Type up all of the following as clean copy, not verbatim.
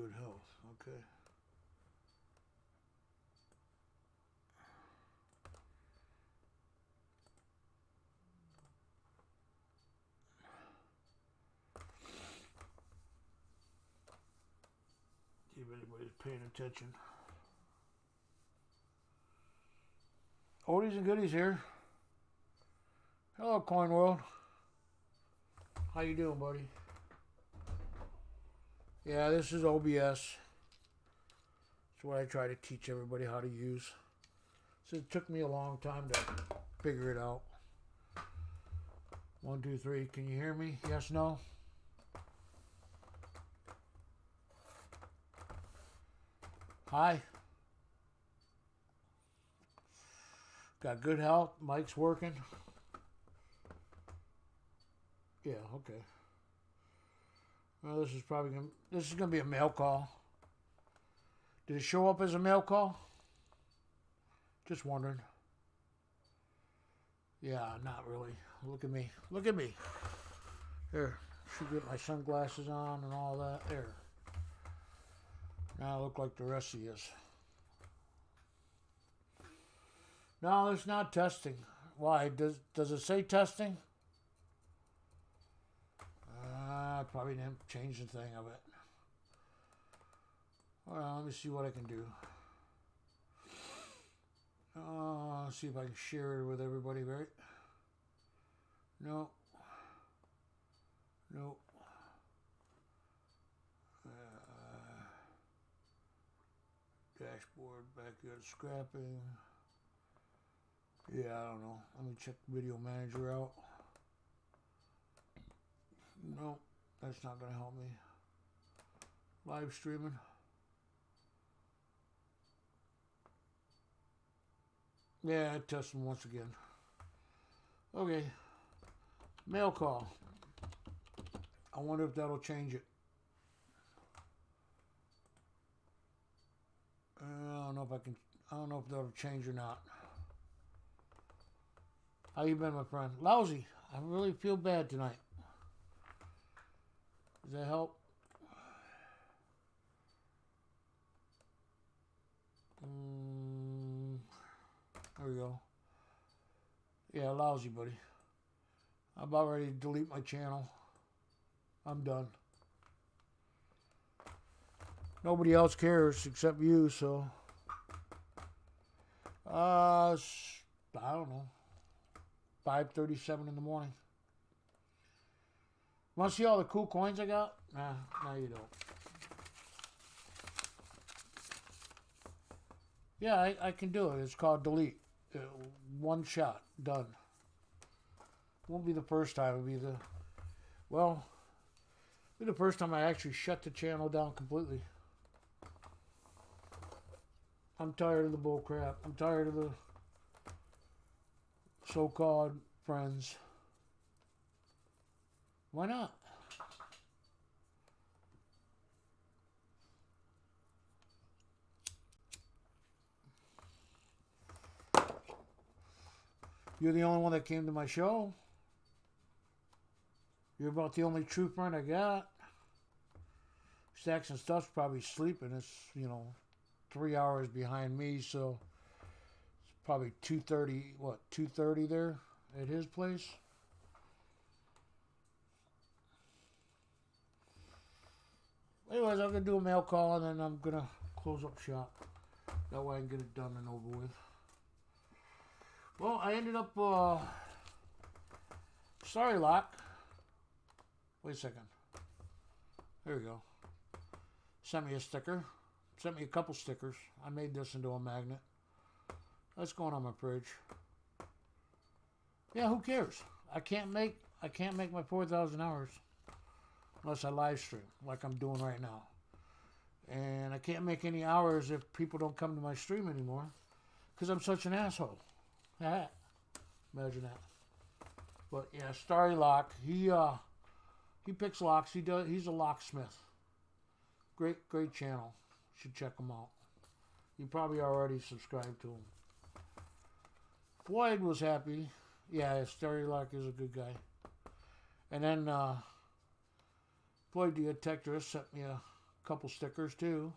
good health. Okay. See if anybody's paying attention. Oldies and Goodies here. Hello, Coin World. How you doing, buddy? Yeah, this is OBS. It's what I try to teach everybody how to use. So it took me a long time to figure it out. 1, 2, 3. Can you hear me? Yes, no? Hi. Got good health. Mic's working. Yeah, okay. Well, this is gonna be a mail call. Did it show up as a mail call? Just wondering. Yeah, not really. Look at me. Look at me. Here, should get my sunglasses on and all that. There. Now I look like the rest of you. No, it's not testing. Why? Does it say testing? I probably didn't change the thing of it. Well, let me see what I can do. See if I can share it with everybody, right? No. Nope. Dashboard, backyard scrapping. Yeah, I don't know. Let me check Video Manager out. No, that's not going to help me. Live streaming. Yeah, test them once again. Okay. Mail call. I wonder if that'll change it. I don't know if I can. I don't know if that'll change or not. How you been, my friend? Lousy. I really feel bad tonight. Does that help? There we go. Yeah, lousy, buddy. I'm about ready to delete my channel. I'm done. Nobody else cares except you, so. I don't know. 5:37 in the morning. Want to see all the cool coins I got? Nah, you don't. Yeah, I can do it. It's called delete. One shot. Done. Won't be the first time. It'll be the... Well, it'll be the first time I actually shut the channel down completely. I'm tired of the bull crap. I'm tired of the so-called friends. Why not? You're the only one that came to my show. You're about the only true friend I got. Stacks and Stuff's probably sleeping. It's, 3 hours behind me, so it's probably 2:30, 2:30 there at his place? Anyways, I'm going to do a mail call, and then I'm going to close up shop. That way I can get it done and over with. Well, I ended up, sorry, Lock. Wait a second. There we go. Sent me a sticker. Sent me a couple stickers. I made this into a magnet. That's going on my fridge. Yeah, who cares? I can't make my 4,000 hours unless I live stream like I'm doing right now. And I can't make any hours if people don't come to my stream anymore because I'm such an asshole. Imagine that. But yeah, Starry Lock. He picks locks. He's a locksmith. Great channel. Should check him out. You probably already subscribed to him. Floyd was happy. Yeah, Starry Lock is a good guy. And then Floyd the Detector sent me A couple stickers too.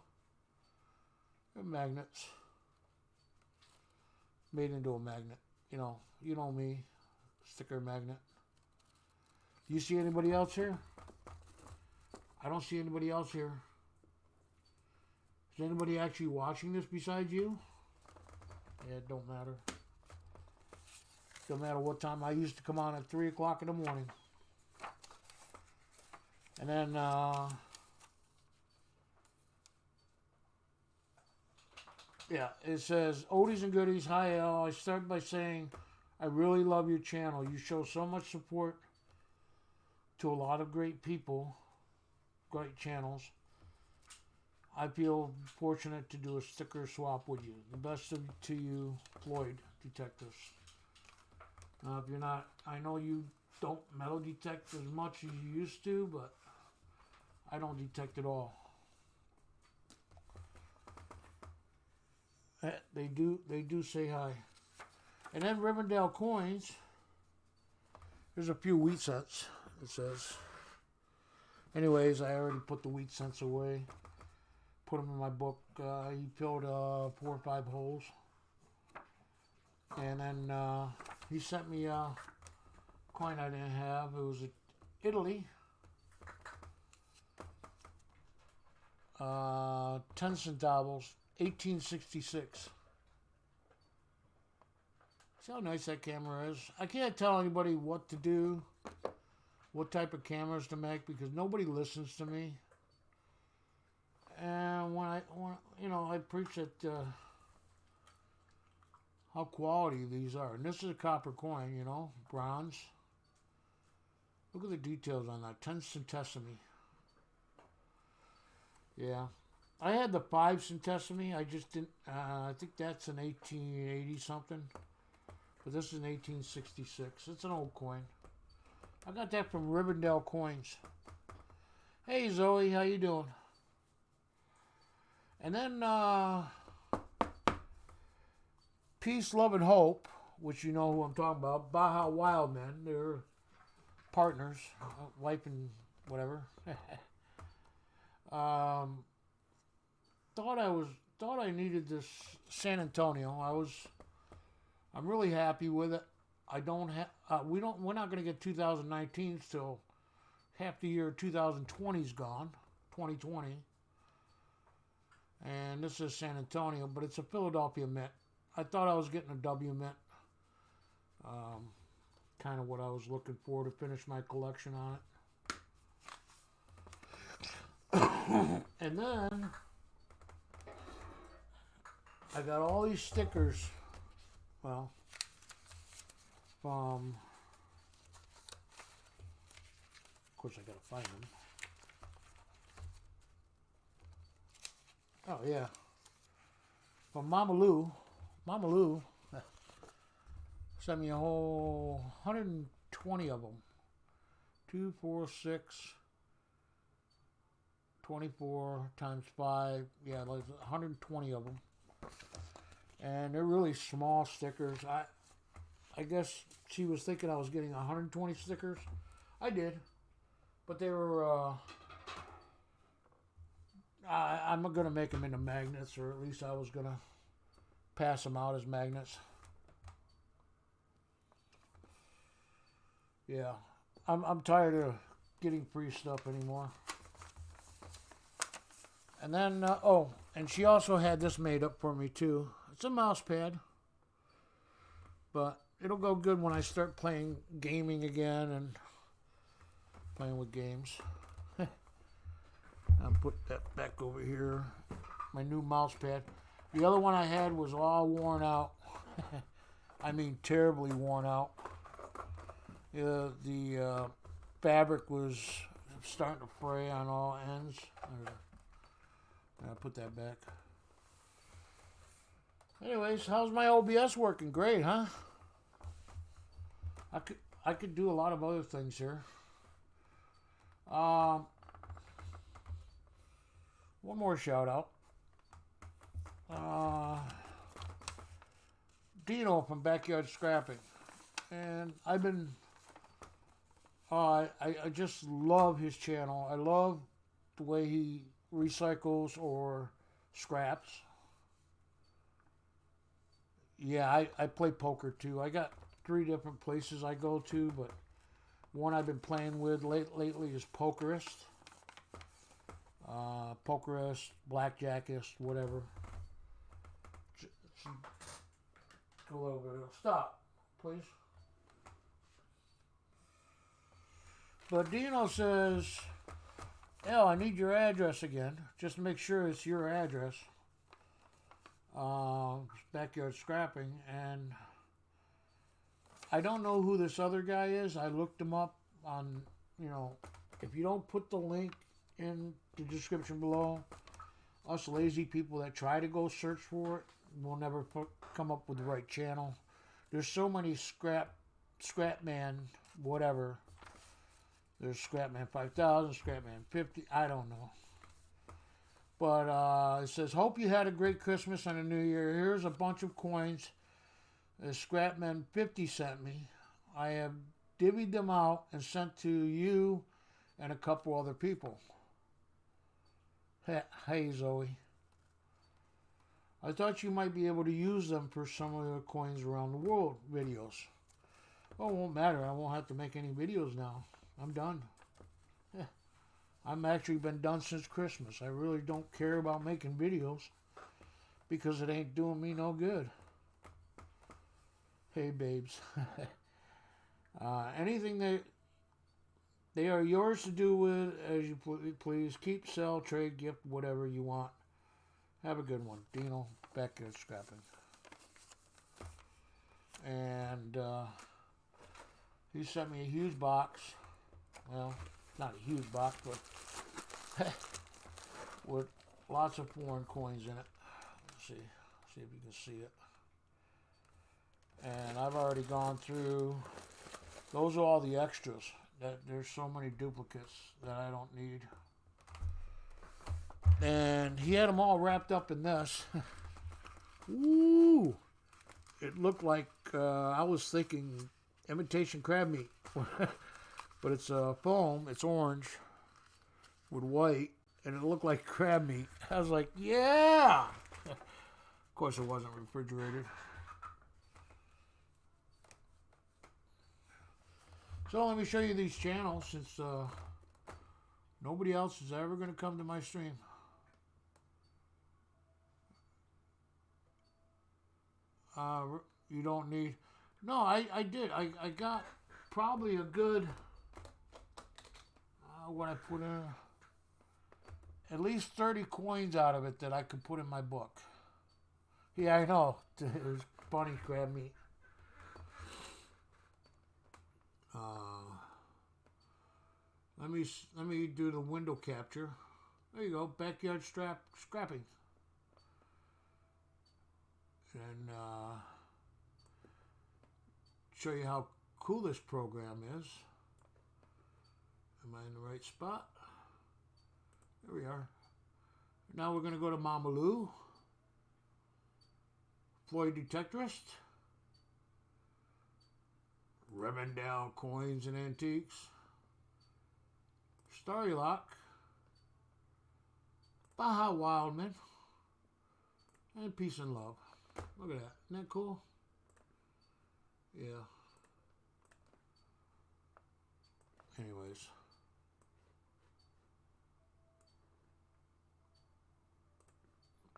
They're magnets. Made into a magnet. You know me. Sticker magnet. Do you see anybody else here? I don't see anybody else here. Is anybody actually watching this besides you? Yeah, it don't matter. Don't matter what time. I used to come on at 3 o'clock in the morning. And then, yeah, it says, Oldies and Goodies, hi Al. I start by saying, I really love your channel. You show so much support to a lot of great people, great channels. I feel fortunate to do a sticker swap with you. The best to you, Floyd Detectives. If you're not, I know you don't metal detect as much as you used to, but I don't detect at all. They do say hi. And then Rivendell coins. There's a few wheat cents, it says. Anyways, I already put the wheat cents away. Put them in my book. He filled 4 or 5 holes. And then he sent me a coin I didn't have. It was Italy. 10 centavos, 1866. See how nice that camera is? I can't tell anybody what to do, what type of cameras to make, because nobody listens to me. And when I preach that how quality these are. And this is a copper coin, bronze. Look at the details on that, 10 centesimi. Yeah. I had the 5 centesimi. I just didn't, I think that's an 1880 something. But this is an 1866. It's an old coin. I got that from Rivendell Coins. Hey Zoe, how you doing? And then Peace, Love, and Hope, which you know who I'm talking about. Baja Wildmen. They're partners, wife and whatever. Thought I needed this San Antonio. I'm really happy with it. I don't have we're not going to get 2019 till half the year 2020 is gone, 2020. And this is San Antonio, but it's a Philadelphia mint. I thought I was getting a W mint. Kind of what I was looking for to finish my collection on it. And then I got all these stickers. Well, from, of course I gotta find them. Oh yeah, from Mama Lou. Mama Lou sent me a whole 120 of them. 2, 4, 6, 24 times 5. Yeah, like 120 of them. And they're really small stickers. I guess she was thinking I was getting 120 stickers. I did. But they were, I'm going to make them into magnets, or at least I was going to pass them out as magnets. Yeah. I'm tired of getting free stuff anymore. And then, and she also had this made up for me too. It's a mouse pad, but it'll go good when I start playing gaming again and playing with games. I'll put that back over here. My new mouse pad. The other one I had was all worn out. I mean, terribly worn out. The fabric was starting to fray on all ends. I'll put that back. Anyways, how's my OBS working? Great, huh? I could do a lot of other things here. One more shout out. Dino from Backyard Scrapping. And I've been I just love his channel. I love the way he recycles or scraps. Yeah, I play poker too. I got 3 different places I go to, but one I've been playing with lately is Pokerist. Pokerist, Blackjackist, whatever. A little bit of stop, please. But Dino says, "El, I need your address again, just to make sure it's your address." Backyard scrapping, and I don't know who this other guy is. I looked him up on, if you don't put the link in the description below, us lazy people that try to go search for it will never come up with the right channel. There's so many Scrapman, whatever. There's Scrapman 5000, Scrapman 50, I don't know. But it says, "Hope you had a great Christmas and a New Year. Here's a bunch of coins that Scrapman 50 sent me. I have divvied them out and sent to you and a couple other people." Hey, Zoe. "I thought you might be able to use them for some of the coins around the world videos." "Oh, it won't matter. I won't have to make any videos now. I'm done. I'm actually been done since Christmas. I really don't care about making videos because it ain't doing me no good." Hey, babes. Anything that they are yours to do with as you please. Keep, sell, trade, gift, whatever you want. Have a good one. Dino, Backyard Scrapping. And he sent me a huge box. Well, not a huge box, but with lots of foreign coins in it. Let's see if you can see it. And I've already gone through. Those are all the extras. There's so many duplicates that I don't need. And he had them all wrapped up in this. Ooh! It looked like I was thinking imitation crab meat. But it's foam, it's orange with white, and it looked like crab meat. I was like, yeah! Of course, it wasn't refrigerated. So let me show you these channels, since nobody else is ever going to come to my stream. You don't need... No, I did. I got probably a good... what I put in... At least 30 coins out of it that I could put in my book. Yeah, I know. It was funny crab meat. Let me do the window capture. There you go, backyard scrapping. And show you how cool this program is. Am I in the right spot? There we are. Now we're going to go to Mama Lou, Floyd Detectorist, Revendell Coins and Antiques, Starry Lock, Baja Wildman, and Peace and Love. Look at that. Isn't that cool? Yeah. Anyways.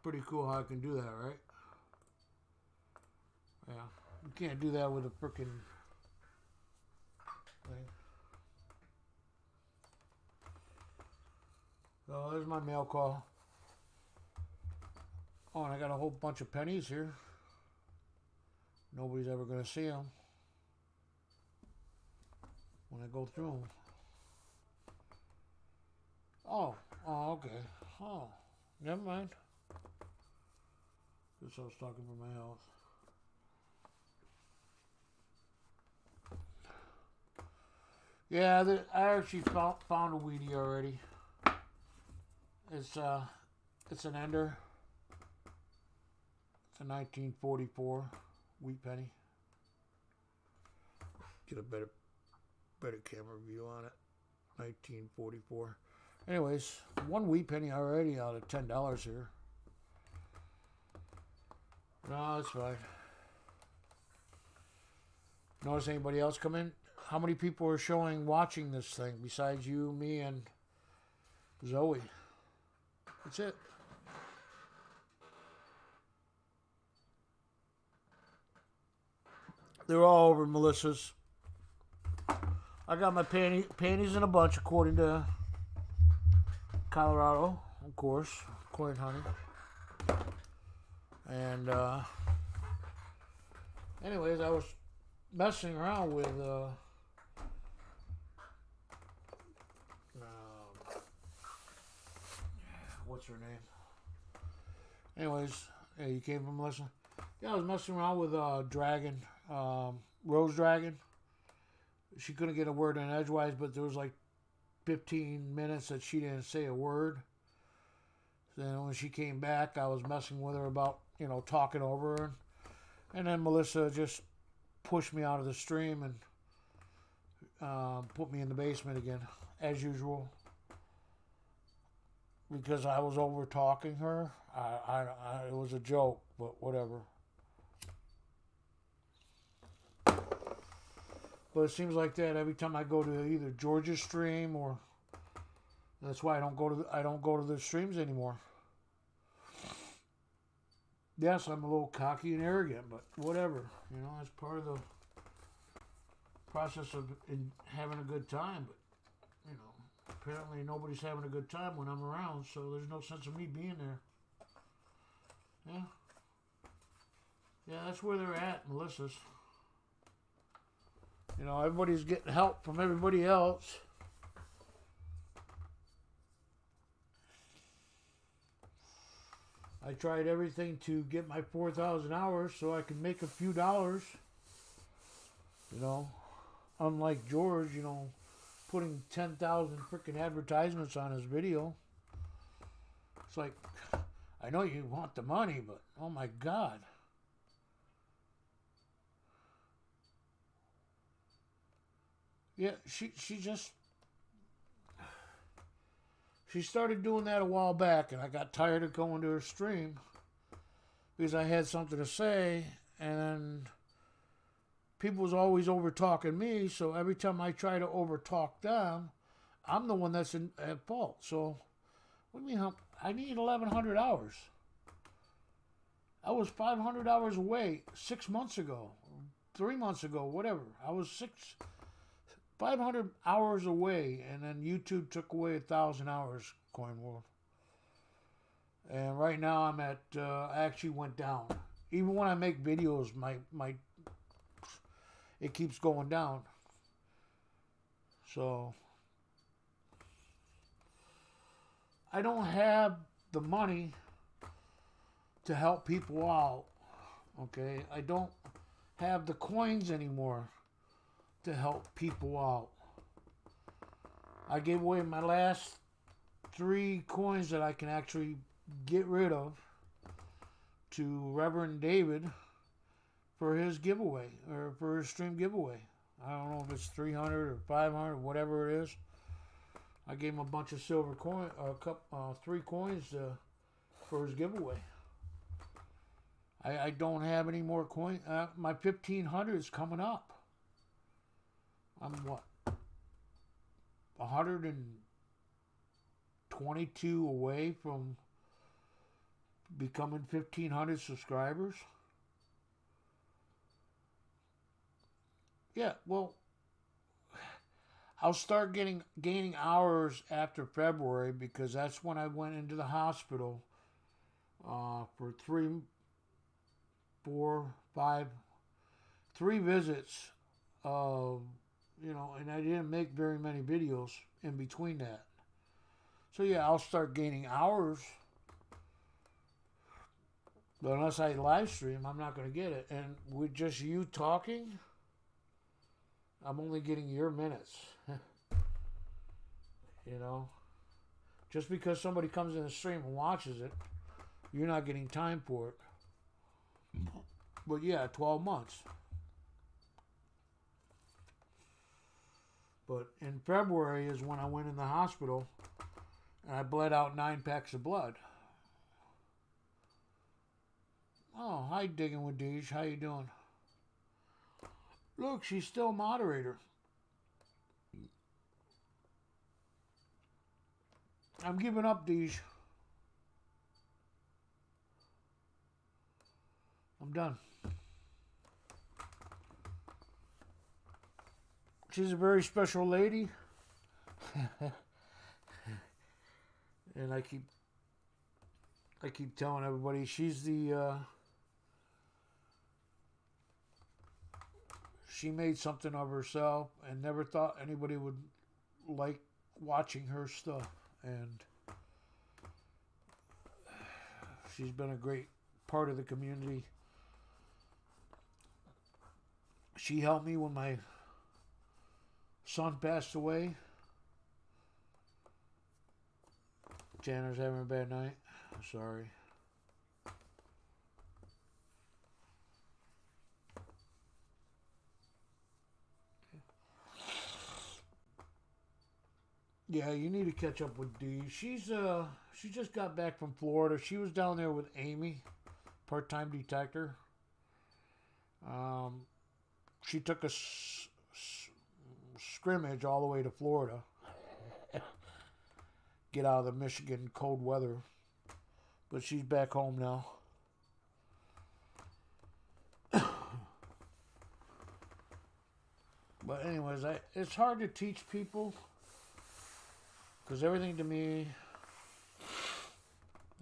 Pretty cool how I can do that, right? Yeah. You can't do that with a frickin' thing. So there's my mail call. Oh, and I got a whole bunch of pennies here. Nobody's ever going to see them when I go through them. Oh, okay. Oh, never mind. Guess I was talking for my health. Yeah, I actually found a weedie already. It's an ender. It's a 1944 wheat penny. Get a better camera view on it. 1944. Anyways, 1 wheat penny already out of $10 here. No, that's fine. Notice anybody else come in? How many people are watching this thing besides you, me, and Zoe? That's it. They're all over Melissa's. I got my panties in a bunch, according to Colorado, of course, according to Honey. And anyways, I was messing around with what's her name? Anyways, hey, you came from Melissa? Yeah, I was messing around with Dragon, Rose Dragon. She couldn't get a word in edgewise, but there was like 15 minutes that she didn't say a word. Then when she came back, I was messing with her about, talking over her. And then Melissa just pushed me out of the stream and put me in the basement again, as usual. Because I was over talking her. It was a joke, but whatever. But it seems like that every time I go to either George's stream or that's why I don't go to the streams anymore. Yes, I'm a little cocky and arrogant, but whatever. That's part of the process of having a good time. But apparently nobody's having a good time when I'm around, so there's no sense of me being there. Yeah. Yeah, that's where they're at, Melissa's. Everybody's getting help from everybody else. I tried everything to get my 4,000 hours so I can make a few dollars. Unlike George, putting 10,000 freaking advertisements on his video. It's like, I know you want the money, but oh my God. Yeah, she started doing that a while back, and I got tired of going to her stream because I had something to say, and then people was always over talking me, so every time I try to over talk them, I'm the one that's at fault. So, what do you mean? I need 1,100 hours. I was 500 hours away 6 months ago, 3 months ago, whatever. I was 500 hours away, and then YouTube took away 1,000 hours, Coin World. And right now I'm at, I actually went down. Even when I make videos, it keeps going down. So, I don't have the money to help people out, okay? I don't have the coins anymore to help people out. I gave away my last 3 coins that I can actually get rid of to Reverend David for his giveaway, or for his stream giveaway. I don't know if it's 300 or 500, whatever it is. I gave him a bunch of silver coin, 3 coins for his giveaway. I don't have any more coins. My 1,500 is coming up. I'm what? 122 away from becoming 1,500 subscribers. Yeah, well, I'll start gaining hours after February, because that's when I went into the hospital for 3 visits of, and I didn't make very many videos in between that. So yeah, I'll start gaining hours. But unless I live stream, I'm not going to get it. And with just you talking, I'm only getting your minutes. Just because somebody comes in the stream and watches it, you're not getting time for it. But yeah, 12 months. But in February is when I went in the hospital, And I bled out 9 packs of blood. Oh, hi, Digging with Deej. How you doing? Look, she's still moderator. I'm giving up, Deej. I'm done. She's a very special lady. And I keep telling everybody she's the she made something of herself and never thought anybody would like watching her stuff, and she's been a great part of the community. She helped me when my son passed away. Tanner's having a bad night. I'm sorry. Yeah, you need to catch up with Dee. She just got back from Florida. She was down there with Amy, part-time detector. She took a scrimmage all the way to Florida. Get out of the Michigan cold weather. But she's back home now. But anyways, it's hard to teach people because everything to me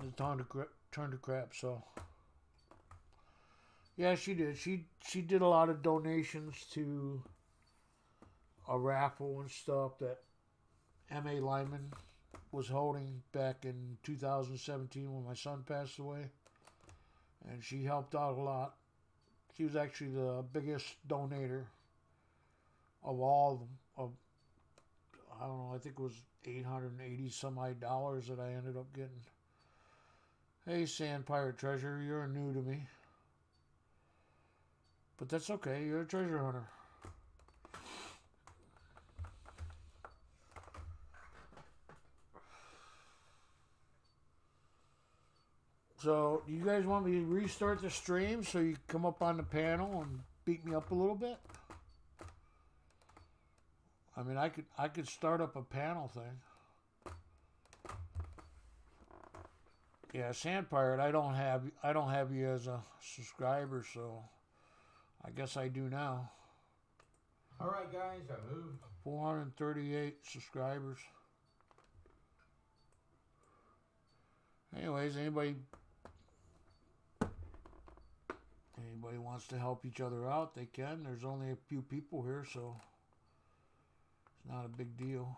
is turned to crap. So yeah, she did. She did a lot of donations to a raffle and stuff that M.A. Lyman was holding back in 2017 when my son passed away, and she helped out a lot. She was actually the biggest donator of all of them. I don't know, I think it was $880 some odd dollars that I ended up getting. Hey, Sand Pirate Treasure, you're new to me, but that's okay. You're a treasure hunter. So, do you guys want me to restart the stream so you come up on the panel and beat me up a little bit? I mean, I could start up a panel thing. Yeah, Sand Pirate, I don't have you as a subscriber, so I guess I do now. All right, guys, I moved. 438 subscribers. Anyways, anybody wants to help each other out, they can. There's only a few people here, so it's not a big deal.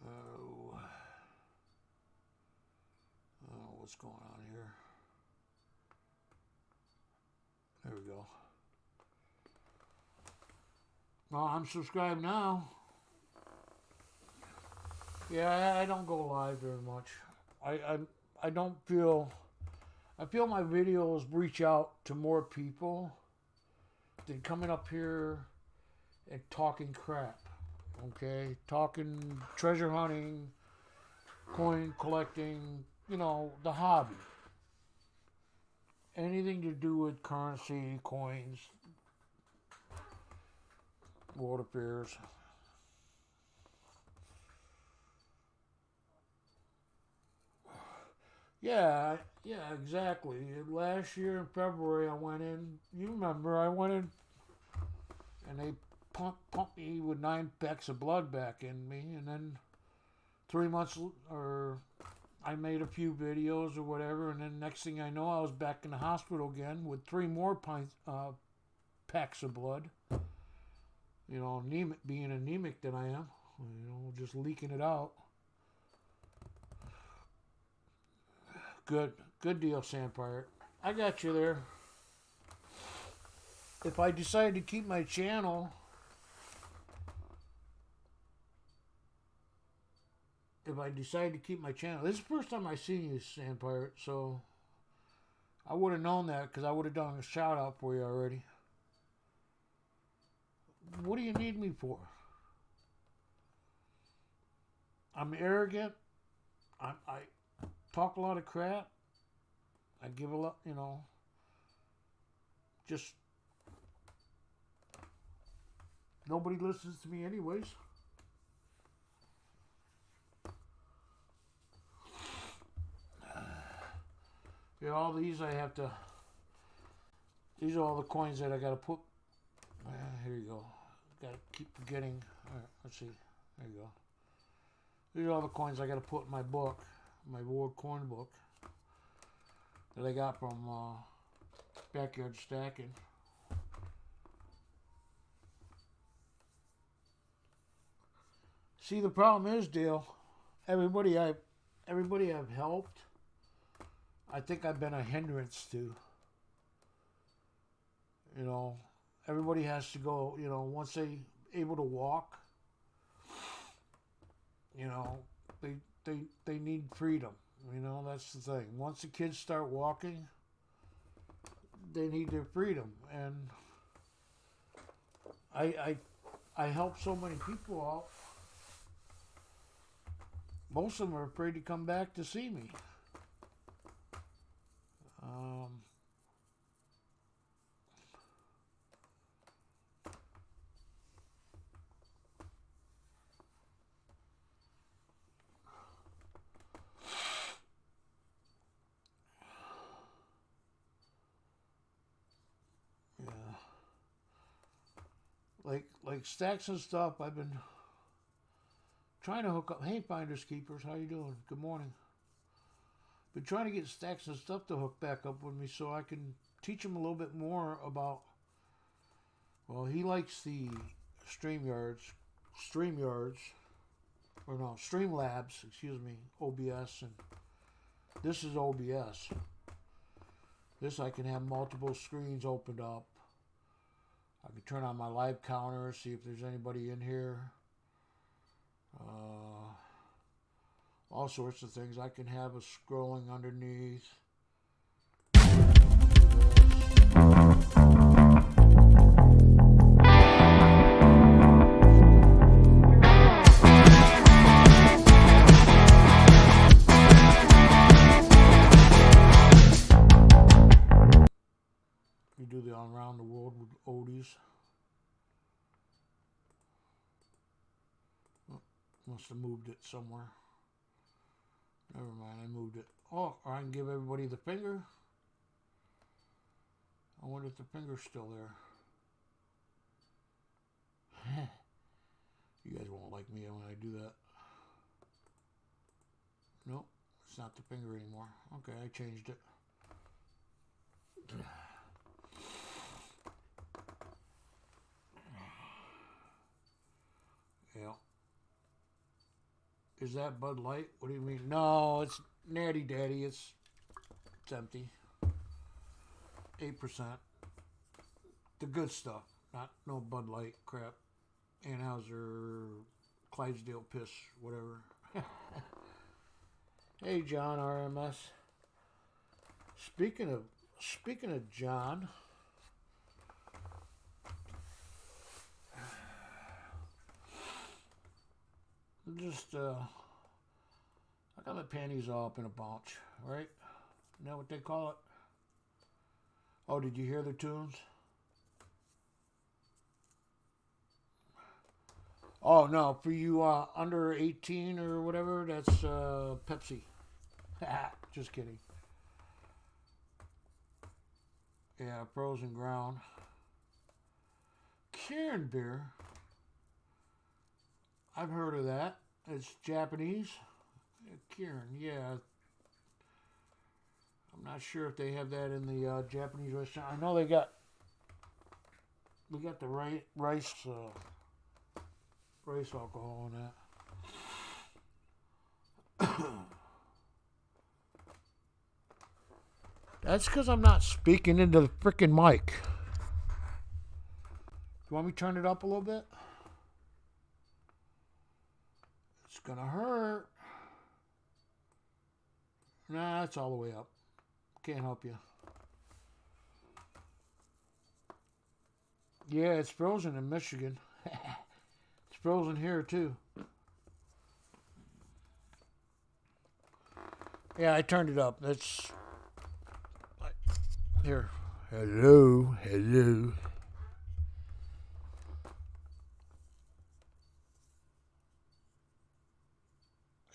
Oh, what's going on here? There we go. Well, I'm subscribed now. Yeah, I don't go live very much. I don't feel... I feel my videos reach out to more people than coming up here and talking crap. Okay? Talking treasure hunting, coin collecting, you know, the hobby. Anything to do with currency, coins, world affairs. Yeah, exactly. Last year in February, I went in. You remember, I went in, and they pumped me with 9 packs of blood back in me, and then 3 months, or I made a few videos or whatever, and then next thing I know, I was back in the hospital again with 3 more packs of blood. You know, being anemic than I am, you know, just leaking it out. Good deal, Sand Pirate. I got you there. If I decide to keep my channel, this is the first time I seen you, Sand Pirate, so I would have known that because I would have done a shout out for you already. What do you need me for? I'm arrogant. I talk a lot of crap. I give a lot, just nobody listens to me anyways. All these I have to, these are all the coins that I got to put, here you go. Got to keep forgetting. All right, let's see. There you go. These are all the coins I got to put in my book, my Ward coin book that I got from Backyard Stacking. See, the problem is, Dale, everybody I've helped, I think I've been a hindrance to. Everybody has to go, once they able to walk, they need freedom. That's the thing. Once the kids start walking, they need their freedom. And I help so many people out. Most of them are afraid to come back to see me. Like stacks and stuff, I've been trying to hook up. Hey, Finders Keepers, how you doing? Good morning. Been trying to get stacks and stuff to hook back up with me so I can teach him a little bit more about. Well, he likes the Streamlabs, excuse me, OBS, and this is OBS. This I can have multiple screens opened up. I can turn on my live counter, see if there's anybody in here. All sorts of things. I can have a scrolling underneath. You do the Around the World with Oldies. Must have moved it somewhere. Never mind, I moved it. Oh, or I can give everybody the finger. I wonder if the finger's still there. You guys won't like me when I do that. Nope, it's not the finger anymore. Okay, I changed it. Yeah. Is that Bud Light? What do you mean? No, it's Natty Daddy. It's empty. 8%. The good stuff. Not no Bud Light crap. Anheuser, Clydesdale piss, whatever. Hey, John RMS. Speaking of John, just I got my panties all up in a bunch, right? Isn't that what they call it? Oh, did you hear the tunes? Oh no, for you under 18 or whatever, that's Pepsi. Just kidding. Yeah, Frozen Ground. Kieran beer. I've heard of that. It's Japanese. Kieran, yeah. I'm not sure if they have that in the Japanese restaurant. I know we got the rice alcohol in that. That's because I'm not speaking into the freaking mic. You want me to turn it up a little bit? It's gonna hurt. Nah, it's all the way up. Can't help you. Yeah, it's frozen in Michigan. It's frozen here too. Yeah, I turned it up. That's here. Hello, hello.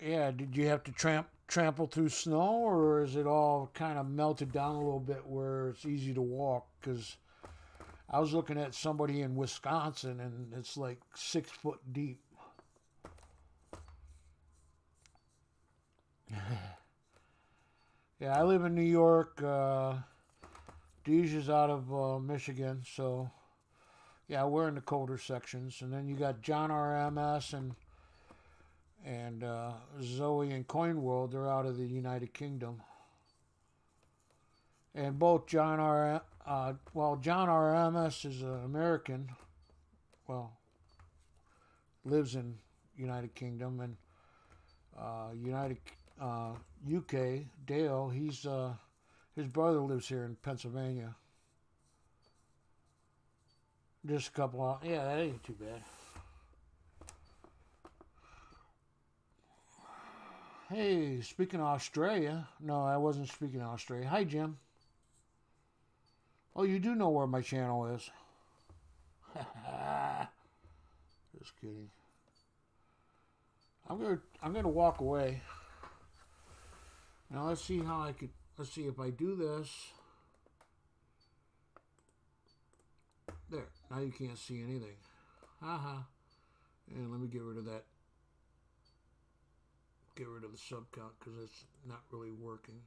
Yeah, did you have to trample through snow, or is it all kind of melted down a little bit where it's easy to walk? Because I was looking at somebody in Wisconsin, and it's like 6 foot deep. Yeah, I live in New York. Deja's out of Michigan, so yeah, we're in the colder sections. And then you got John RMS and Zoe and Coin World. They're out of the United Kingdom. And both John RMS is an American. Well, lives in United Kingdom and United UK. Dale, his brother lives here in Pennsylvania. Just a couple of, yeah, that ain't too bad. Hey, speaking of Australia, no, I wasn't speaking of Australia. Hi, Jim. Oh, you do know where my channel is. Just kidding. I'm gonna walk away. Now let's see how I could. Let's see if I do this. There. Now you can't see anything. Haha. And let me get rid of that. Get rid of the sub count because it's not really working.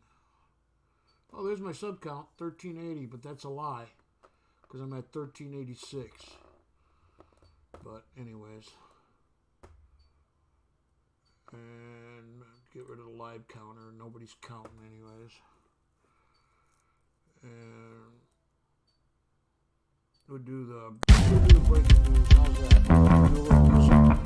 Oh, there's my sub count, 1380, but that's a lie because I'm at 1386. But anyways, and get rid of the live counter. Nobody's counting anyways. And we'll do the breaking news. How's that? Do a little music.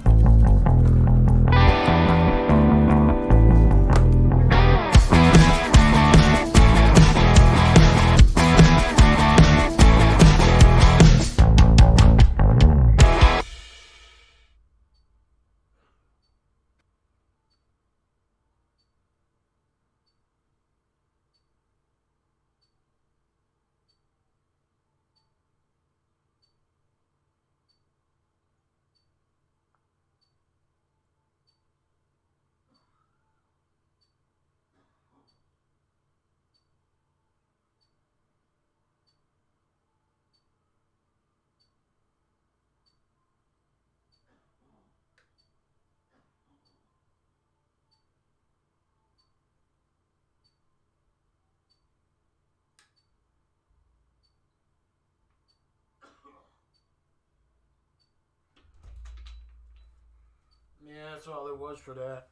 Yeah, that's all there was for that.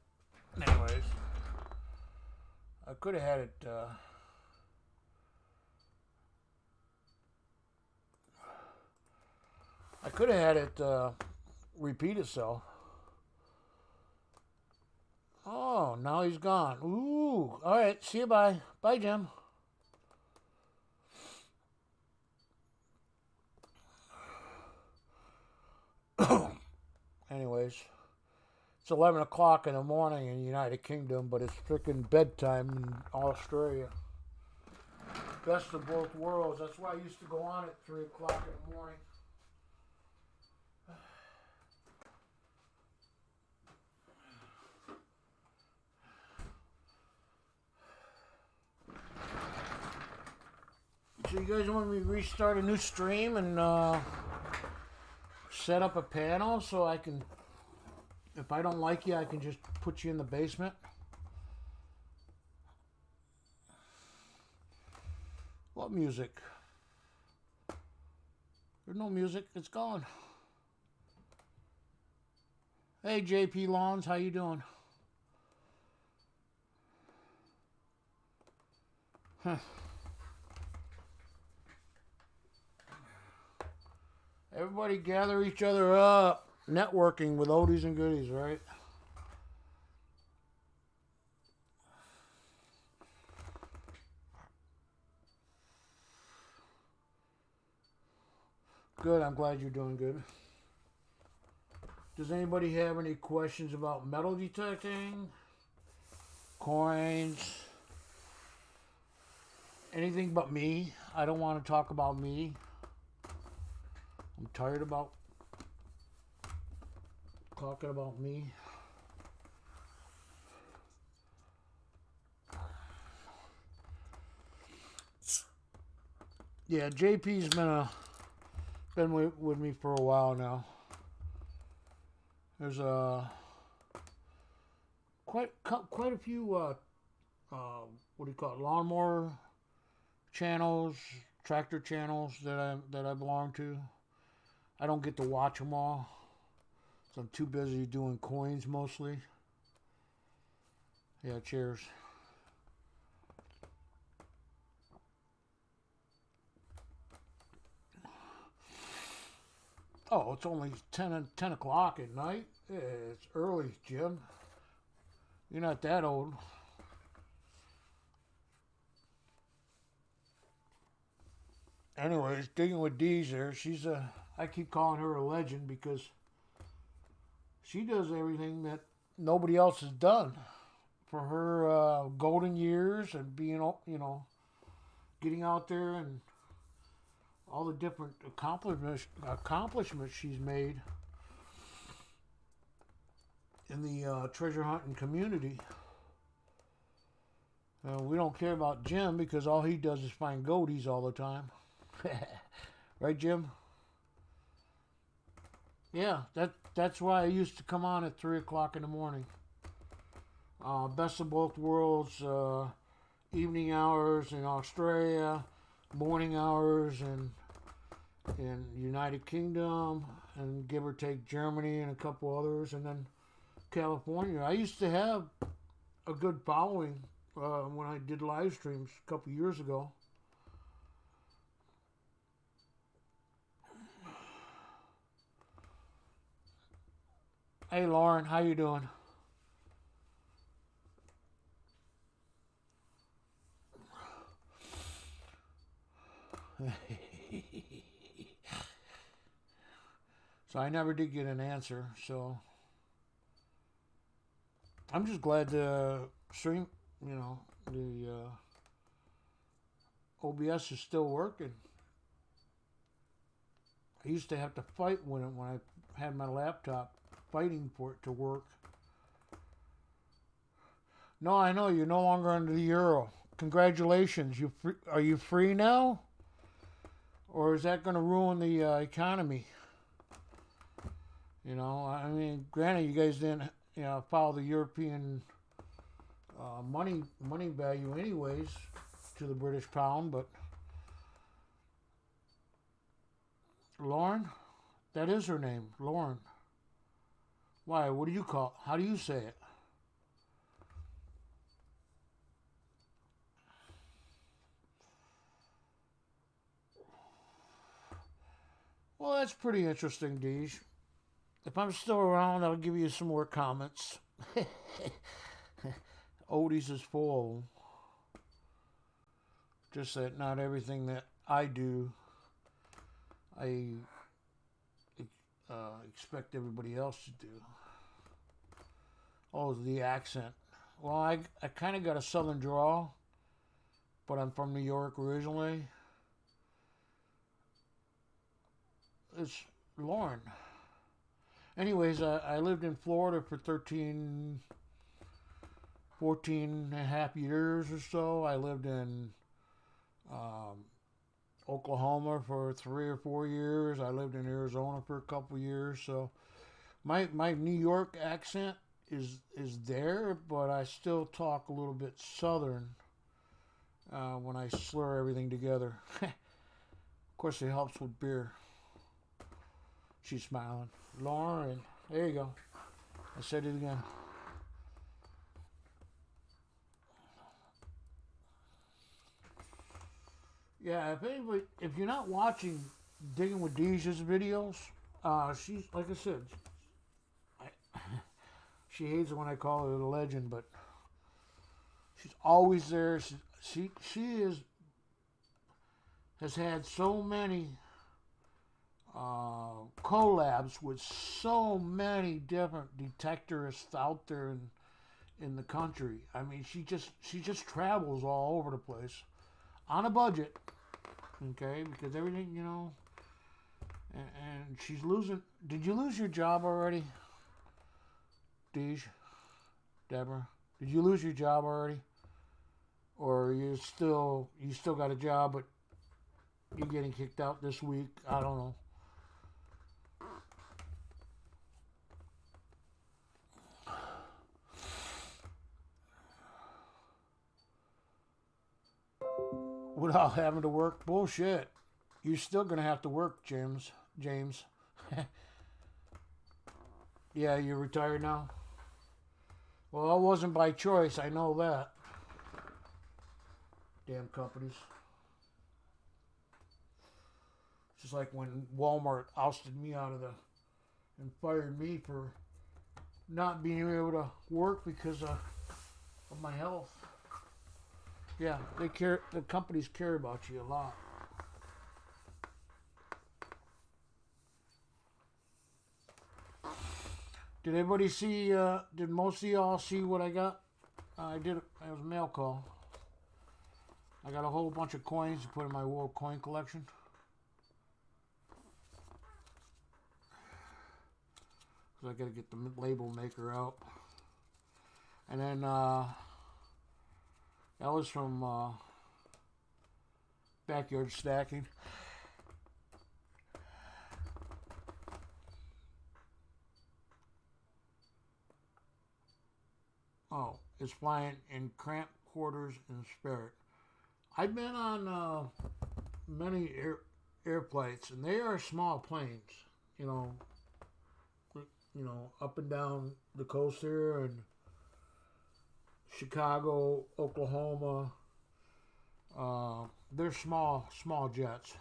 Anyways, I could have had it. I could have had it repeat itself. Oh, now he's gone. Ooh. All right. See you. Bye. Bye, Jim. Anyways, it's 11 o'clock in the morning in the United Kingdom, but it's freaking bedtime in Australia. Best of both worlds. That's why I used to go on at 3 o'clock in the morning. So you guys want me to restart a new stream and set up a panel so I can, if I don't like you, I can just put you in the basement? What music? There's no music. It's gone. Hey, JP Lawns, how you doing? Huh. Everybody gather each other up. Networking with Oldies and Goodies, right? Good, I'm glad you're doing good. Does anybody have any questions about metal detecting? coins, anything but me. I don't want to talk about me. I'm tired about talking about me. Yeah, JP's been with me for a while now. There's quite a few what do you call it, lawnmower channels, tractor channels that I belong to. I don't get to watch them all, so I'm too busy doing coins mostly. Yeah, cheers. Oh, it's only 10 o'clock at night. Yeah, it's early, Jim. You're not that old. Anyways, digging with D's there. I keep calling her a legend because she does everything that nobody else has done. For her golden years and being, getting out there and all the different accomplishments she's made in the treasure hunting community. We don't care about Jim because all he does is find goaties all the time. Right, Jim? Yeah, that's why I used to come on at 3 o'clock in the morning. Best of both worlds, evening hours in Australia, morning hours in United Kingdom, and give or take Germany and a couple others, and then California. I used to have a good following when I did live streams a couple years ago. Hey Lauren, how you doing? So I never did get an answer, so I'm just glad the stream, the OBS is still working. I used to have to fight when I had my laptop, fighting for it to work. No, I know you're no longer under the euro. Congratulations. Are you free now? Or is that going to ruin the economy? I mean, granted, you guys didn't, follow the European money value anyways to the British pound, but Lauren, that is her name, Lauren. Why? What do you call? How do you say it? Well, that's pretty interesting, Deej. If I'm still around, I'll give you some more comments. Oldies is full of them. Just that not everything that I do, I expect everybody else to do. Oh, the accent. Well, I kind of got a southern drawl, but I'm from New York originally. It's Lauren. Anyways, I lived in Florida for 14 and a half years or so. I lived in Oklahoma for 3 or 4 years. I lived in Arizona for a couple years. So my New York accent is there, but I still talk a little bit southern when I slur everything together. Of course, it helps with beer. She's smiling. Lauren, there you go. I said it again. Yeah, if you're not watching Digging with Deja's videos, she's, like I said, she hates it when I call her a legend, but she's always there. She has had so many collabs with so many different detectorists out there in the country. I mean, she just travels all over the place on a budget. Okay, because everything, you know, and she's losing. Did you lose your job already, Deborah? Did you lose your job already, or you still got a job, but you're getting kicked out this week? I don't know. Without having to work, bullshit. You're still gonna have to work, James. Yeah, you're retired now. Well, it wasn't by choice. I know that. Damn companies. Just like when Walmart ousted me out of and fired me for not being able to work because of my health. Yeah, they care. The companies care about you a lot. Did everybody see? Did most of y'all see what I got? I did. It was a mail call. I got a whole bunch of coins to put in my world coin collection. So I got to get the label maker out. And then that was from Backyard Stacking. Oh, it's flying in cramped quarters in spirit. I've been on many airplanes, and they are small planes. You know, up and down the coast here, and Chicago, Oklahoma. They're small jets.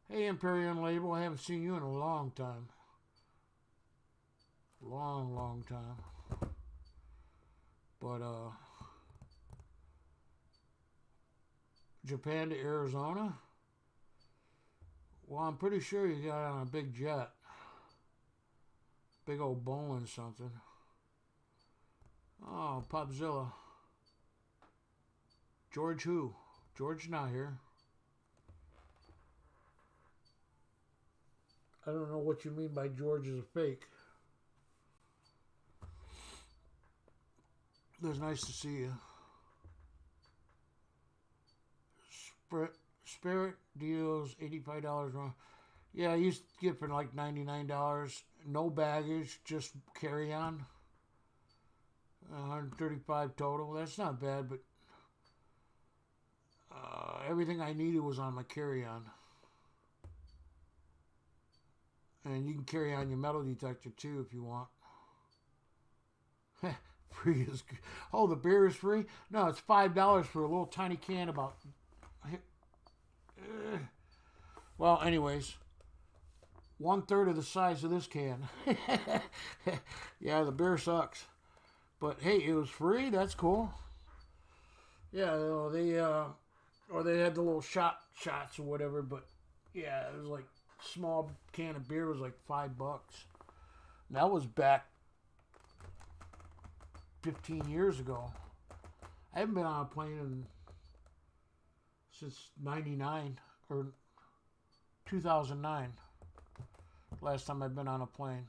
Hey, Imperium Label, I haven't seen you in a long time. Long time. But Japan to Arizona. Well, I'm pretty sure you got on a big jet. Big old Boeing something. Oh, Popzilla. George who? George not here. I don't know what you mean by George is a fake. It was nice to see you. Spirit deals $85 wrong. Yeah, I used to get for like $99. No baggage, just carry on. 135 total. That's not bad, but everything I needed was on my carry-on. And you can carry on your metal detector too if you want. Free is good. Oh, the beer is free? No, it's $5 for a little tiny can about. Well, anyways, 1/3 of the size of this can. Yeah, the beer sucks. But hey, it was free. That's cool. Yeah, they or they had the little shots or whatever. But yeah, it was like small can of beer was like $5. And that was back 15 years ago. I haven't been on a plane since 99 or 2009. Last time I've been on a plane.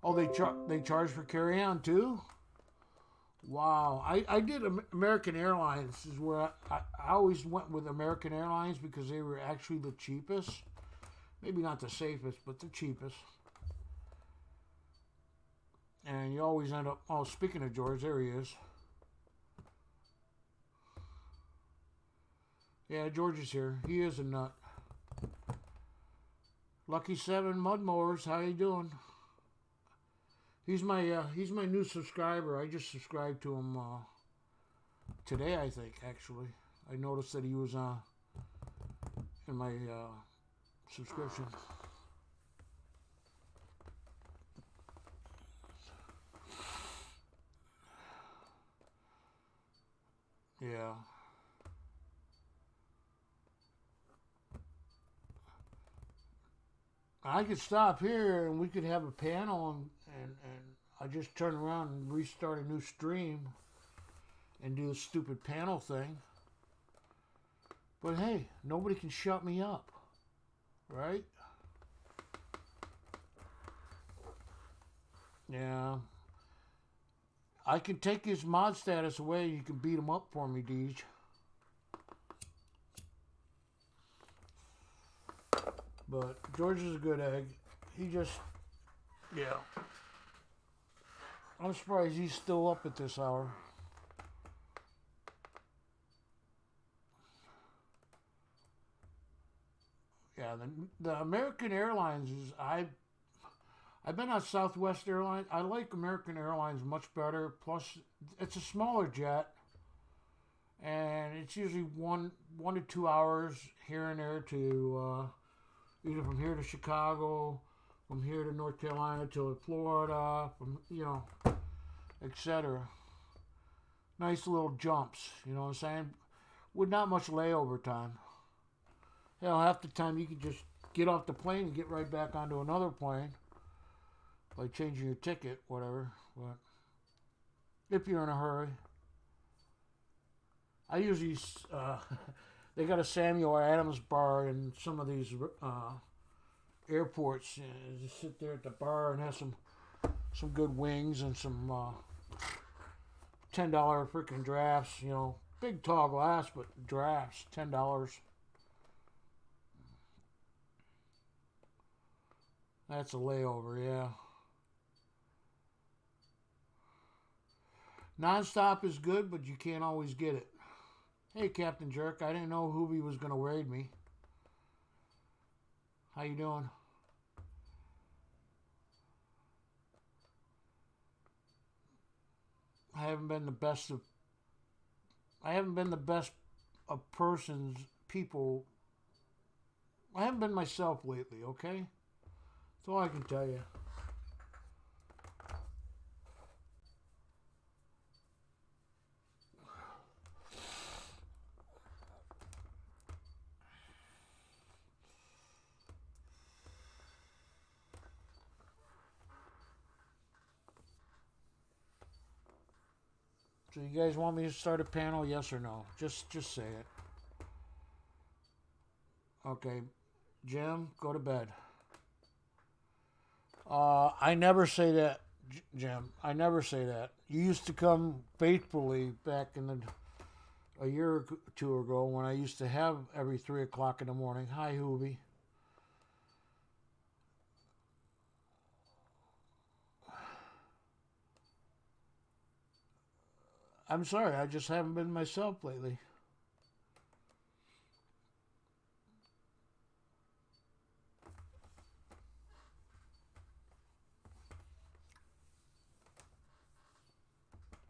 Oh, they charge for carry-on too? Wow. I did American Airlines. This is where I always went with American Airlines because they were actually the cheapest. Maybe not the safest, but the cheapest. And you always end up... Oh, speaking of George, there he is. Yeah, George is here. He is a nut. Lucky 7 Mud Mowers, how you doing? He's my new subscriber. I just subscribed to him today, I think, actually. I noticed that he was in my subscription. Yeah. I could stop here and we could have a panel and I just turn around and restart a new stream and do a stupid panel thing. But hey, nobody can shut me up, right? Yeah. I can take his mod status away and you can beat him up for me, Deej. But George is a good egg. He just, yeah. I'm surprised he's still up at this hour. Yeah, the American Airlines is, I've been on Southwest Airlines. I like American Airlines much better. Plus, it's a smaller jet, and it's usually one to 2 hours here and there to either from here to Chicago, from here to North Carolina to Florida, from etc. Nice little jumps. You know what I'm saying? With not much layover time. Hell, half the time you can just get off the plane and get right back onto another plane. Like changing your ticket, whatever. But if you're in a hurry, I usually they got a Samuel Adams bar in some of these airports. Just sit there at the bar and have some good wings and some $10 freaking drafts. Big tall glass, but drafts $10. That's a layover, yeah. Non-stop is good, but you can't always get it. Hey, Captain Jerk, I didn't know Hoobie was going to raid me. How you doing? I haven't been the best of persons, people. I haven't been myself lately, okay? That's all I can tell you. So you guys want me to start a panel, yes or no? Just say it. Okay. Jim, go to bed. I never say that, Jim. I never say that. You used to come faithfully back in a year or two ago when I used to have every 3 o'clock in the morning. Hi, Hoobie. I'm sorry, I just haven't been myself lately.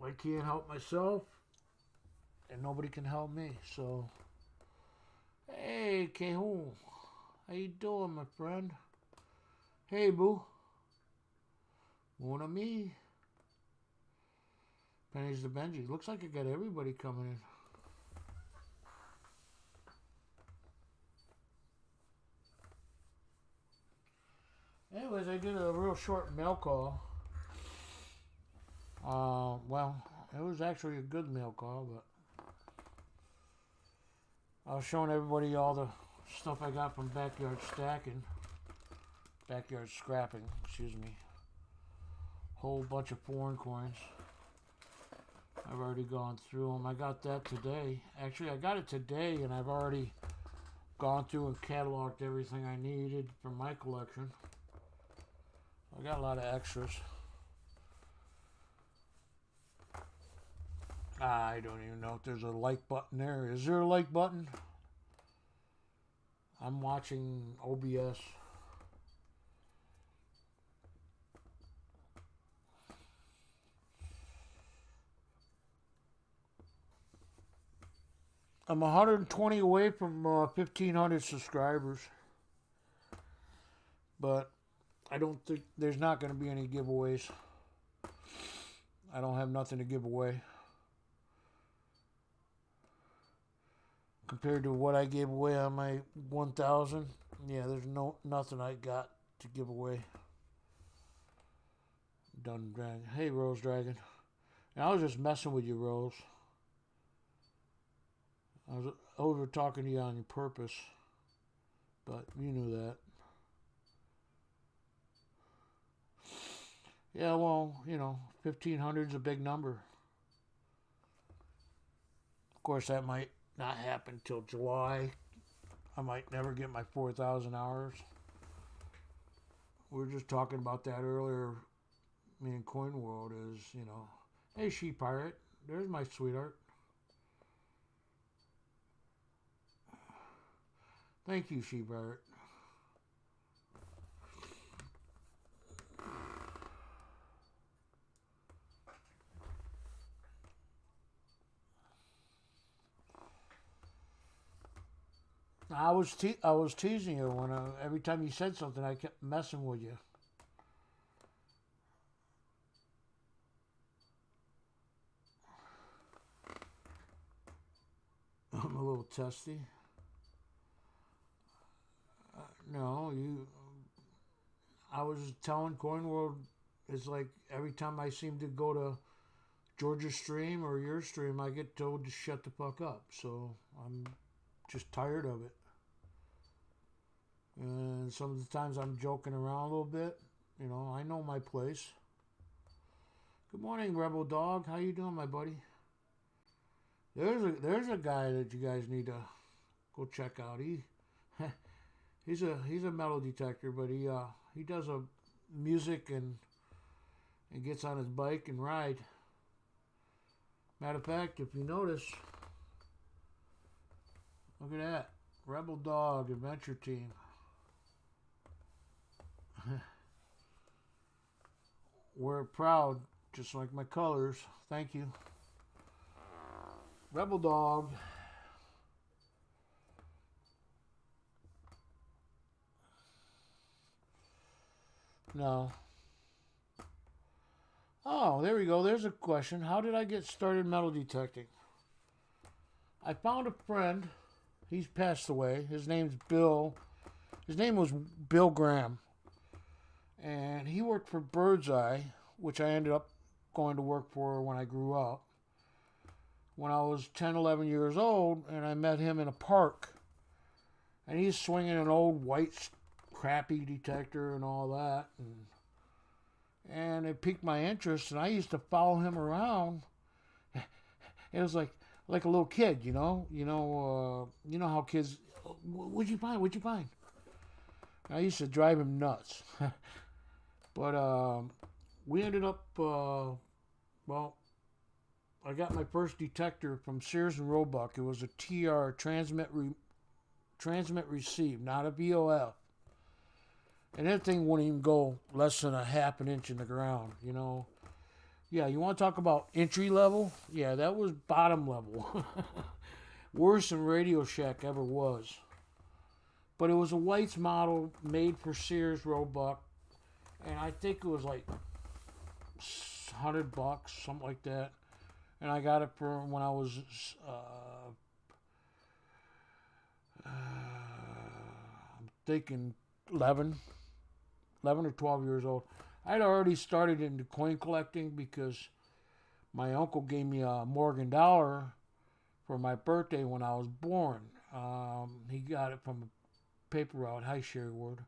I can't help myself, and nobody can help me. So, hey, Kehoon, how you doing, my friend? Hey, boo. Mon ami. Pennies to Benji. Looks like I got everybody coming in. Anyways, I did a real short mail call. Well, it was actually a good mail call, but I was showing everybody all the stuff I got from backyard scrapping, excuse me. Whole bunch of foreign coins. I've already gone through them. I got that today. Actually, I got it today, and I've already gone through and cataloged everything I needed for my collection. I got a lot of extras. I don't even know if there's a like button there. Is there a like button? I'm watching OBS. I'm 120 away from 1,500 subscribers. But I don't think there's not going to be any giveaways. I don't have nothing to give away. Compared to what I gave away on my 1,000, yeah, there's nothing I got to give away. done dragon. Hey, Rose Dragon. And I was just messing with you, Rose. I was over talking to you on your purpose, but you knew that. Yeah, well, 1,500 is a big number. Of course, that might not happen till July. I might never get my 4,000 hours. We were just talking about that earlier. Me and Coin World is, hey, She Pirate, there's my sweetheart. Thank you, She Pirate. I was teasing you when every time you said something, I kept messing with you. I'm a little testy. No, I was telling Coin World, it's like every time I seem to go to Georgia's stream or your stream, I get told to shut the fuck up. So I'm just tired of it. And some of the times I'm joking around a little bit. I know my place. Good morning, Rebel Dog. How you doing, my buddy? There's a guy that you guys need to go check out. He's a metal detector, but he does a music and gets on his bike and ride. Matter of fact, if you notice, look at that, Rebel Dog Adventure Team. We're proud, just like my colors. Thank you. Rebel Dog. No. Oh, there we go. There's a question. How did I get started metal detecting? I found a friend. He's passed away. His name's Bill. His name was Bill Graham. And he worked for Birdseye, which I ended up going to work for when I grew up. When I was 10, 11 years old, and I met him in a park. And he's swinging an old white crappy detector and all that. And it piqued my interest, and I used to follow him around. It was like a little kid, you know how kids, what'd you find? What'd you find? I used to drive him nuts. But we ended up, I got my first detector from Sears and Roebuck. It was a TR, transmit receive, not a VOF. And that thing wouldn't even go less than a half an inch in the ground, Yeah, you want to talk about entry level? Yeah, that was bottom level. Worse than Radio Shack ever was. But it was a White's model made for Sears Roebuck. And I think it was like $100, something like that. And I got it for when I was I'm thinking 11 or 12 years old. I'd already started into coin collecting because my uncle gave me a Morgan dollar for my birthday when I was born. He got it from a paper route. Hi, Sherry Ward.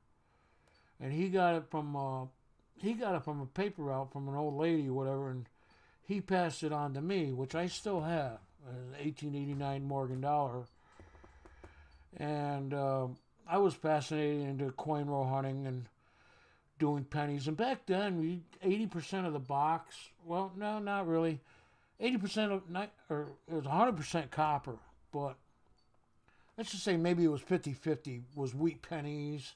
And he got it from a paper route from an old lady or whatever, and he passed it on to me, which I still have, an 1889 Morgan dollar. And I was fascinated into coin roll hunting and doing pennies. And back then, 80% of the box, well, no, not really. 80% of, or it was 100% copper, but let's just say maybe it was 50-50, was wheat pennies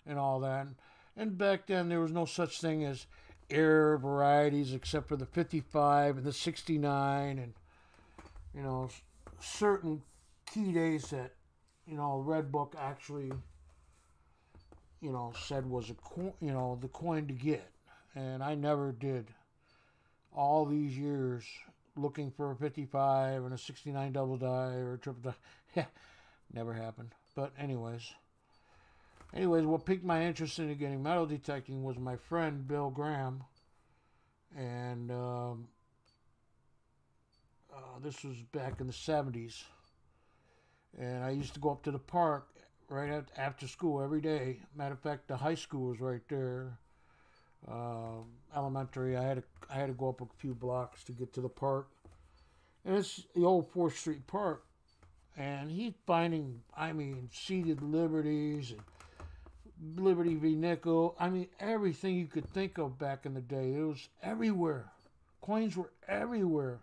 and all that. And back then, there was no such thing as air varieties except for the 55 and the 69 and, certain key days that, Red Book actually, said was the coin to get. And I never did. All these years looking for a 55 and a 69 double die or a triple die. Never happened. But anyways, what piqued my interest into getting metal detecting was my friend Bill Graham. And this was back in the 70s. And I used to go up to the park right after school every day. Matter of fact, the high school was right there. Elementary, I had to go up a few blocks to get to the park. And it's the old 4th Street Park. And he's finding, I mean, seated liberties and Liberty v. Nickel. I mean, everything you could think of back in the day. It was everywhere. Coins were everywhere.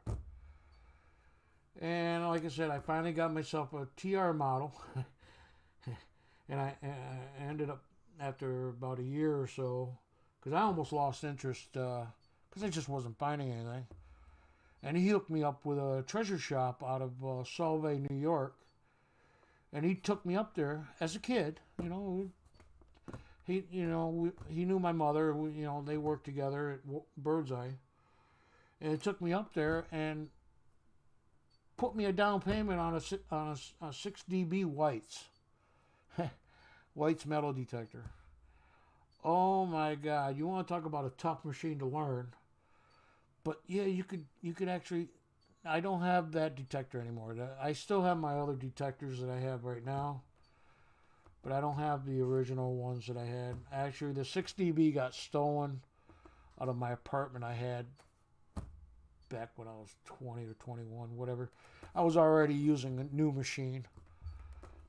And like I said, I finally got myself a TR model. And I ended up, after about a year or so, because I almost lost interest because I just wasn't finding anything. And he hooked me up with a treasure shop out of Solvay, New York. And he took me up there as a kid. You know, he knew my mother. They worked together at Birdseye. And he took me up there and put me a down payment on a 6 dB White's. White's metal detector. Oh my God! You want to talk about a tough machine to learn? But yeah, you could actually. I don't have that detector anymore. I still have my other detectors that I have right now, but I don't have the original ones that I had. Actually, the 6 dB got stolen out of my apartment I had back when I was 20 or 21, whatever. I was already using a new machine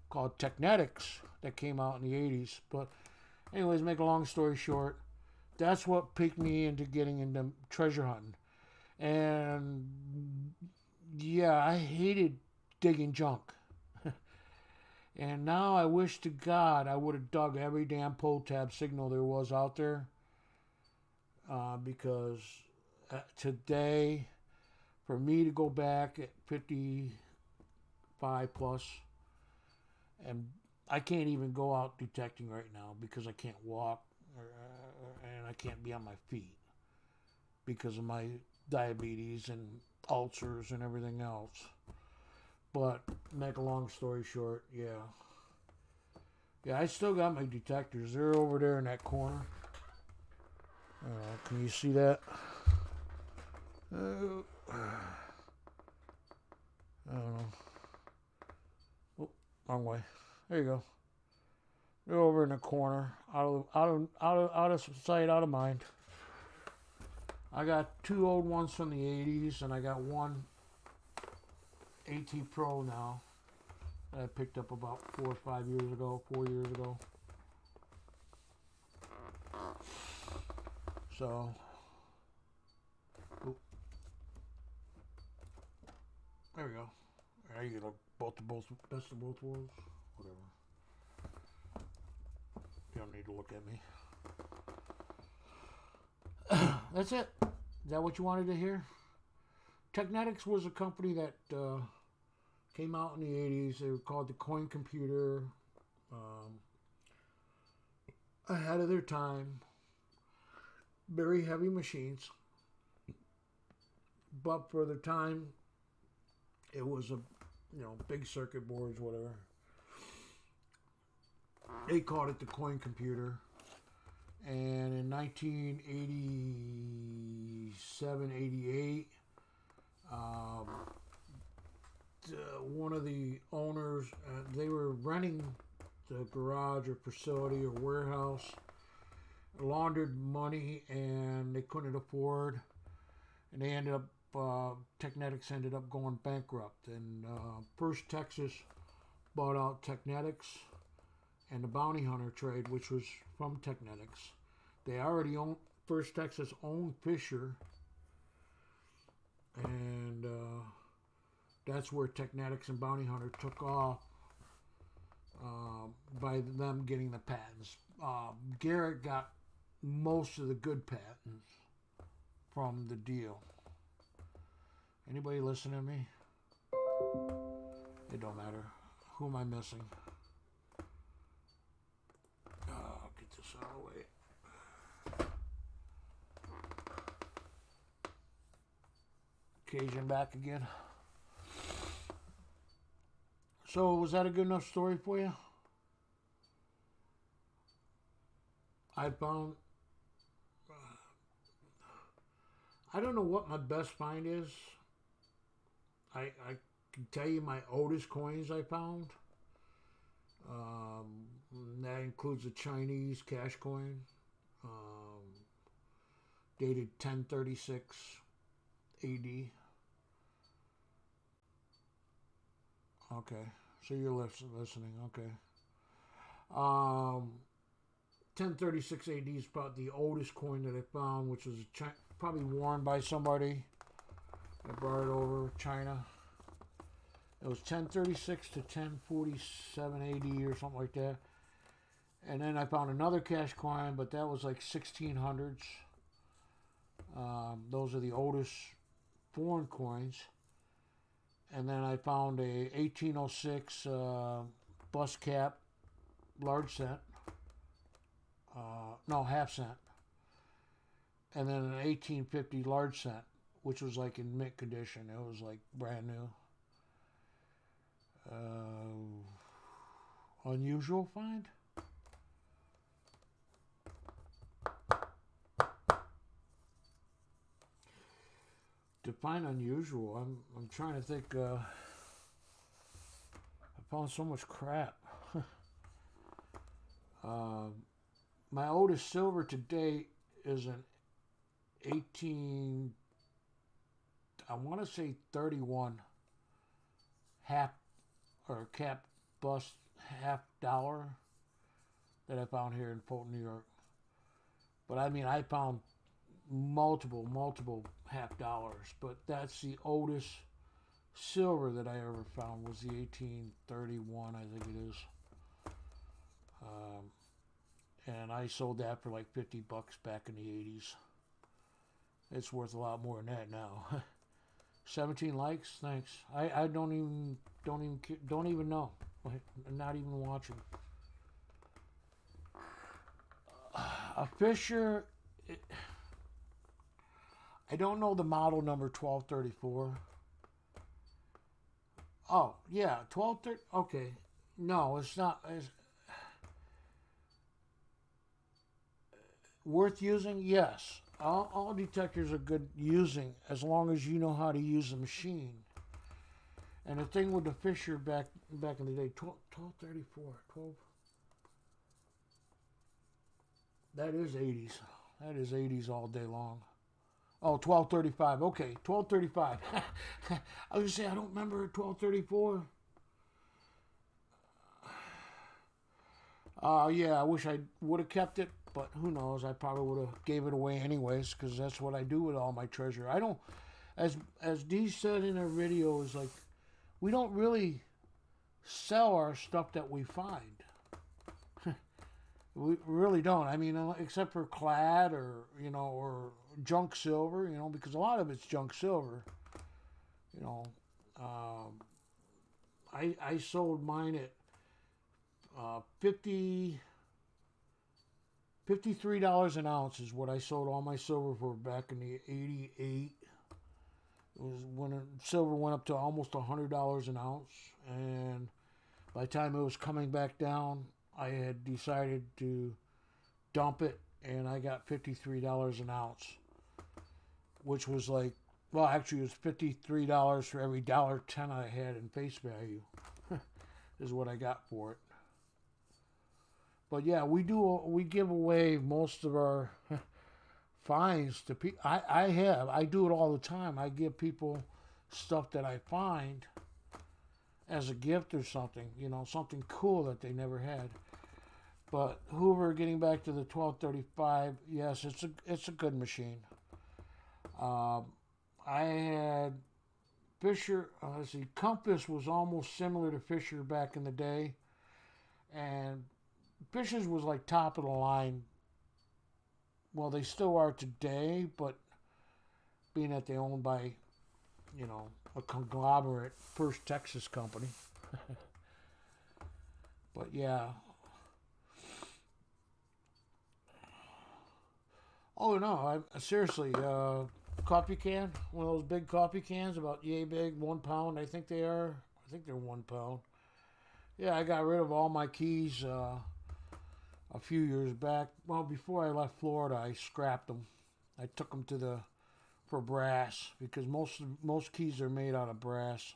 called Technetics that came out in the 80s. But anyways, make a long story short, that's what piqued me into getting into treasure hunting. And yeah, I hated digging junk. And now I wish to God I would have dug every damn pull tab signal there was out there. Because today, for me to go back at 55 plus, and I can't even go out detecting right now because I can't walk and I can't be on my feet because of my diabetes and ulcers and everything else. But make a long story short, yeah, I still got my detectors. They're over there in that corner. Can you see that? I don't know. Oh, wrong way. There you go. They're over in the corner, out of sight, out of mind. I got 2 old ones from the 80s, and I got one AT Pro now that I picked up about 4 years ago. So, there we go. There you go. Best of both worlds. Whatever. You don't need to look at me. That's it. Is that what you wanted to hear? Technetics was a company that came out in the 80s. They were called the Coin Computer. Ahead of their time. Very heavy machines. But for the time, it was big circuit boards, whatever. They called it the Coin Computer. And in 1987, 88, one of the owners, they were renting the garage or facility or warehouse, laundered money, and they couldn't afford, and they ended up, Technetics ended up going bankrupt. And First Texas bought out Technetics and the bounty hunter trade, which was from Technetics. They already owned, First Texas owned Fisher, and that's where Technetics and bounty hunter took off by them getting the patents. Garrett got most of the good patents from the deal. Anybody listening to me? It don't matter. Who am I missing? I'll get this out of the way. Cajun back again. So, was that a good enough story for you? I found I don't know what my best find is. I can tell you my oldest coins I found. That includes a Chinese cash coin, dated 1036 AD. Okay, so you're listening. Okay. 1036 AD is about the oldest coin that I found, which was probably worn by somebody that brought it over China. It was 1036 to 1047 AD or something like that. And then I found another cash coin, but that was like 1600s. Those are the oldest foreign coins. And then I found a 1806 bus cap large cent. No, half cent. And then an 1850 large cent, which was like in mint condition. It was like brand new. Unusual find? To find unusual, I'm trying to think. I found so much crap. My oldest silver to date is an 18, I want to say 31 half or cap bust half dollar that I found here in Fulton, New York. But I mean, I found multiple half dollars, but that's the oldest silver that I ever found was the 1831, I think it is. And I sold that for like $50 back in the 80s. It's worth a lot more than that now. 17 likes, thanks. I don't even know. I'm not even watching. A Fisher. I don't know the model number 1234. Oh yeah, 1230. Okay, no, it's not. It's worth using. Yes, all detectors are good using as long as you know how to use the machine. And the thing with the Fisher back in the day, 1234, 12. That is 80s. That is 80s all day long. Oh, 1235. Okay, 1235. I was going to say, I don't remember 1234. Yeah, I wish I would have kept it, but who knows? I probably would have gave it away anyways, because that's what I do with all my treasure. I don't, as Dee said in her video, is like, we don't really sell our stuff that we find. We really don't. I mean, except for clad or, or junk silver, because a lot of it's junk silver. I sold mine at $53 an ounce is what I sold all my silver for back in the 88. It was when silver went up to almost $100 an ounce. And by the time it was coming back down, I had decided to dump it, and I got $53 an ounce, which was like, well, actually, it was $53 for every $1.10 I had in face value, is what I got for it. But yeah, we give away most of our finds to people. I do it all the time. I give people stuff that I find as a gift or something, something cool that they never had. But Hoover, getting back to the 1235, yes, it's a good machine. I had Fisher. Let's see, Compass was almost similar to Fisher back in the day, and Fisher's was like top of the line. Well, they still are today, but being that they owned by, a conglomerate, First Texas company. But yeah. Oh no! Seriously, coffee can, one of those big coffee cans, about yay big, 1 pound. I think they are. I think they're 1 pound. Yeah, I got rid of all my keys a few years back. Well, before I left Florida, I scrapped them. I took them to the for brass, because most keys are made out of brass.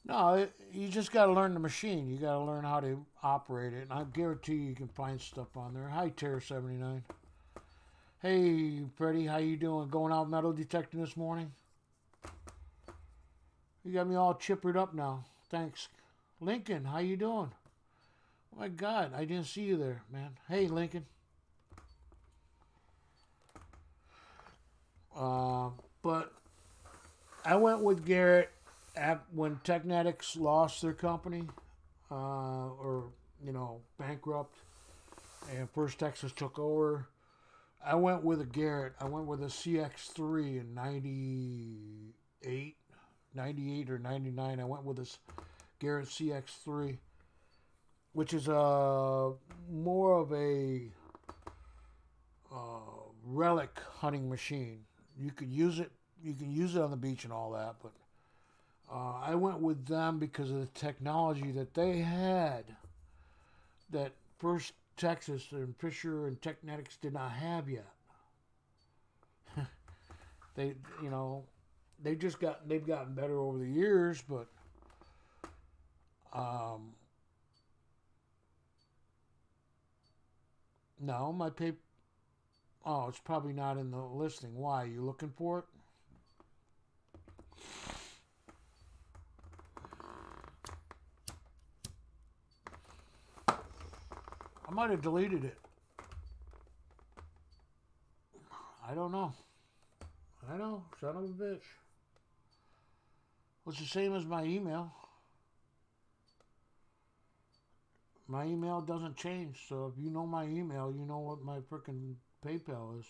No, you just got to learn the machine. You got to learn how to operate it, and I guarantee you can find stuff on there. Hi, Terror79. Hey, Freddie, how you doing? Going out metal detecting this morning? You got me all chippered up now. Thanks. Lincoln, how you doing? Oh my God, I didn't see you there, man. Hey, Lincoln. But I went with Garrett when Technetics lost their company, or bankrupt, and First Texas took over. I went with a Garrett. I went with a CX3 in 98 or 99. I went with this Garrett CX3, which is more of a relic hunting machine. You could use it. You can use it on the beach and all that, but I went with them because of the technology that they had that First Texas and Fisher and Technetics did not have yet. They've gotten better over the years, but no, my paper. Oh, it's probably not in the listing. Why? You looking for it? I might have deleted it. I don't know. I know, son of a bitch. Well, it's the same as my email. My email doesn't change, so if you know my email, you know what my frickin' PayPal is.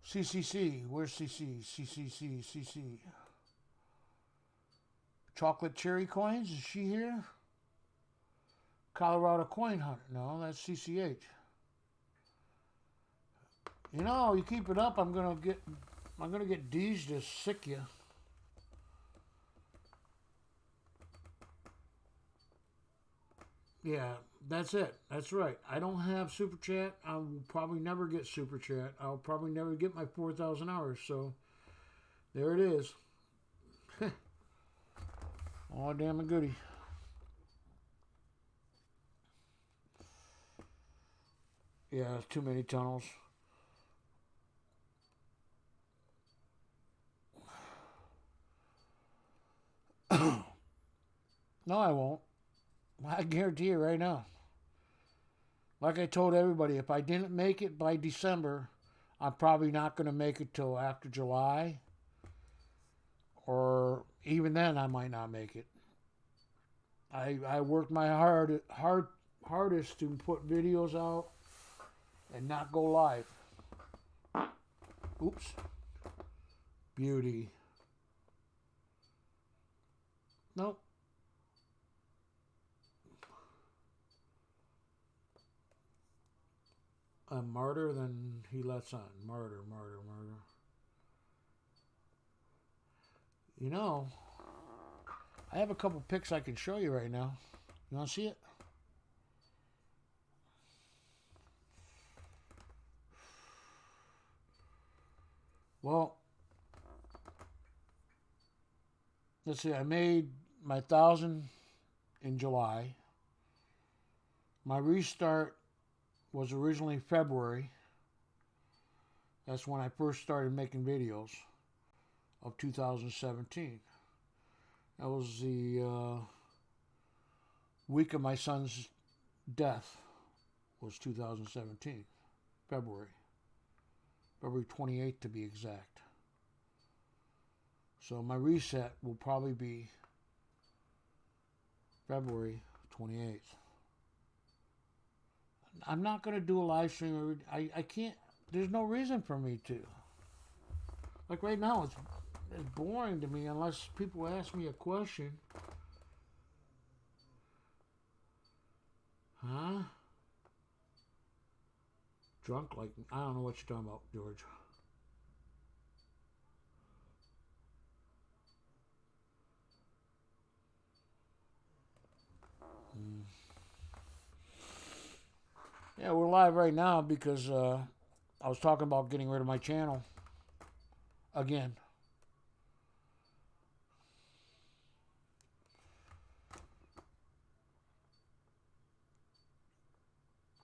CCC, where's CC? CC. Chocolate Cherry Coins, is she here? Colorado Coin Hunter, no, that's CCH. You keep it up, I'm gonna get Deej to sick you. Yeah, that's it. That's right. I don't have Super Chat. I will probably never get Super Chat. I'll probably never get my 4,000 hours. So, there it is. Oh, damn a goodie. Yeah, too many tunnels. No, I won't. I guarantee you right now. Like I told everybody, if I didn't make it by December, I'm probably not going to make it till after July. Or even then, I might not make it. I worked my hardest to put videos out and not go live. Oops. Beauty. Nope. A martyr, then he lets on. Martyr. I have a couple pics I can show you right now. You want to see it? Well, let's see. I made my 1,000 in July. My restart was originally February. That's when I first started making videos of 2017. That was the week of my son's death, was 2017, February 28th to be exact. So my reset will probably be February 28th. I'm not going to do a live stream. I can't. There's no reason for me to. Like right now, it's boring to me unless people ask me a question. Huh? Drunk like... I don't know what you're talking about, George. Yeah, we're live right now because I was talking about getting rid of my channel again.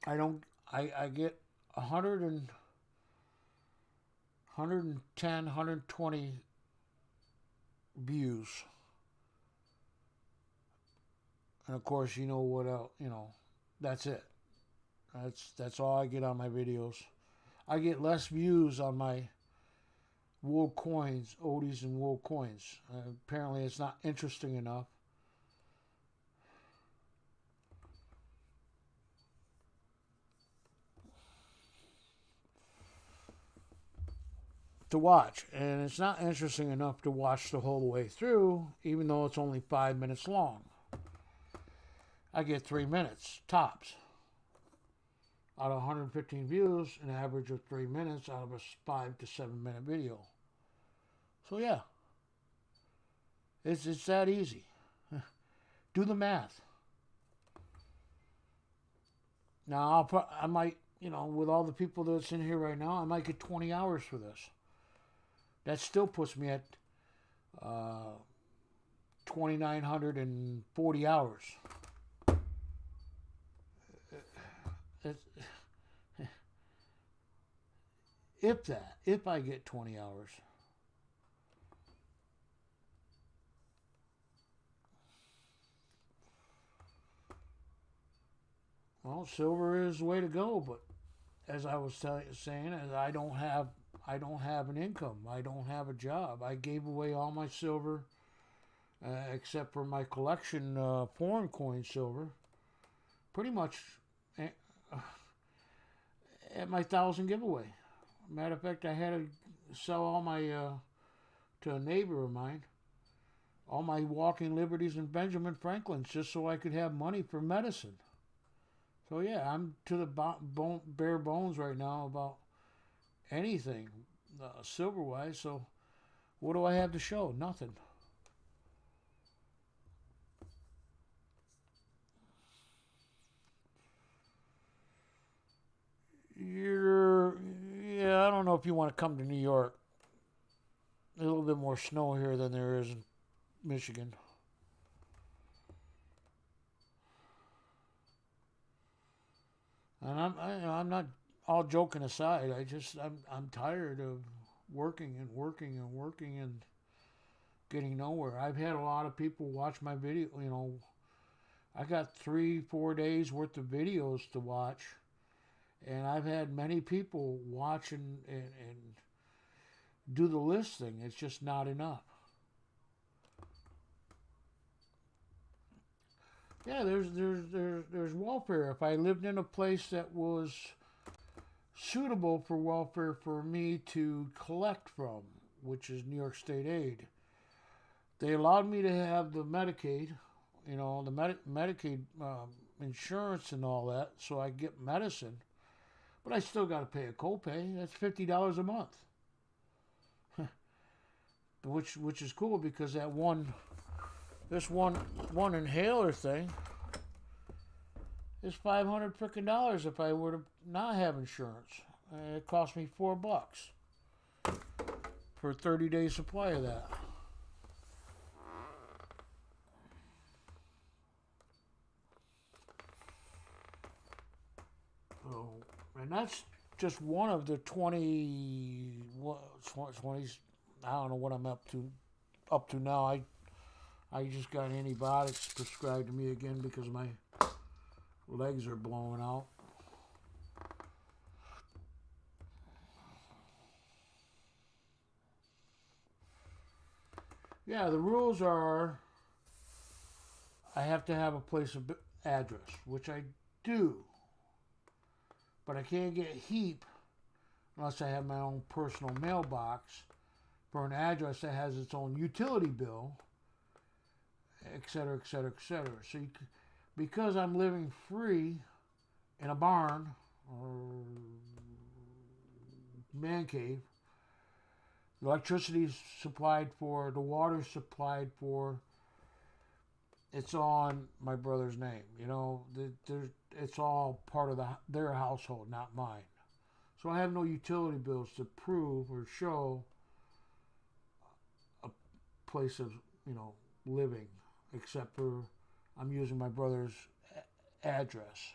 I don't. I get 110, 120 views, and of course, you know what else? You know, that's it. That's all I get on my videos. I get less views on my World Coins, Oldies and World Coins. Apparently, it's not interesting enough. To watch, and it's not interesting enough to watch the whole way through, even though it's only 5 minutes long. I get 3 minutes tops out of 115 views, an average of 3 minutes out of a 5 to 7 minute video. So yeah, it's that easy. Do the math. Now I might, with all the people that's in here right now, I might get 20 hours for this. That still puts me at 2,940 hours. If I get 20 hours. Well, silver is the way to go, but as I was saying, I don't have an income. I don't have a job. I gave away all my silver, except for my collection foreign coin silver, pretty much at my 1,000 giveaway. Matter of fact, I had to sell all my to a neighbor of mine, all my Walking Liberties and Benjamin Franklin's, just so I could have money for medicine. So yeah, I'm to the bare bones right now about anything silver wise. So what do I have to show? Nothing. I don't know if you want to come to New York. A little bit more snow here than there is in Michigan. And I'm not, all joking aside. I'm tired of working and working and working and getting nowhere. I've had a lot of people watch my video. I got 3-4 days worth of videos to watch, and I've had many people watch and do the listing. It's just not enough. Yeah, there's welfare. If I lived in a place that was suitable for welfare for me to collect from, which is New York State Aid, they allowed me to have the Medicaid, the Medicaid insurance and all that, so I get medicine, but I still got to pay a copay. That's $50 a month, which is cool because this one inhaler thing is $500 frickin' dollars if I were to not have insurance. It cost me $4 for a 30-day supply of that. So, and that's just one of the 20. I don't know what I'm up to now. I just got antibiotics prescribed to me again because my legs are blowing out. Yeah, the rules are I have to have a place of address, which I do. But I can't get HEAP unless I have my own personal mailbox for an address that has its own utility bill, etc., etc., etc. So because I'm living free in a barn or man cave, the electricity is supplied for, the water is supplied for, it's on my brother's name. It's all part of their household, not mine. So I have no utility bills to prove or show a place of living, except for I'm using my brother's address.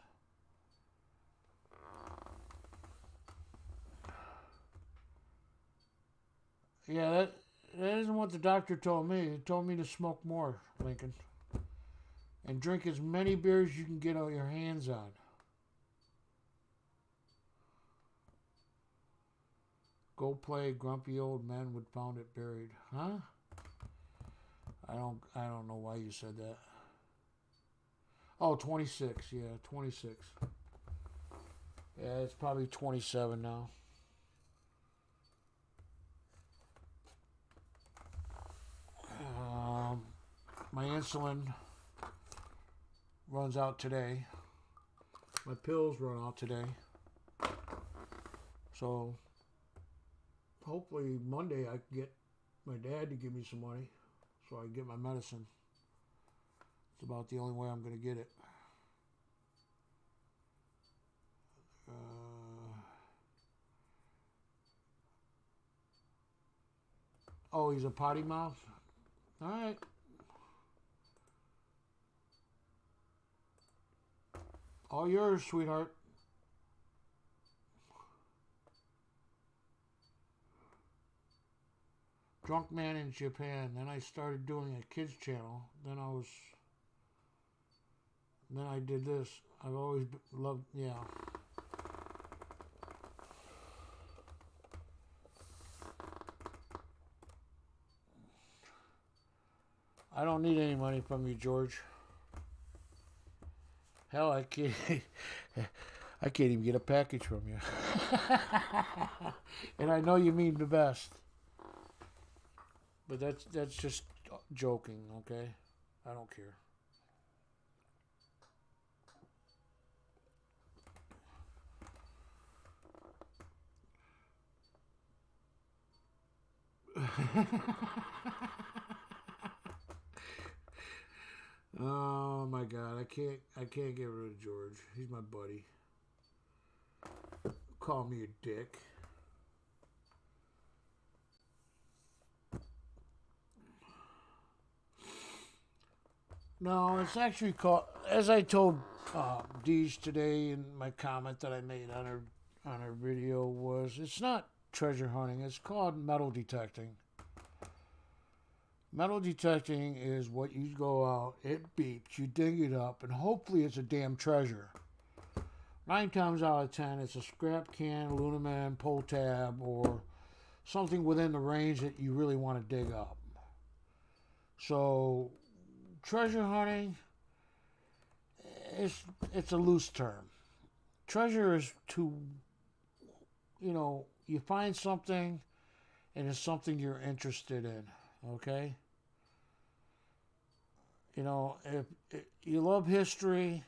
Yeah, that isn't what the doctor told me. He told me to smoke more, Lincoln, and drink as many beers as you can get your hands on. Go play grumpy old men would found it buried. Huh? I don't know why you said that. Oh, 26. Yeah, 26. Yeah, it's probably 27 now. My insulin runs out today. My pills run out today. So hopefully Monday I can get my dad to give me some money so I can get my medicine. It's about the only way I'm going to get it. Oh, he's a potty mouth? All right. All yours, sweetheart. Drunk Man in Japan. Then I started doing a kids channel. Then I did this. I've always loved, yeah. I don't need any money from you, George. Hell, I can't even get a package from you. And I know you mean the best. But that's just joking, okay? I don't care. Oh my God, I can't get rid of George. He's my buddy. Call me a dick. No, it's actually called, as I told Deej today in my comment that I made on her video, was it's not treasure hunting. It's called metal detecting. Metal detecting is what you go out, it beeps, you dig it up, and hopefully it's a damn treasure. 9 times out of 10, it's a scrap can, aluminum, pull tab, or something within the range that you really want to dig up. So, treasure hunting, it's a loose term. Treasure is you find something and it's something you're interested in, okay? If you love history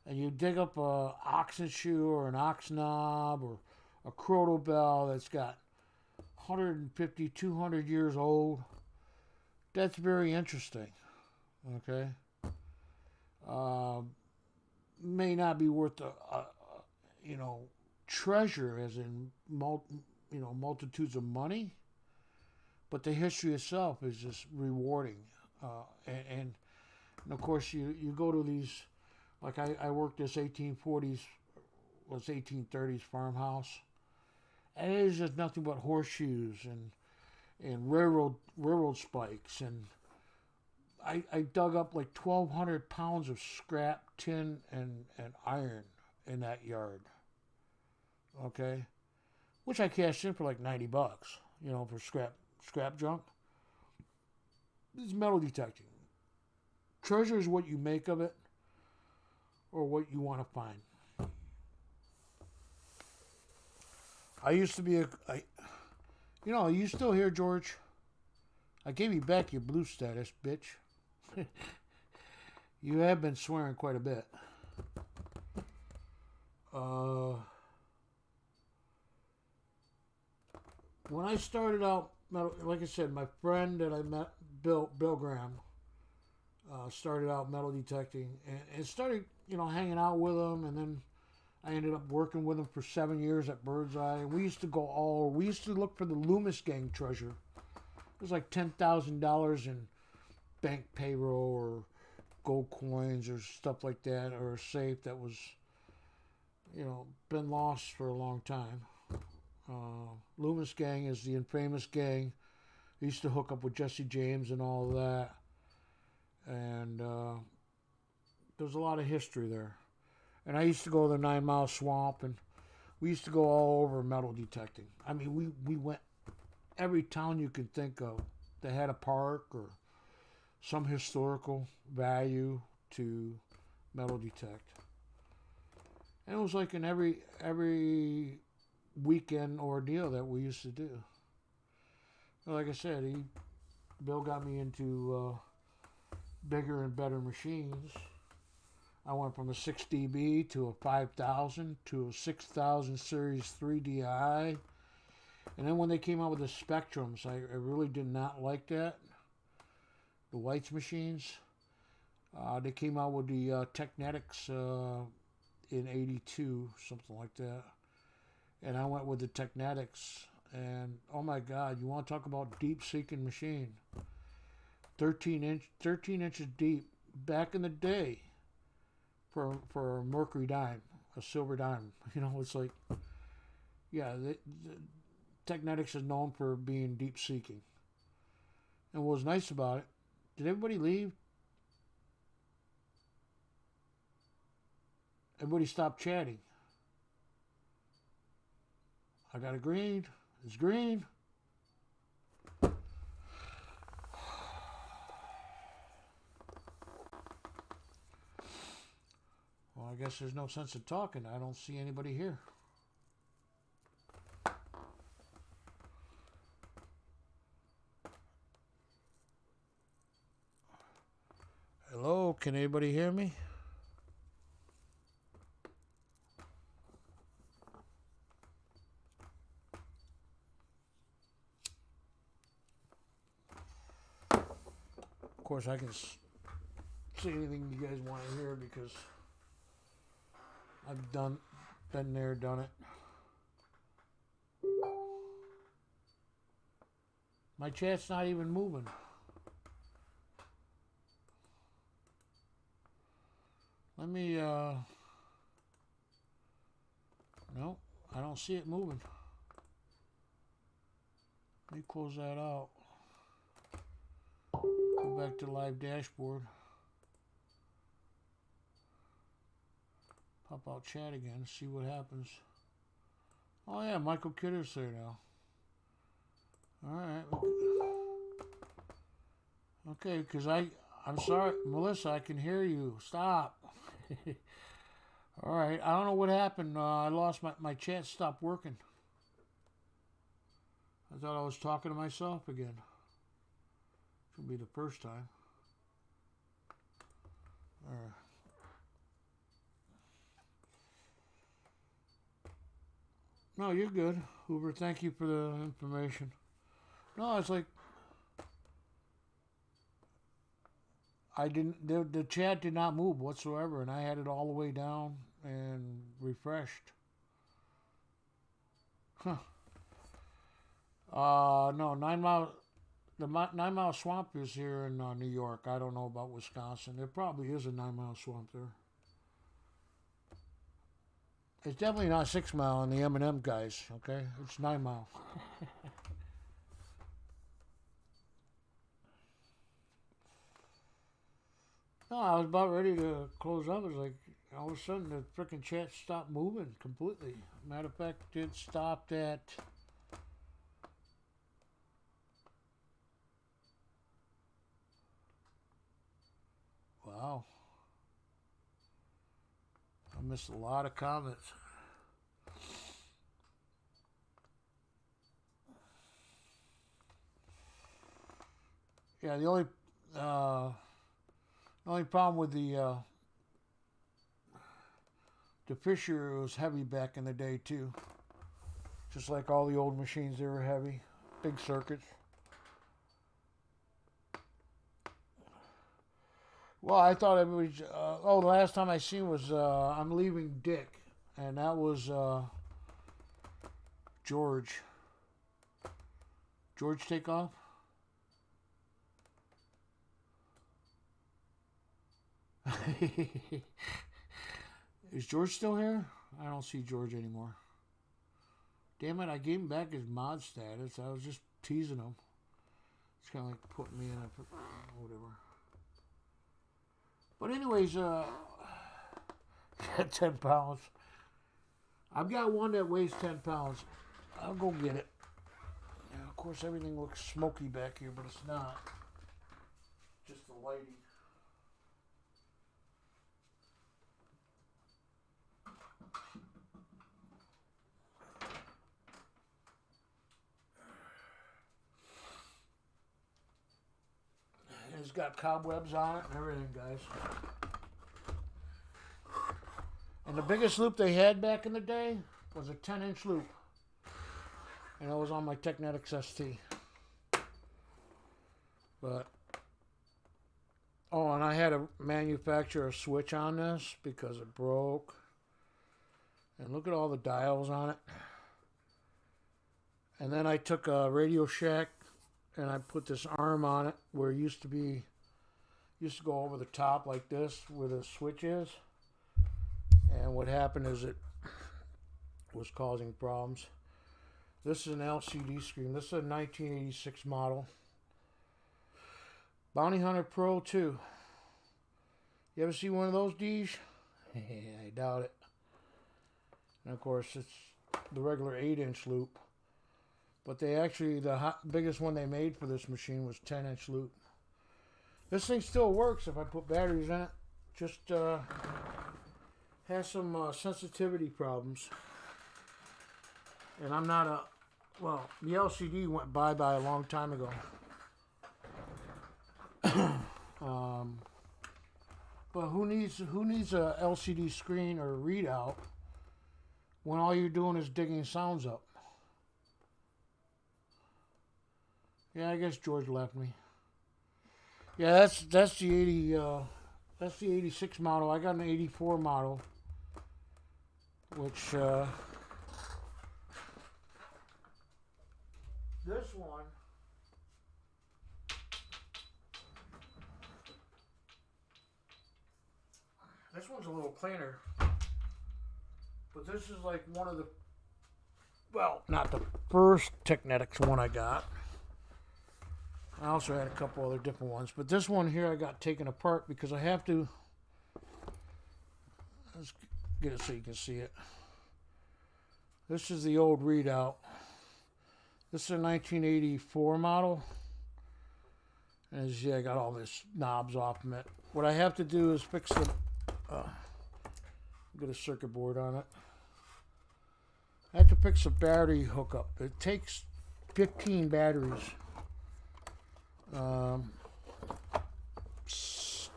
and you dig up a oxen shoe or an ox knob or a crotal bell that's got 150, 200 years old, that's very interesting, okay? May not be worth treasure as in multitudes of money, but the history itself is just rewarding. And of course you go to these, like I worked this 1840s, 1830s farmhouse, and it is just nothing but horseshoes and railroad spikes, and I dug up like 1,200 pounds of scrap tin and iron in that yard, okay, which I cashed in for like $90, for scrap junk. This is metal detecting. Treasure is what you make of it or what you want to find. I used to be are you still here, George? I gave you back your blue status, bitch. You have been swearing quite a bit. When I started out, like I said, my friend that I met, Bill Graham, Started out metal detecting, and started, hanging out with them, and then I ended up working with them for 7 years at Birdseye. And we used to look for the Loomis gang treasure. It was like $10,000 in bank payroll or gold coins or stuff like that, or a safe that was, been lost for a long time. Loomis gang is the infamous gang. They used to hook up with Jesse James and all of that. And there's a lot of history there. And I used to go to the 9 Mile Swamp, and we used to go all over metal detecting. I mean, we went every town you could think of that had a park or some historical value to metal detect. And it was like an every weekend ordeal that we used to do. Like I said, Bill got me into bigger and better machines. I went from a 6 dB to a 5000 to a 6000 series 3DI. And then when they came out with the Spectrums, I really did not like that. The Whites machines. They came out with the Technetics in 82, something like that. And I went with the Technetics. And oh my God, you want to talk about deep seeking machine. 13 inches deep back in the day for a mercury dime, a silver dime. It's like, yeah, the Technetics is known for being deep seeking. And what was nice about it, did everybody leave? Everybody stopped chatting. I got a green. It's green. Well, I guess there's no sense in talking. I don't see anybody here. Hello, can anybody hear me? Of course, I can say anything you guys want to hear because I've been there, done it. My chat's not even moving. Let me, no, I don't see it moving. Let me close that out. Go back to live dashboard. Pop out chat again, see what happens. Oh yeah, Michael Kidder's there now. Alright. Okay, because I'm sorry, Melissa, I can hear you. Stop. Alright, I don't know what happened. I lost my chat stopped working. I thought I was talking to myself again. Should be the first time. Alright. No, you're good, Hoover. Thank you for the information. No, it's like the chat did not move whatsoever, and I had it all the way down and refreshed. Huh. No, 9 Mile. The 9 Mile Swamp is here in New York. I don't know about Wisconsin. There probably is a 9 Mile Swamp there. It's definitely not 6 Mile and the M&M guys, okay? It's 9 Mile. No, I was about ready to close up. It was like, all of a sudden, the freaking chat stopped moving completely. Matter of fact, it stopped at... Wow. I missed a lot of comments. Yeah, the only problem with the Fisher was heavy back in the day too. Just like all the old machines, they were heavy, big circuits. Well, I thought everybody. The last time I seen was I'm leaving Dick, and that was George. George take off. Is George still here? I don't see George anymore. Damn it! I gave him back his mod status. I was just teasing him. It's kind of like putting me in a whatever. But anyways, 10 pounds. I've got one that weighs 10 pounds. I'll go get it. Yeah, of course, everything looks smoky back here, but it's not. Just the lighting. It's got cobwebs on it and everything, guys. And the biggest loop they had back in the day was a 10-inch loop. And it was on my Technetics ST. But, and I had to manufacture a switch on this because it broke. And look at all the dials on it. And then I took a Radio Shack and I put this arm on it where it used to go over the top like this where the switch is. And what happened is it was causing problems. This is an LCD screen. This is a 1986 model. Bounty Hunter Pro 2. You ever see one of those, Deej? I doubt it. And of course, it's the regular 8-inch loop. But they actually, the biggest one they made for this machine was 10-inch loop. This thing still works if I put batteries in it. Just has some sensitivity problems. And I'm not the LCD went bye-bye a long time ago. But who needs a LCD screen or a readout when all you're doing is digging sounds up? Yeah, I guess George left me. Yeah, that's the 86 model. I got an 84 model, which this one. This one's a little cleaner, but this is like one of the, not the first Technetics one I got. I also had a couple other different ones, but this one here I got taken apart because I have to. Let's get it so you can see it. This is the old readout. This is a 1984 model. And as I got all this knobs off from it. What I have to do is fix the. Get a circuit board on it. I have to fix the battery hookup. It takes 15 batteries.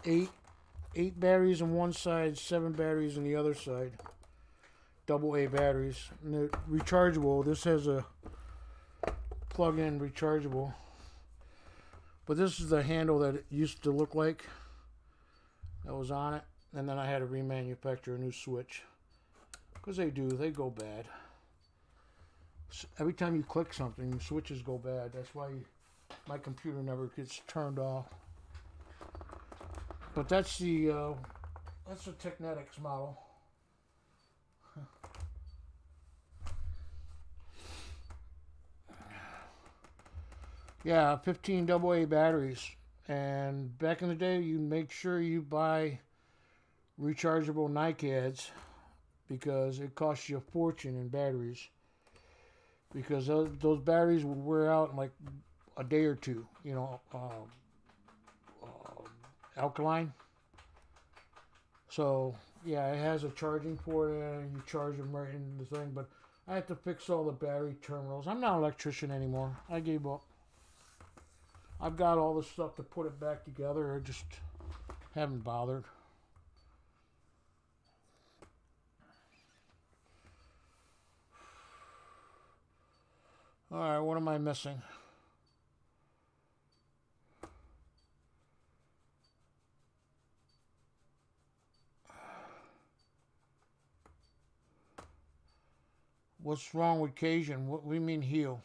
8 batteries on one side, 7 batteries on the other side. AA batteries. And they're rechargeable. This has a plug-in rechargeable. But this is the handle that it used to look like. That was on it. And then I had to remanufacture a new switch. Because they go bad. Every time you click something, switches go bad. That's why my computer never gets turned off. But that's the Technetics model. Yeah, 15 AA batteries. And back in the day, you make sure you buy rechargeable NiCads because it costs you a fortune in batteries. Because those batteries will wear out in like a day or two, alkaline. So yeah, it has a charging port and you charge them right in the thing. But I have to fix all the battery terminals. I'm not an electrician anymore. I gave up. I've got all the stuff to put it back together. I just haven't bothered. All right, what am I missing? What's wrong with Cajun? What do you mean heel?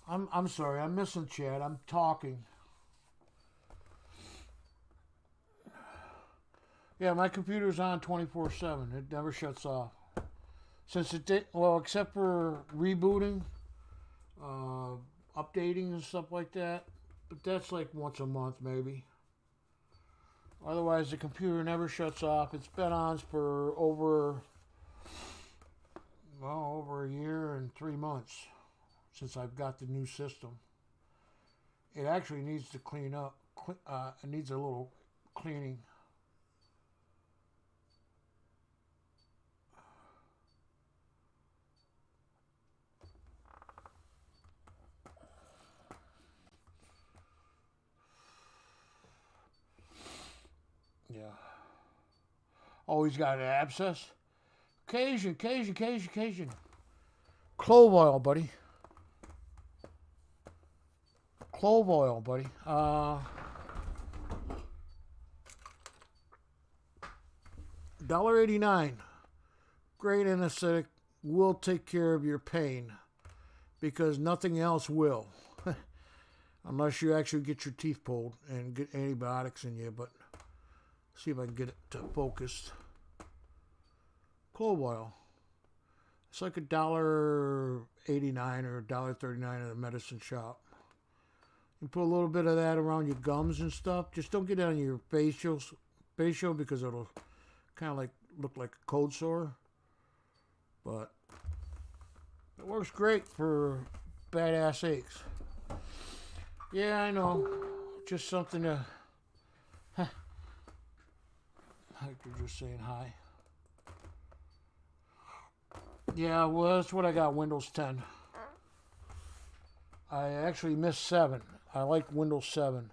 I'm sorry. I'm missing chat. I'm talking. Yeah, my computer's on 24/7. It never shuts off. Since it did, well, except for rebooting, updating and stuff like that. But that's like once a month, maybe. Otherwise, the computer never shuts off. It's been on for over a year and 3 months since I've got the new system. It actually needs to clean up. It needs a little cleaning. Yeah. Always got an abscess. Cajun. Clove oil, buddy. Clove oil, buddy. $1.89. Great anesthetic, will take care of your pain because nothing else will. Unless you actually get your teeth pulled and get antibiotics in you, but see if I can get it to focus. Clove oil. It's like $1.89 or $1.39 in a medicine shop. You put a little bit of that around your gums and stuff. Just don't get it on your facial because it'll kind of like look like a cold sore. But it works great for badass aches. Yeah, I know. Just something to... Hector just saying hi. Yeah, well, that's what I got, Windows 10. I actually missed 7. I like Windows 7.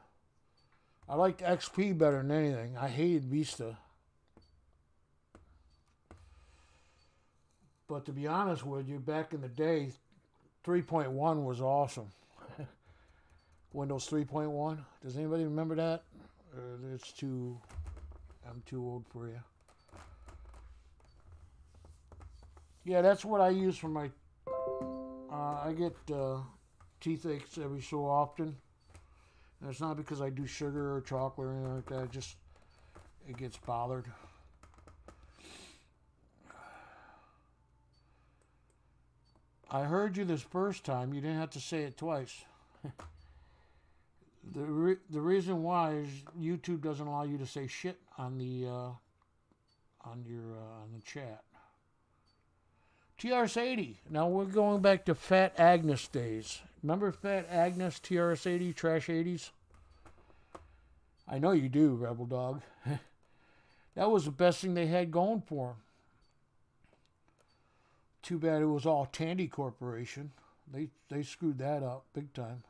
I liked XP better than anything. I hated Vista. But to be honest with you, back in the day, 3.1 was awesome. Windows 3.1. Does anybody remember that? I'm too old for you. Yeah, that's what I use for my... I get teeth aches every so often. And it's not because I do sugar or chocolate or anything like that. It gets bothered. I heard you this first time. You didn't have to say it twice. The reason why is YouTube doesn't allow you to say shit on the chat. TRS-80. Now we're going back to Fat Agnes days. Remember Fat Agnes, TRS-80, Trash 80s? I know you do, Rebel Dog. That was the best thing they had going for them. Too bad it was all Tandy Corporation. They screwed that up big time.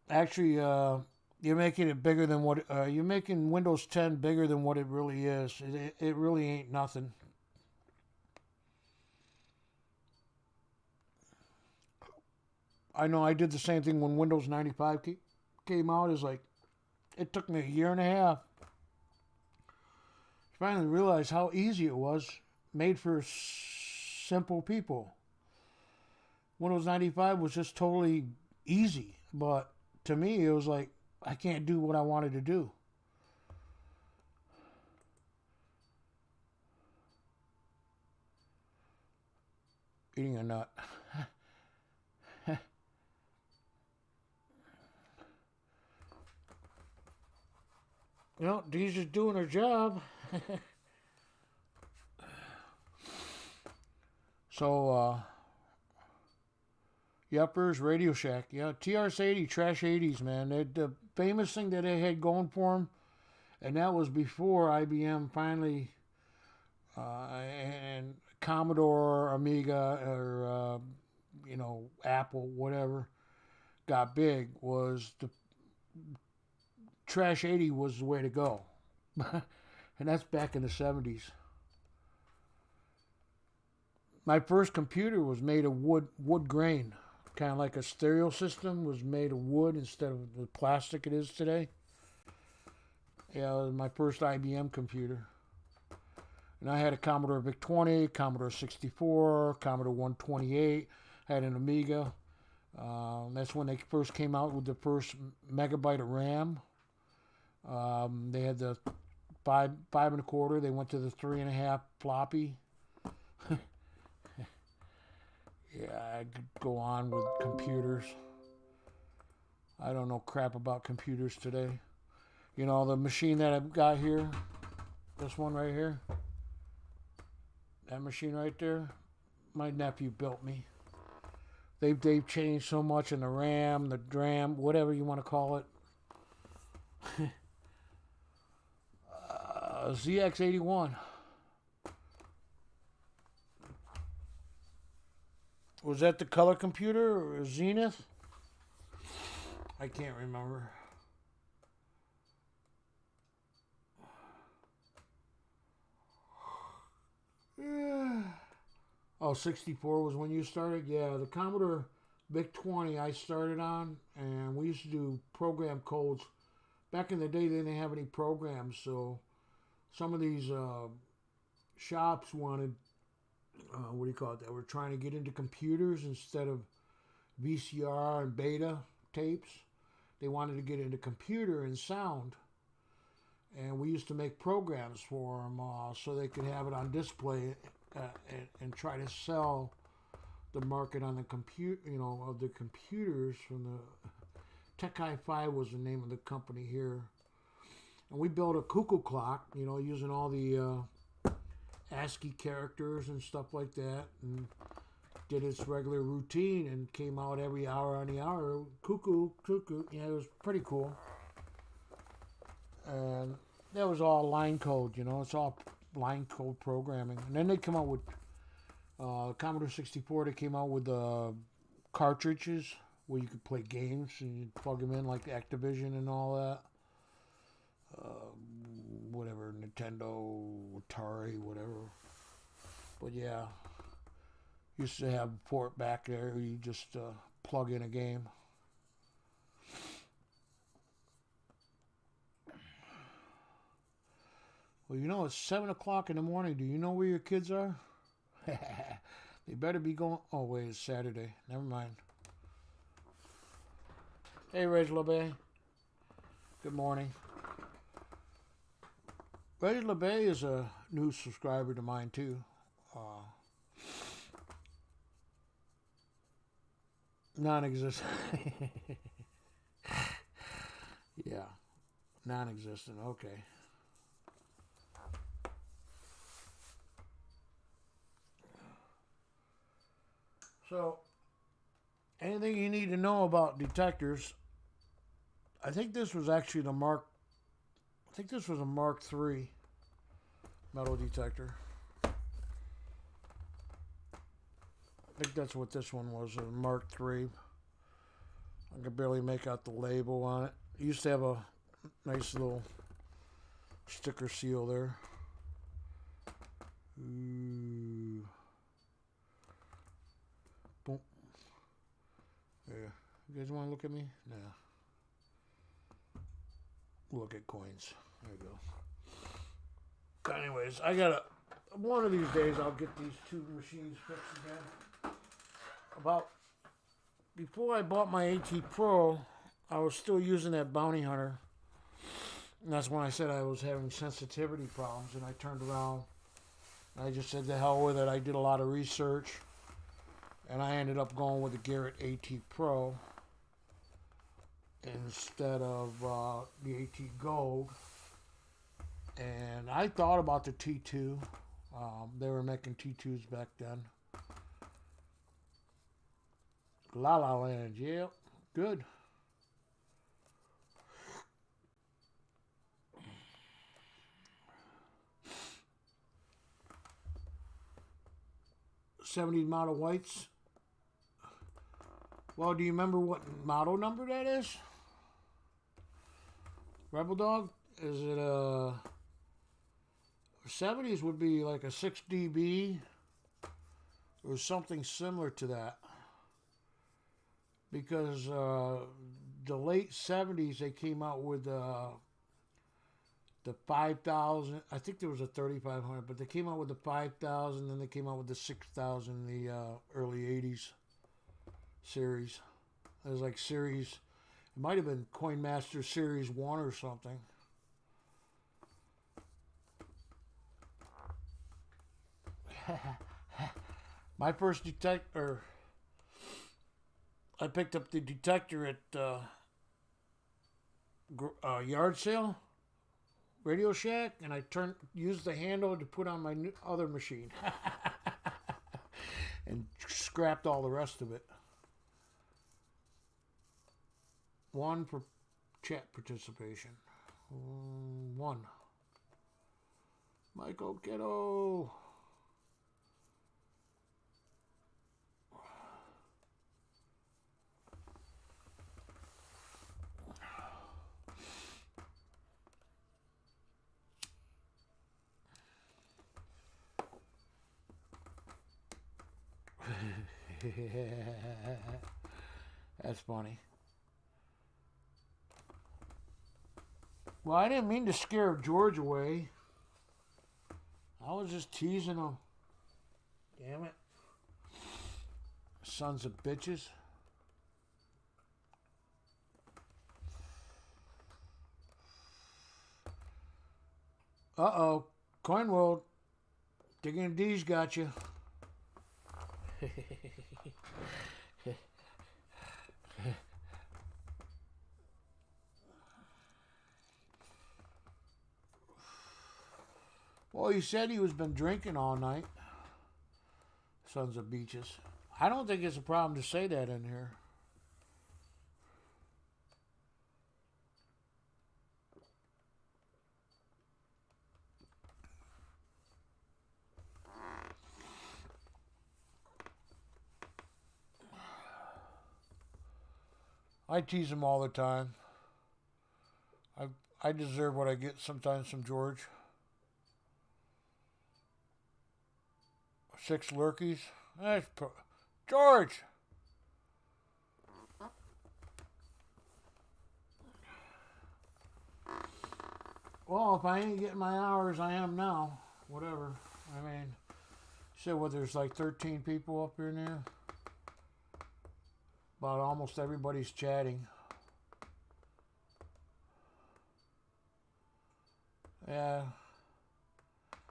Actually, you're making it bigger than what... you're making Windows 10 bigger than what it really is. It really ain't nothing. I know I did the same thing when Windows 95 came out. It's like, it took me a year and a half to finally realize how easy it was. Made for simple people. Windows 95 was just totally easy. But to me, it was like, I can't do what I wanted to do. Eating a nut. You know, Dee's just doing her job. So, Yuppers, Radio Shack. Yeah, TRS-80, Trash 80s, man. The famous thing that they had going for them, and that was before IBM finally, and Commodore, Amiga, or, Apple, whatever, got big, was the Trash 80 was the way to go. And that's back in the 70s. My first computer was made of wood grain. Kind of like a stereo system was made of wood instead of the plastic it is today. Yeah, it was my first IBM computer. And I had a Commodore VIC-20, Commodore 64, Commodore 128, had an Amiga. That's when they first came out with the first megabyte of RAM. They had the five and a quarter. They went to the 3.5 floppy. Yeah, I could go on with computers. I don't know crap about computers today. You know, the machine that I've got here, this one right here, that machine right there, my nephew built me. They've changed so much in the RAM, the DRAM, whatever you want to call it. ZX81. Was that the color computer or Zenith? I can't remember. Yeah. Oh, 64 was when you started? Yeah, the Commodore VIC-20 I started on, and we used to do program codes. Back in the day, they didn't have any programs, so some of these shops wanted, what do you call it, they were trying to get into computers instead of VCR and beta tapes. They wanted to get into computer and sound. And we used to make programs for them so they could have it on display and try to sell the market on the computer, you know, of the computers from the Tech Hi-Fi was the name of the company here. And we built a cuckoo clock, you know, using all the ASCII characters and stuff like that, and did its regular routine and came out every hour on the hour. Cuckoo, cuckoo. Yeah, it was pretty cool. And that was all line code, you know. It's all line code programming. And then they come out with Commodore 64. They came out with cartridges where you could play games and you plug them in like Activision and all that. Whatever, Nintendo, Atari, whatever. But yeah, used to have a port back there where you just plug in a game. Well, you know, it's 7 o'clock in the morning. Do you know where your kids are? They better be going. Oh, wait, it's Saturday. Never mind. Hey, Reg LeBay. Good morning. Reg LeBay is a new subscriber to mine, too. Non-existent. Yeah. Non-existent. Okay. So, anything you need to know about detectors? I think this was actually the Mark. I think this was a Mark III metal detector. I think that's what this one was, a Mark III. I could barely make out the label on it. It used to have a nice little sticker seal there. Ooh. Boom. Yeah. You guys want to look at me? No. Look at coins. There you go. Anyways, I gotta. One of these days, I'll get these two machines fixed again. Before I bought my AT Pro, I was still using that Bounty Hunter. And that's when I said I was having sensitivity problems, and I turned around. And I just said, the hell with it. I did a lot of research, and I ended up going with the Garrett AT Pro instead of the AT Gold. And I thought about the T2. They were making T2s back then. La La Land, yeah, good. '70s model whites. Well, do you remember what model number that is? Rebel Dog? Is it a 70s would be like a 6 dB or something similar to that, because the late 70s they came out with the 5,000. I think there was a 3,500, but they came out with the 5,000. Then they came out with the 6,000. The early '80s series. It was like series. It might have been Coin Master Series 1 or something. My first detector. I picked up the detector at yard sale, Radio Shack, and I used the handle to put on my other machine, and scrapped all the rest of it. One for chat participation. One. Michael Ghetto. That's funny. Well, I didn't mean to scare George away. I was just teasing him. Damn it. Sons of bitches. Uh-oh. Coin World. Digging D's got you. Well, he said he was been drinking all night. Sons of beaches. I don't think it's a problem to say that in here. I tease him all the time. I deserve what I get sometimes from George. 6 lurkies. George! Well, if I ain't getting my hours, I am now. Whatever. I mean, so what, there's like 13 people up here now? About almost everybody's chatting. Yeah.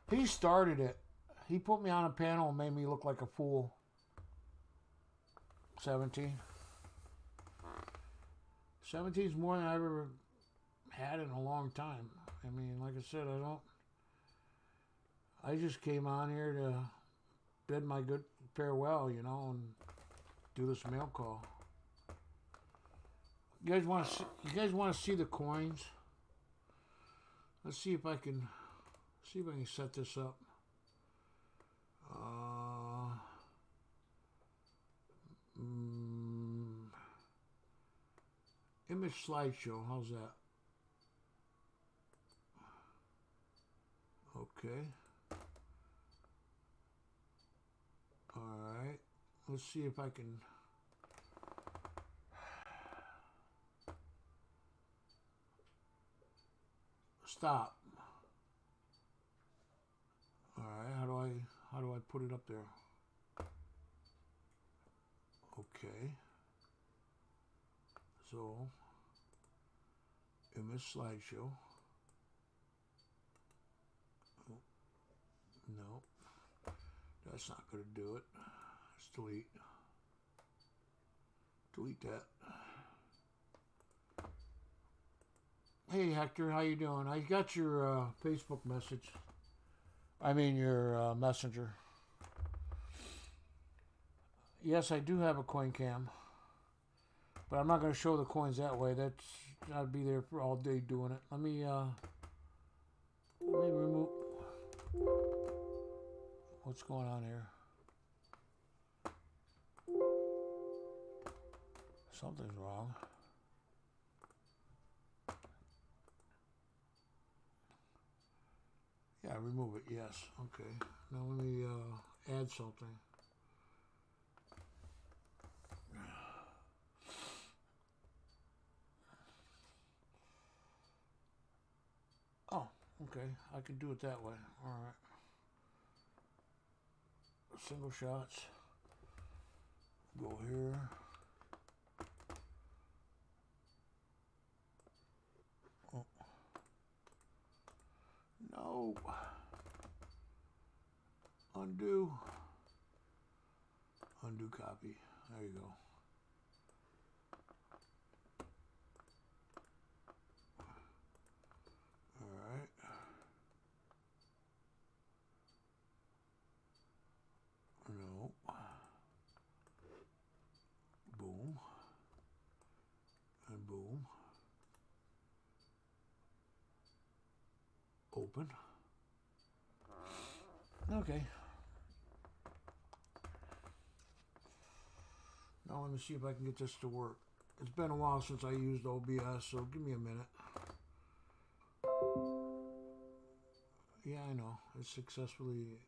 He started it. He put me on a panel and made me look like a fool. 17. 17 is more than I've ever had in a long time. I mean, like I said, I just came on here to bid my good farewell, you know, and do this mail call. You guys want to see the coins? Let's see if I can set this up. Image slideshow. How's that? Okay. All right. Let's see if I can. Stop. All right. How do I put it up there? Okay. So, image slideshow. Oh, no, that's not going to do it. Let's delete. Delete that. Hey Hector, how you doing? I got your Facebook message. I mean your messenger. Yes, I do have a coin cam, but I'm not going to show the coins that way. I'd be there for all day doing it. Let me remove. What's going on here? Something's wrong. Yeah, remove it. Yes. Okay. Now let me add something. Oh, Okay, I can do it that way. All right. Single shots. Go here. Oh. No. Undo. Undo copy. There you go. All right. No. Boom. And boom. Open. Okay. Now let me see if I can get this to work. It's been a while since I used OBS, so give me a minute. Yeah, I know. It successfully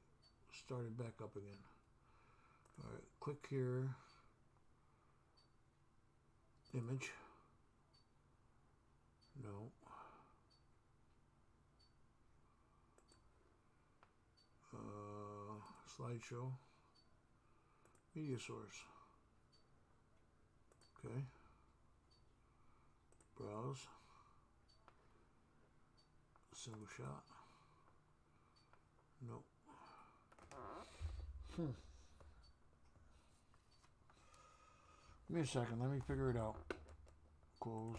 started back up again. All right, click here. Image. No. Slideshow. Media source. Okay. Browse. Single shot. Nope. Give me a second. Let me figure it out. Close.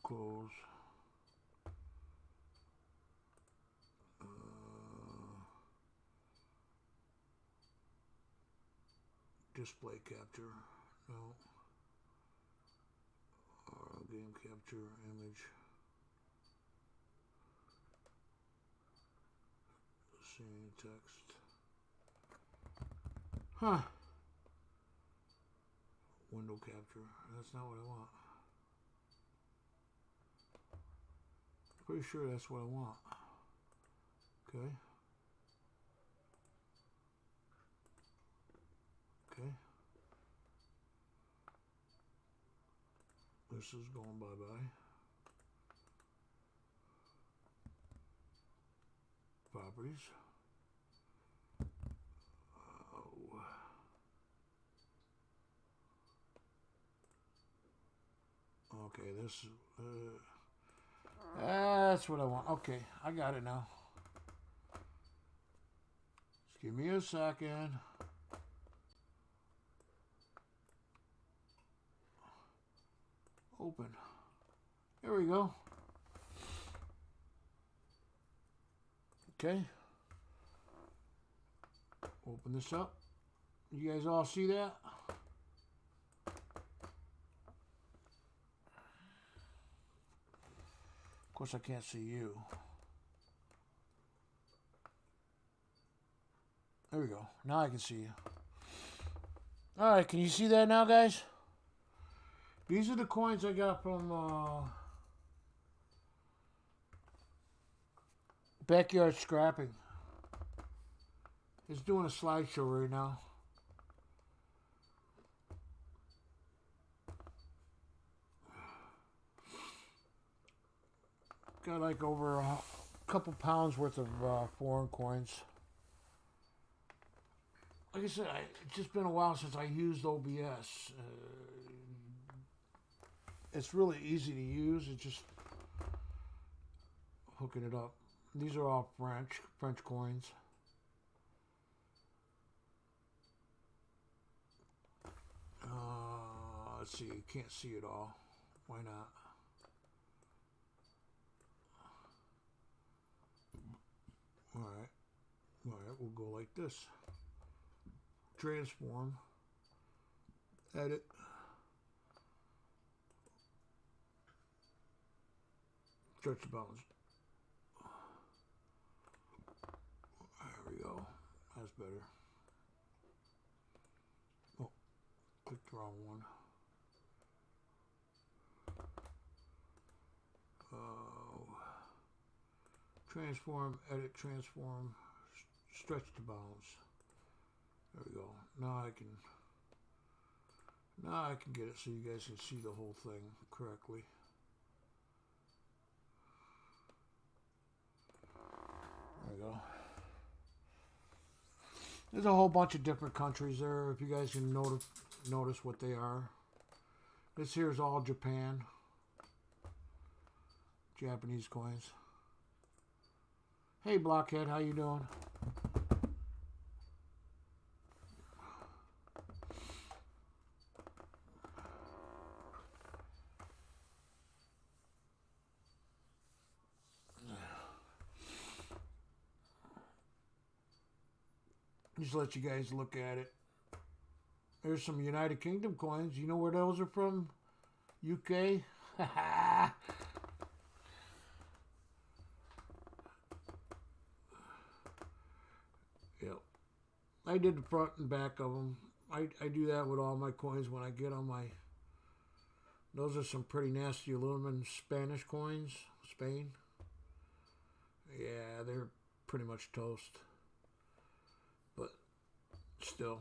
Close. Display capture. No. Game capture. Image. Scene text. Huh. Window capture. That's not what I want. Pretty sure that's what I want. Okay. Okay. This is going bye-bye. Properties. Oh. Okay, this that's what I want. Okay, I got it now. Just give me a second. Open. There we go. Okay. Open this up. You guys all see that? Of course, I can't see you. There we go. Now I can see you. All right, can you see that now, guys? These are the coins I got from Backyard Scrapping. It's doing a slideshow right now. Got like over a couple pounds worth of foreign coins. Like I said, it's just been a while since I used OBS. It's really easy to use. It's just hooking it up. These are all French coins. Let's see, you can't see it all. Why not? Alright, we'll go like this. Transform. Edit. Stretch the bounds. There we go. That's better. Oh, clicked the wrong one. Transform, edit, transform, stretch the bounds. There we go. Now I can get it so you guys can see the whole thing correctly. go. There's a whole bunch of different countries there. If you guys can notice what they are. This here is all Japan. Japanese coins. Hey, Blockhead, how you doing? Just let you guys look at it. There's some United Kingdom coins. You know where those are from? UK? Yep. I did the front and back of them. I do that with all my coins when I get on my... Those are some pretty nasty aluminum Spanish coins. Spain. Yeah, they're pretty much toast. But still.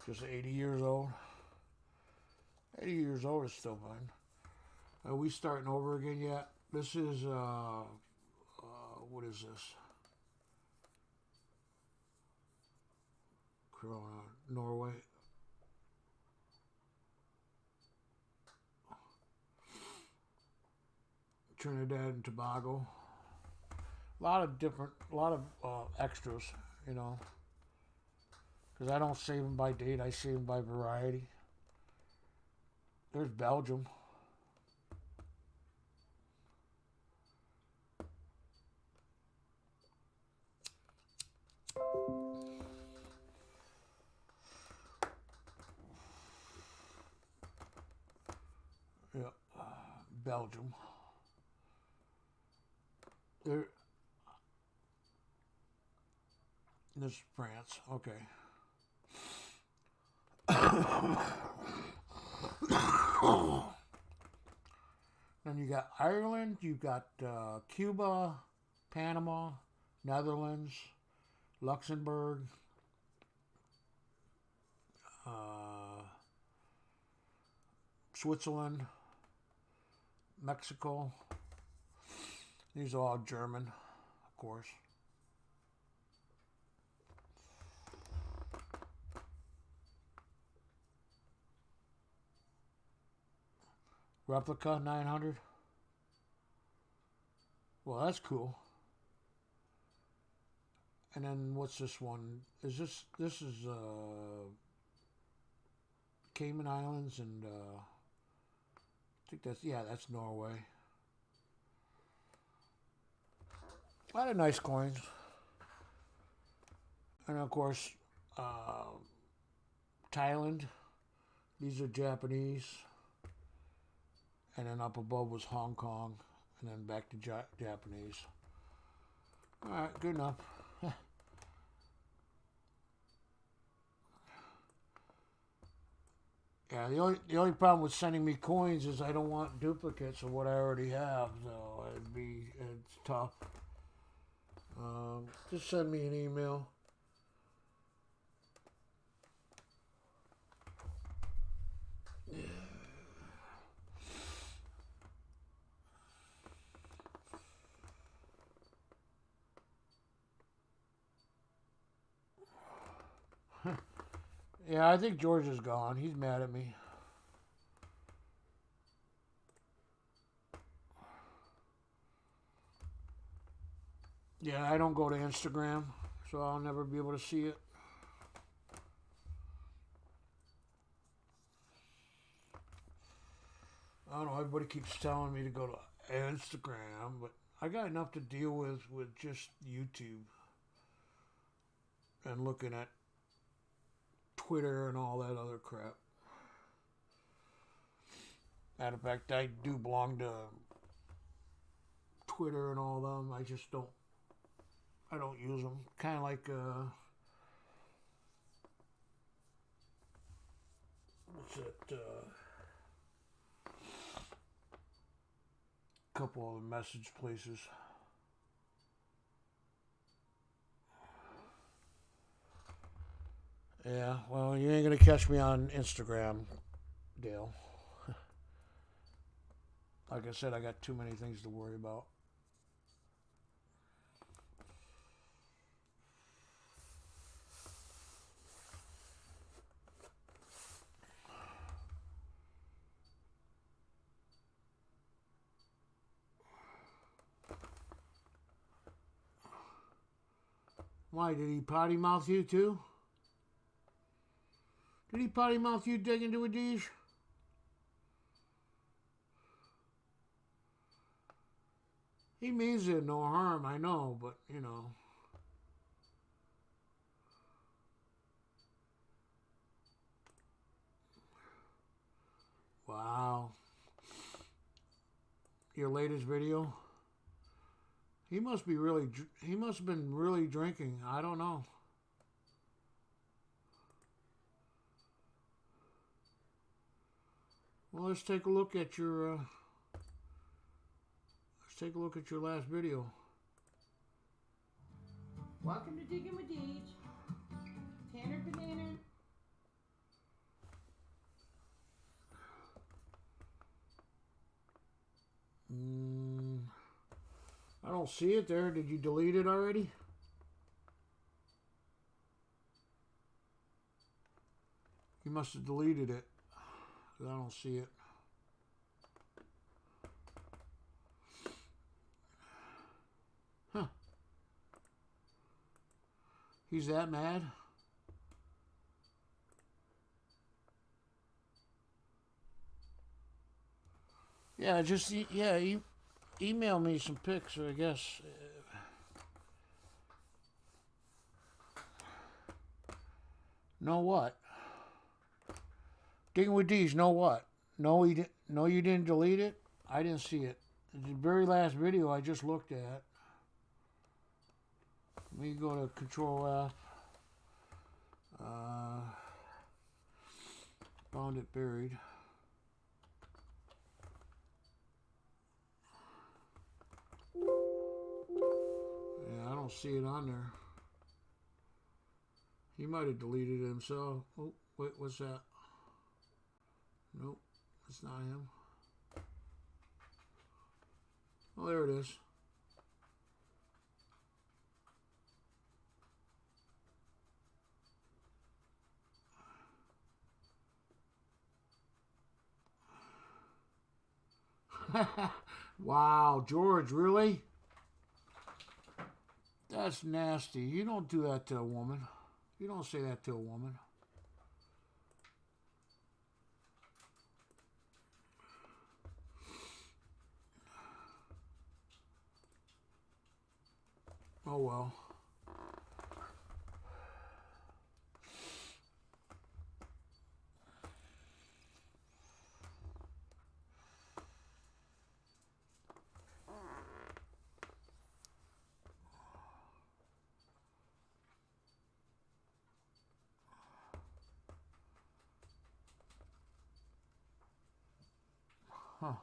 Just 80 years old. 80 years old is still fine. Are we starting over again yet? This is, what is this? Corona, Norway. Trinidad and Tobago. A lot of extras, you know. Because I don't save them by date, I save them by variety. There's Belgium. Yeah, Belgium. There. This is France. Okay. Then you got Ireland. You got Cuba, Panama, Netherlands, Luxembourg. Switzerland, Mexico. These are all German, of course. Replica 900. Well, that's cool. And then what's this one? This is Cayman Islands and I think that's Norway. A lot of nice coins. And of course, Thailand. These are Japanese. And then up above was Hong Kong. And then back to Japanese. Alright, good enough. Yeah, the only problem with sending me coins is I don't want duplicates of what I already have, so it's tough. Just send me an email. Yeah, I think George is gone. He's mad at me. Yeah, I don't go to Instagram, so I'll never be able to see it. I don't know, everybody keeps telling me to go to Instagram, but I got enough to deal with just YouTube and looking at Twitter and all that other crap. Matter of fact, I do belong to Twitter and all them. I just don't use them. Kind of like what's it? Couple of the message places. Yeah, well, you ain't gonna catch me on Instagram. Dale. Like I said, I got too many things to worry about. Why, did he potty mouth you too? Did he potty mouth you digging to a dish? He means it no harm, I know, but you know. Wow. Your latest video? He must be really, he must have been really drinking. I don't know. Well, let's take a look at your, last video. Welcome to Digging with Deej. Tanner Banana. I don't see it there. Did you delete it already? You must have deleted it. I don't see it. Huh. He's that mad? Yeah, just email me some pics, I guess. Know what? Digging with D's. Know what? No, no, you didn't delete it. I didn't see it. The very last video I just looked at. Let me go to Control F. Found it buried. Yeah, I don't see it on there. He might have deleted it himself. Oh, wait, what's that? Nope, it's not him. Oh, there it is. Wow, George, really? That's nasty. You don't do that to a woman. You don't say that to a woman. Oh well. Huh.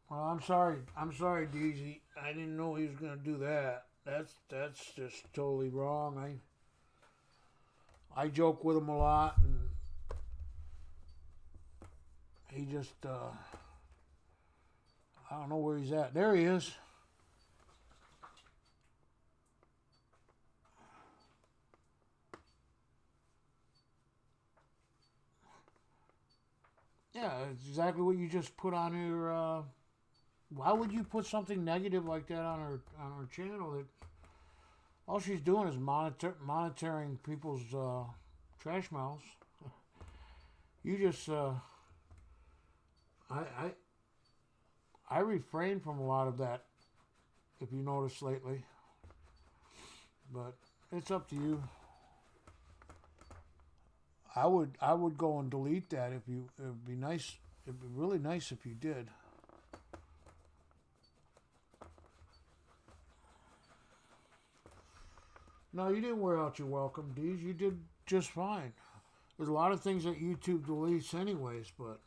Well, I'm sorry. I'm sorry, DZ. I didn't know he was gonna do that. That's just totally wrong. I joke with him a lot, and he just I don't know where he's at. There he is. Yeah, it's exactly what you just put on your. Why would you put something negative like that on her channel? That all she's doing is monitoring people's trash mouths. You just I refrain from a lot of that, if you notice lately. But it's up to you. I would go and delete that if you. It'd be nice. It'd be really nice if you did. No, you didn't wear out your welcome, Deez. You did just fine. There's a lot of things that YouTube deletes anyways, but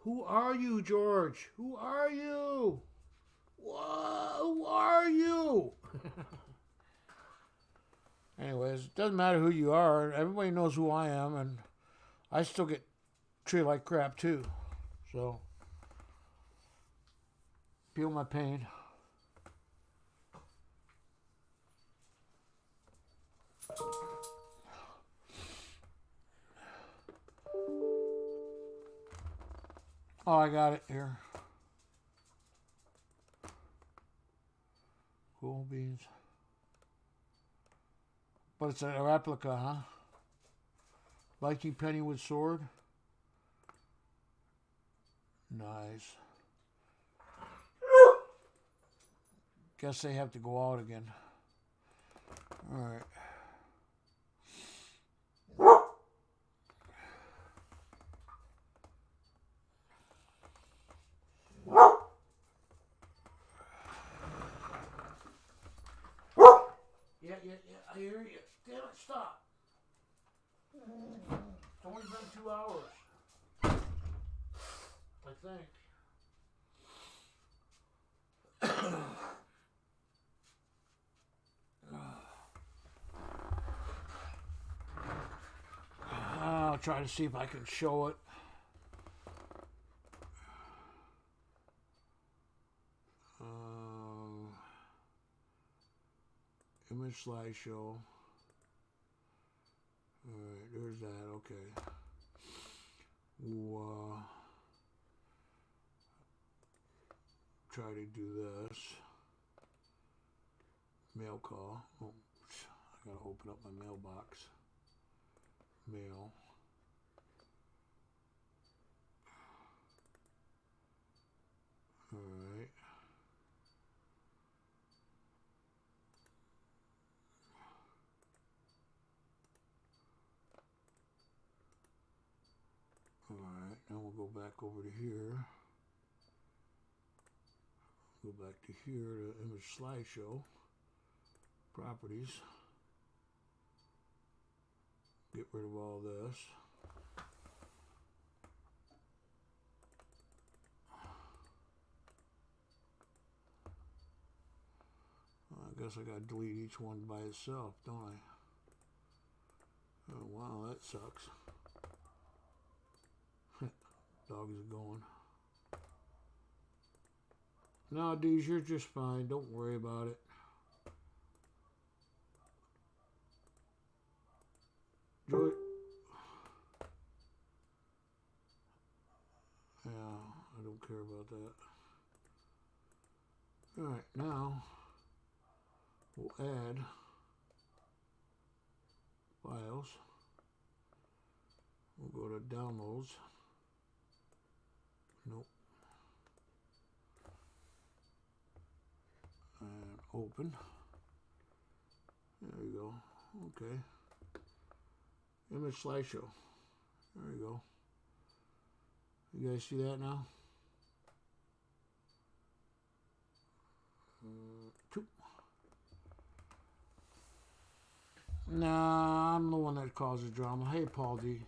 Who are you, George? Who are you? Whoa, who are you? Anyways, it doesn't matter who you are. Everybody knows who I am, and I still get treated like crap too. So, feel my pain. Oh, I got it here. Cool beans. But it's a replica, huh? Viking Pennywood sword. Nice. Guess they have to go out again. Alright. Yeah, I hear you. Damn it, stop. It's only been 2 hours. I think. I'll try to see if I can show it. Image slideshow. Alright, there's that. Okay. We'll try to do this. Mail call. Oh, I gotta open up my mailbox. Mail. Alright. Alright, now we'll go back over to here. Go back to here to image slideshow. Properties. Get rid of all this. I guess I gotta delete each one by itself, don't I? Oh wow, that sucks. Dogs are going. No, dudes, you're just fine. Don't worry about it. Joy. Yeah, I don't care about that. Alright, now we'll add files. We'll go to downloads. Nope. And open. There you go. Okay. Image slideshow. There you go. You guys see that now? 2. Nah, I'm the one that causes drama. Hey, Paul D.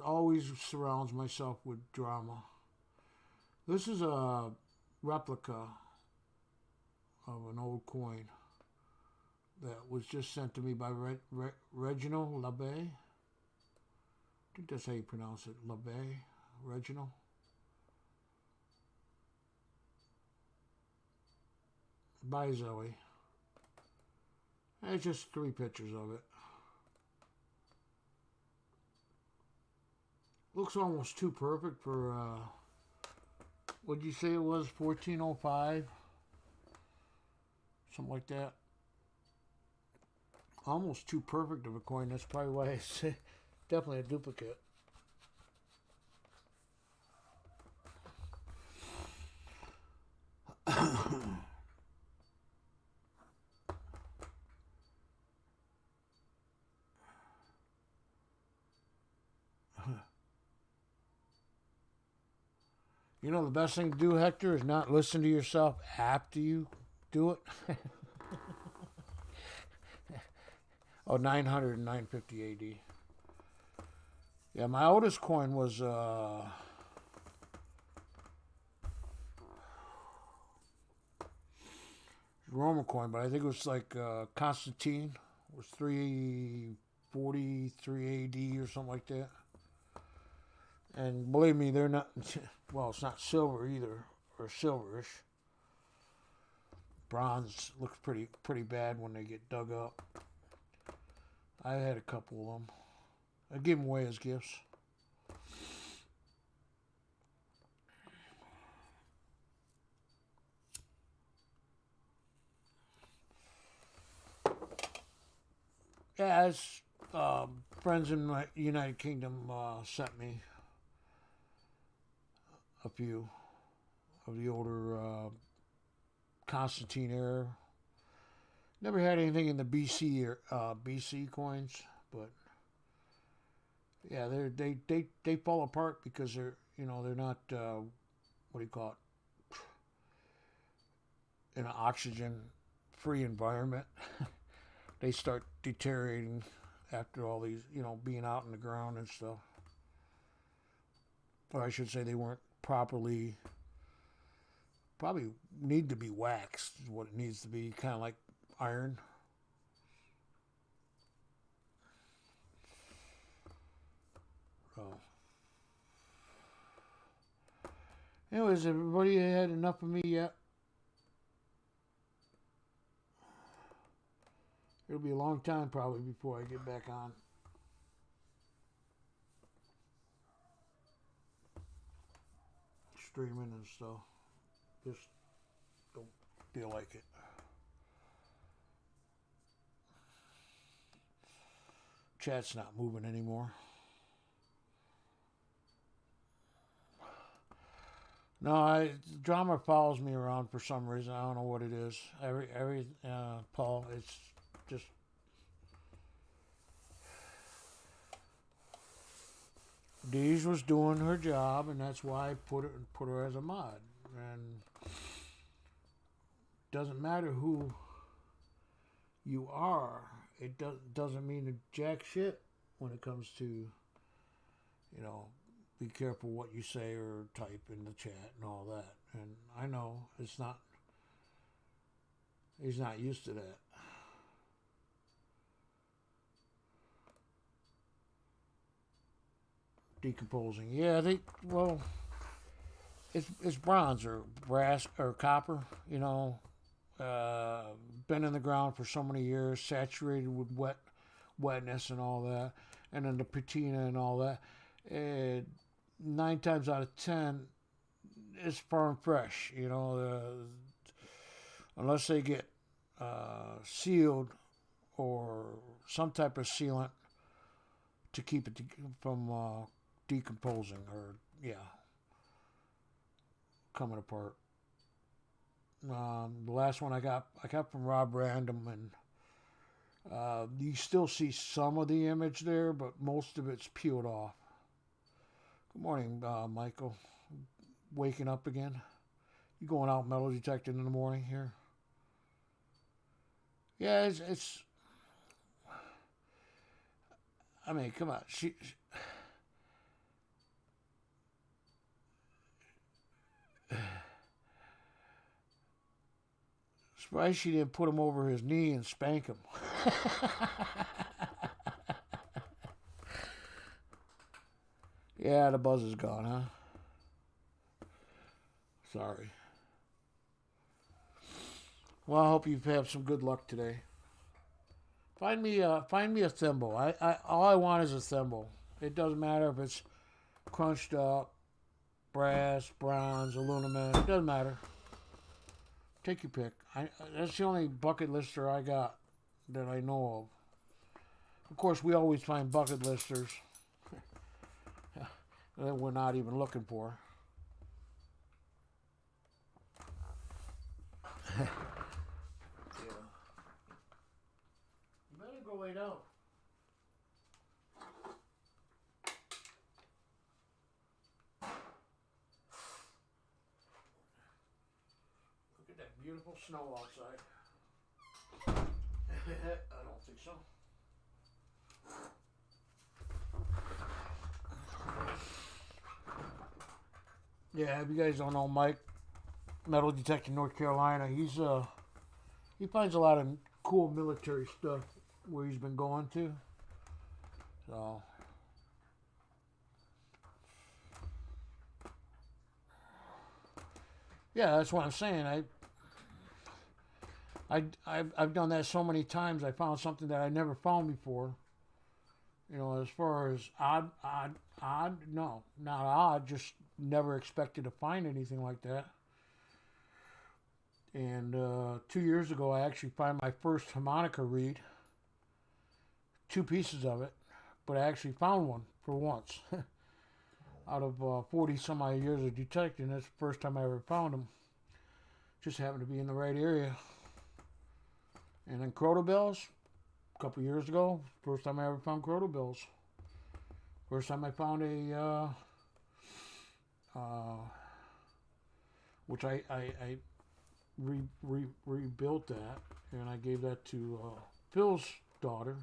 Always surrounds myself with drama. This is a replica of an old coin that was just sent to me by Reginald LaBay. I think that's how you pronounce it, LaBay, Reginald. By Zoe. It's just 3 pictures of it. Looks almost too perfect for, what'd you say it was, 1405? Something like that. Almost too perfect of a coin. That's probably why I say definitely a duplicate. You know the best thing to do, Hector, is not listen to yourself after you do it. Oh, 900 and 950 AD. Yeah, my oldest coin was Roman coin, but I think it was like Constantine. It was 343 AD or something like that. And believe me, they're not. Well, it's not silver either, or silverish. Bronze looks pretty bad when they get dug up. I had a couple of them. I give them away as gifts. Yeah, as friends in the United Kingdom sent me a few of the older Constantine era. Never had anything in the BC coins, but yeah, they fall apart because they're not what do you call it, in an oxygen free environment. They start deteriorating after all these, being out in the ground and stuff. Or I should say they weren't probably need to be waxed is what it needs to be, kind of like iron. So, anyways, everybody had enough of me yet? It'll be a long time probably before I get back on. Streaming and stuff. Just don't feel like it. Chat's not moving anymore. No, drama follows me around for some reason. I don't know what it is. Every Paul, it's just Deej was doing her job, and that's why I put her as a mod. And doesn't matter who you are, it doesn't mean a jack shit when it comes to, be careful what you say or type in the chat and all that. And I know he's not used to that. Decomposing. Yeah, it's bronze or brass or copper, been in the ground for so many years, saturated with wetness and all that, and then the patina and all that. 9 times out of 10, it's firm fresh. Unless they get sealed or some type of sealant to keep it from decomposing or coming apart. The last one I got from Rob Random, and you still see some of the image there, but most of it's peeled off. Good morning, Michael. Waking up again? You going out metal detecting in the morning here? Yeah, it's I mean, come on. She surprised she didn't put him over his knee and spank him. Yeah, the buzz is gone, huh? Sorry. Well, I hope you have some good luck today. Find me a thimble. All I want is a thimble. It doesn't matter if it's crunched up, brass, bronze, aluminum. It doesn't matter. Take your pick. That's the only bucket lister I got that I know of. Of course, we always find bucket listers that we're not even looking for. Yeah. You better go lay down. Look at that beautiful snow outside. I don't think so. Yeah, if you guys don't know Mike, metal detector North Carolina, he finds a lot of cool military stuff where he's been going to. So yeah, that's what I'm saying. I've done that so many times. I found something that I never found before. You know, as far as odd, no, not odd. Just never expected to find anything like that. And 2 years ago, I actually found my first harmonica reed, two pieces of it, but I actually found one for once. Out of 40 some odd years of detecting, that's the first time I ever found them. Just happened to be in the right area. And then croto bells, a couple years ago, first time I ever found croto bells. First time I found which I rebuilt that, and I gave that to Phil's daughter,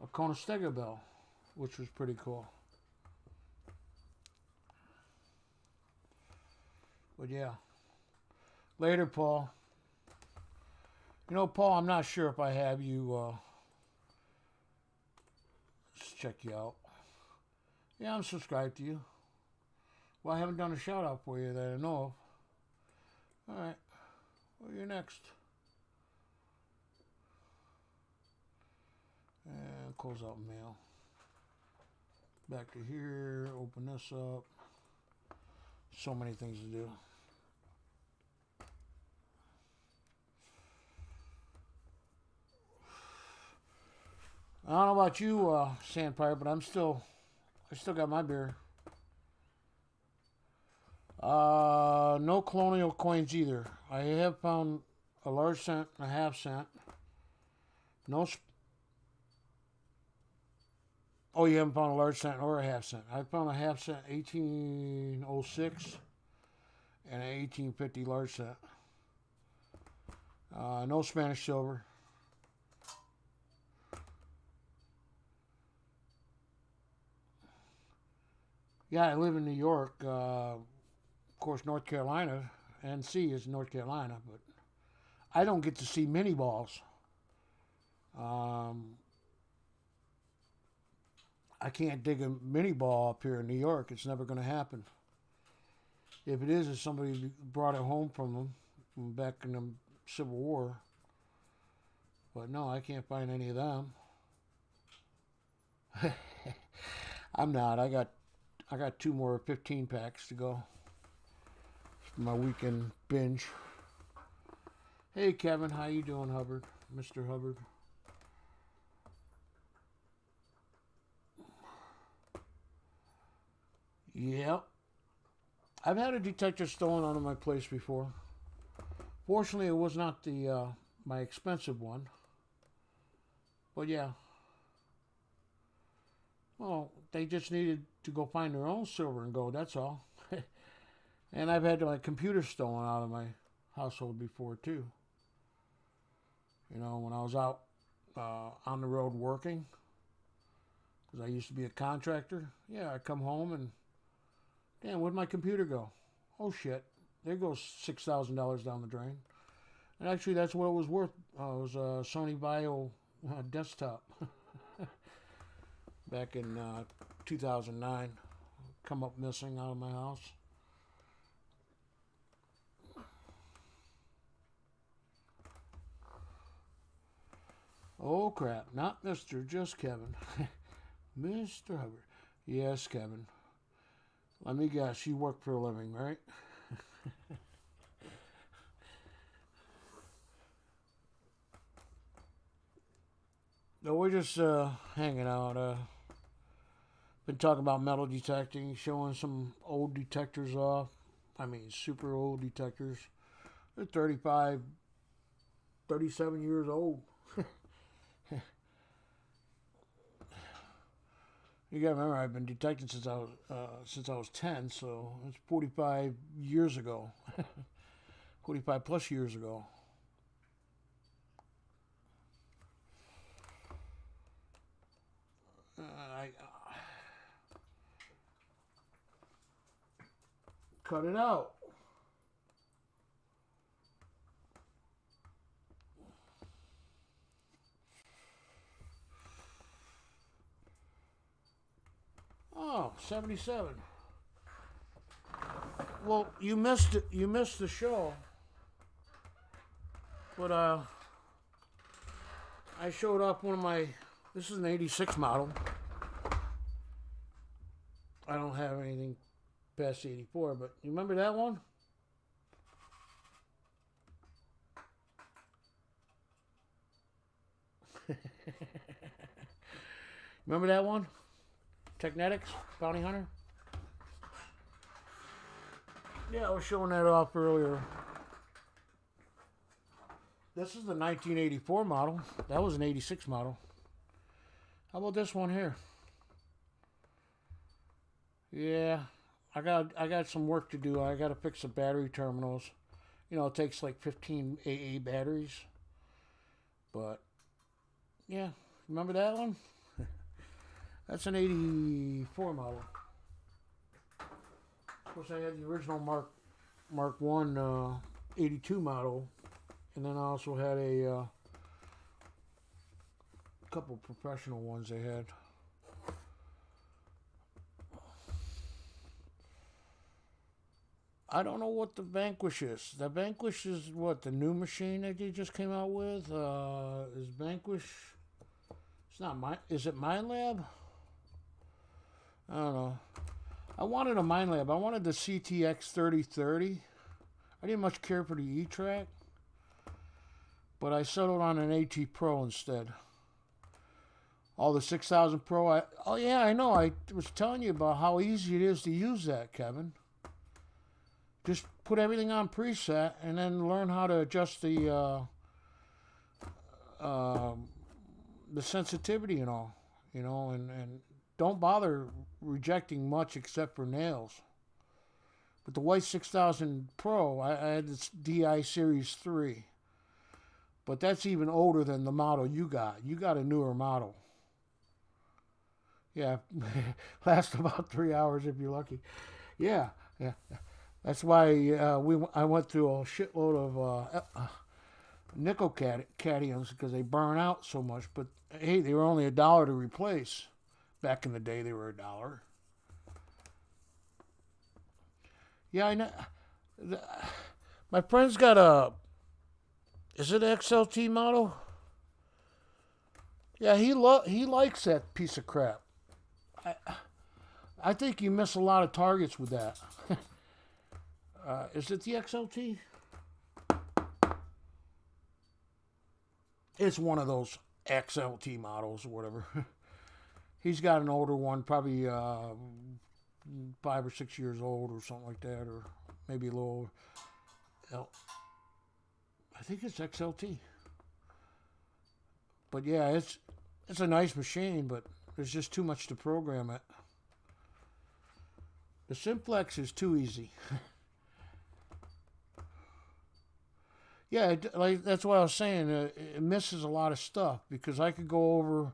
a Conestoga bell, which was pretty cool. But yeah, later, Paul. You know, Paul, I'm not sure if I have you. Let's check you out. Yeah, I'm subscribed to you. Well, I haven't done a shout out for you that I know of. All right. Well, you're next. And close out mail. Back to here. Open this up. So many things to do. I don't know about you, Sandfire, but I still got my beer. No colonial coins either. I have found a large cent and a half cent. No. Oh, you haven't found a large cent or a half cent. I found a half cent 1806 and an 1850 large cent. No Spanish silver. Yeah, I live in New York. Of course, North Carolina. NC is North Carolina, but I don't get to see mini balls. I can't dig a mini ball up here in New York. It's never going to happen. If it is, it's somebody brought it home from them from back in the Civil War. But no, I can't find any of them. I'm not. I got two more 15 packs to go. For my weekend binge. Hey Kevin, how you doing, Hubbard? Mr. Hubbard. Yep. I've had a detector stolen out of my place before. Fortunately, it was not the my expensive one. But yeah. Well, they just needed to go find their own silver and gold, that's all. And I've had my computer stolen out of my household before, too. You know, when I was out on the road working, because I used to be a contractor, yeah, I come home and, damn, where'd my computer go? Oh, shit. There goes $6,000 down the drain. And actually, that's what it was worth. It was a Sony Vaio desktop. Back in 2009, come up missing out of my house. Oh crap, not Mr., just Kevin. Mr. Hubbard. Yes, Kevin. Let me guess, you work for a living, right? No, we're just hanging out. Been talking about metal detecting, showing some old detectors off. I mean, super old detectors. They're 35, 37 years old. You gotta remember, I've been detecting since I was 10, so it's 45 years ago. 45 plus years ago. I cut it out. Oh, 77. Well, you missed it. You missed the show. But I showed off one of my. This is an '86 model. I don't have anything past '84, but you remember that one? Remember that one? Technetics, Bounty Hunter? Yeah, I was showing that off earlier. This is the 1984 model. That was an '86 model. How about this one here? Yeah, I got some work to do. I got to fix the battery terminals. You know, it takes like 15 AA batteries. But yeah, remember that one? That's an '84 model. Of course, I had the original Mark 1 '82 model, and then I also had a couple professional ones they had. I don't know what the Vanquish is. The Vanquish is what, the new machine that they just came out with? Is Vanquish... It's not mine. Is it Mind Lab? I don't know. I wanted a Mind Lab. I wanted the CTX 3030. I didn't much care for the E-Track. But I settled on an AT Pro instead. All the 6000 Pro. Oh yeah, I know. I was telling you about how easy it is to use that, Kevin. Just put everything on preset and then learn how to adjust the sensitivity and all, you know, and don't bother rejecting much except for nails. But the white 6000 Pro, I had this DI Series 3. But that's even older than the model you got. You got a newer model. Yeah, lasts about 3 hours if you're lucky. Yeah. That's why I went through a shitload of nickel cadmiums because they burn out so much. But hey, they were only $1 to replace. Back in the day, they were $1. Yeah, I know. My friend's got a. Is it an XLT model? Yeah, he likes that piece of crap. I think you miss a lot of targets with that. Is it the XLT? It's one of those XLT models or whatever. He's got an older one, probably 5 or 6 years old or something like that, or maybe a little older. I think it's XLT. But yeah, it's a nice machine, but there's just too much to program it. The Simplex is too easy. Yeah, like that's what I was saying. It misses a lot of stuff because I could go over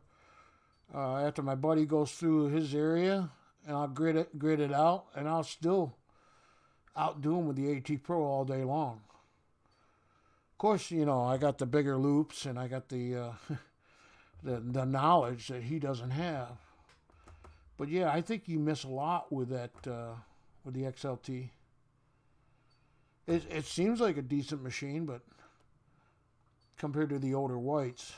after my buddy goes through his area, and I'll grid it out, and I'll still outdo him with the AT Pro all day long. Of course, you know I got the bigger loops, and I got the the knowledge that he doesn't have. But yeah, I think you miss a lot with that with the XLT. It seems like a decent machine, but compared to the older whites.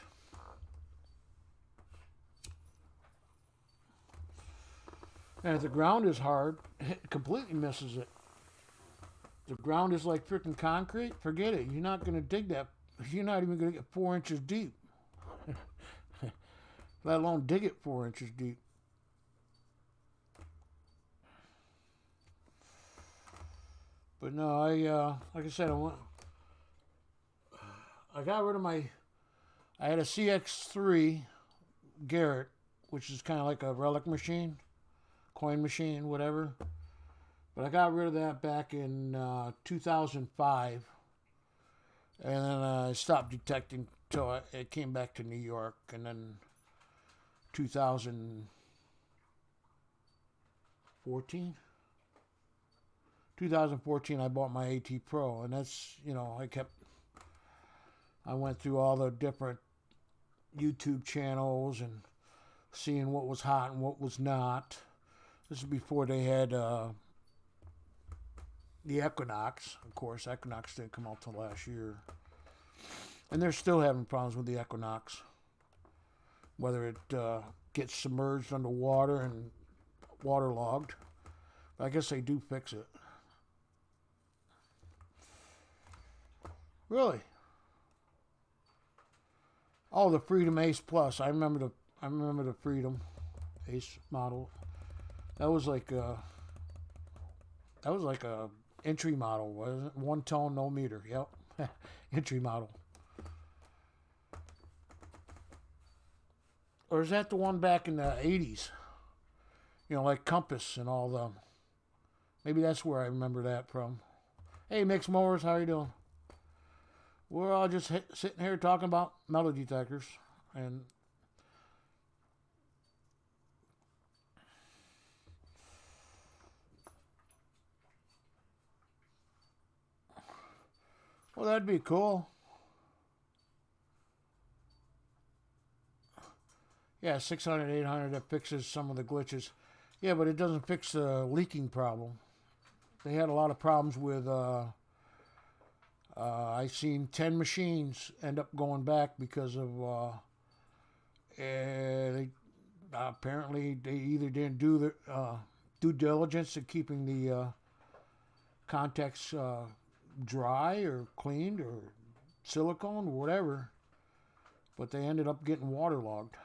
And if the ground is hard, it completely misses it. The ground is like freaking concrete, forget it. You're not going to dig that. You're not even going to get 4 inches deep. Let alone dig it 4 inches deep. But no, like I said, I got rid of I had a CX3 Garrett, which is kind of like a relic machine, coin machine, whatever. But I got rid of that back in 2005. And then I stopped detecting till it came back to New York. And then 2014? 2014, I bought my AT Pro, and that's, I went through all the different YouTube channels and seeing what was hot and what was not. This is before they had the Equinox. Of course, Equinox didn't come out till last year. And they're still having problems with the Equinox. Whether it gets submerged underwater and waterlogged. But I guess they do fix it. Really? Oh, the Freedom Ace Plus. I remember the Freedom Ace model. That was like a entry model, wasn't it? One tone, no meter. Yep. Entry model. Or is that the one back in the 80s? Like Compass and all them. Maybe that's where I remember that from. Hey, Mixed Mowers, how you doing? We're all just sitting here talking about metal detectors. And well, that'd be cool. Yeah, 600, 800, that fixes some of the glitches. Yeah, but it doesn't fix the leaking problem. They had a lot of problems with, I seen 10 machines end up going back because of, apparently they either didn't do the due diligence in keeping the contacts dry or cleaned or silicone or whatever, but they ended up getting waterlogged.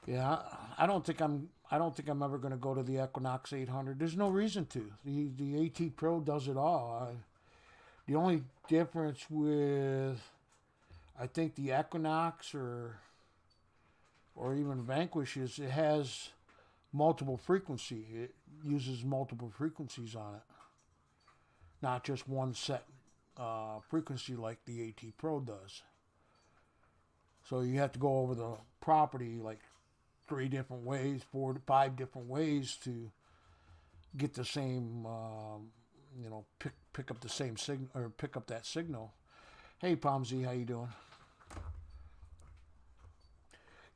Yeah, I don't think I'm ever going to go to the Equinox 800. There's no reason to. The AT Pro does it all. The only difference with, I think, the Equinox or even Vanquish is it has multiple frequency. It uses multiple frequencies on it, not just one set frequency like the AT Pro does. So you have to go over the property like 3 different ways, 4 to 5 different ways to get the same, pick up the same signal or pick up that signal. Hey, Pomsy, how you doing?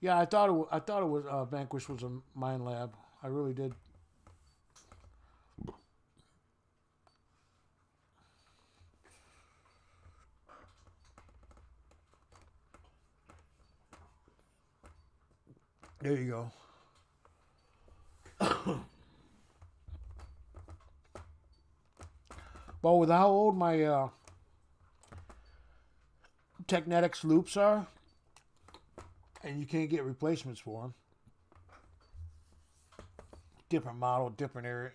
Yeah, I thought it was Vanquish was a Mind Lab. I really did. There you go. Well, with how old my Technetics loops are, and you can't get replacements for them. Different model, different area,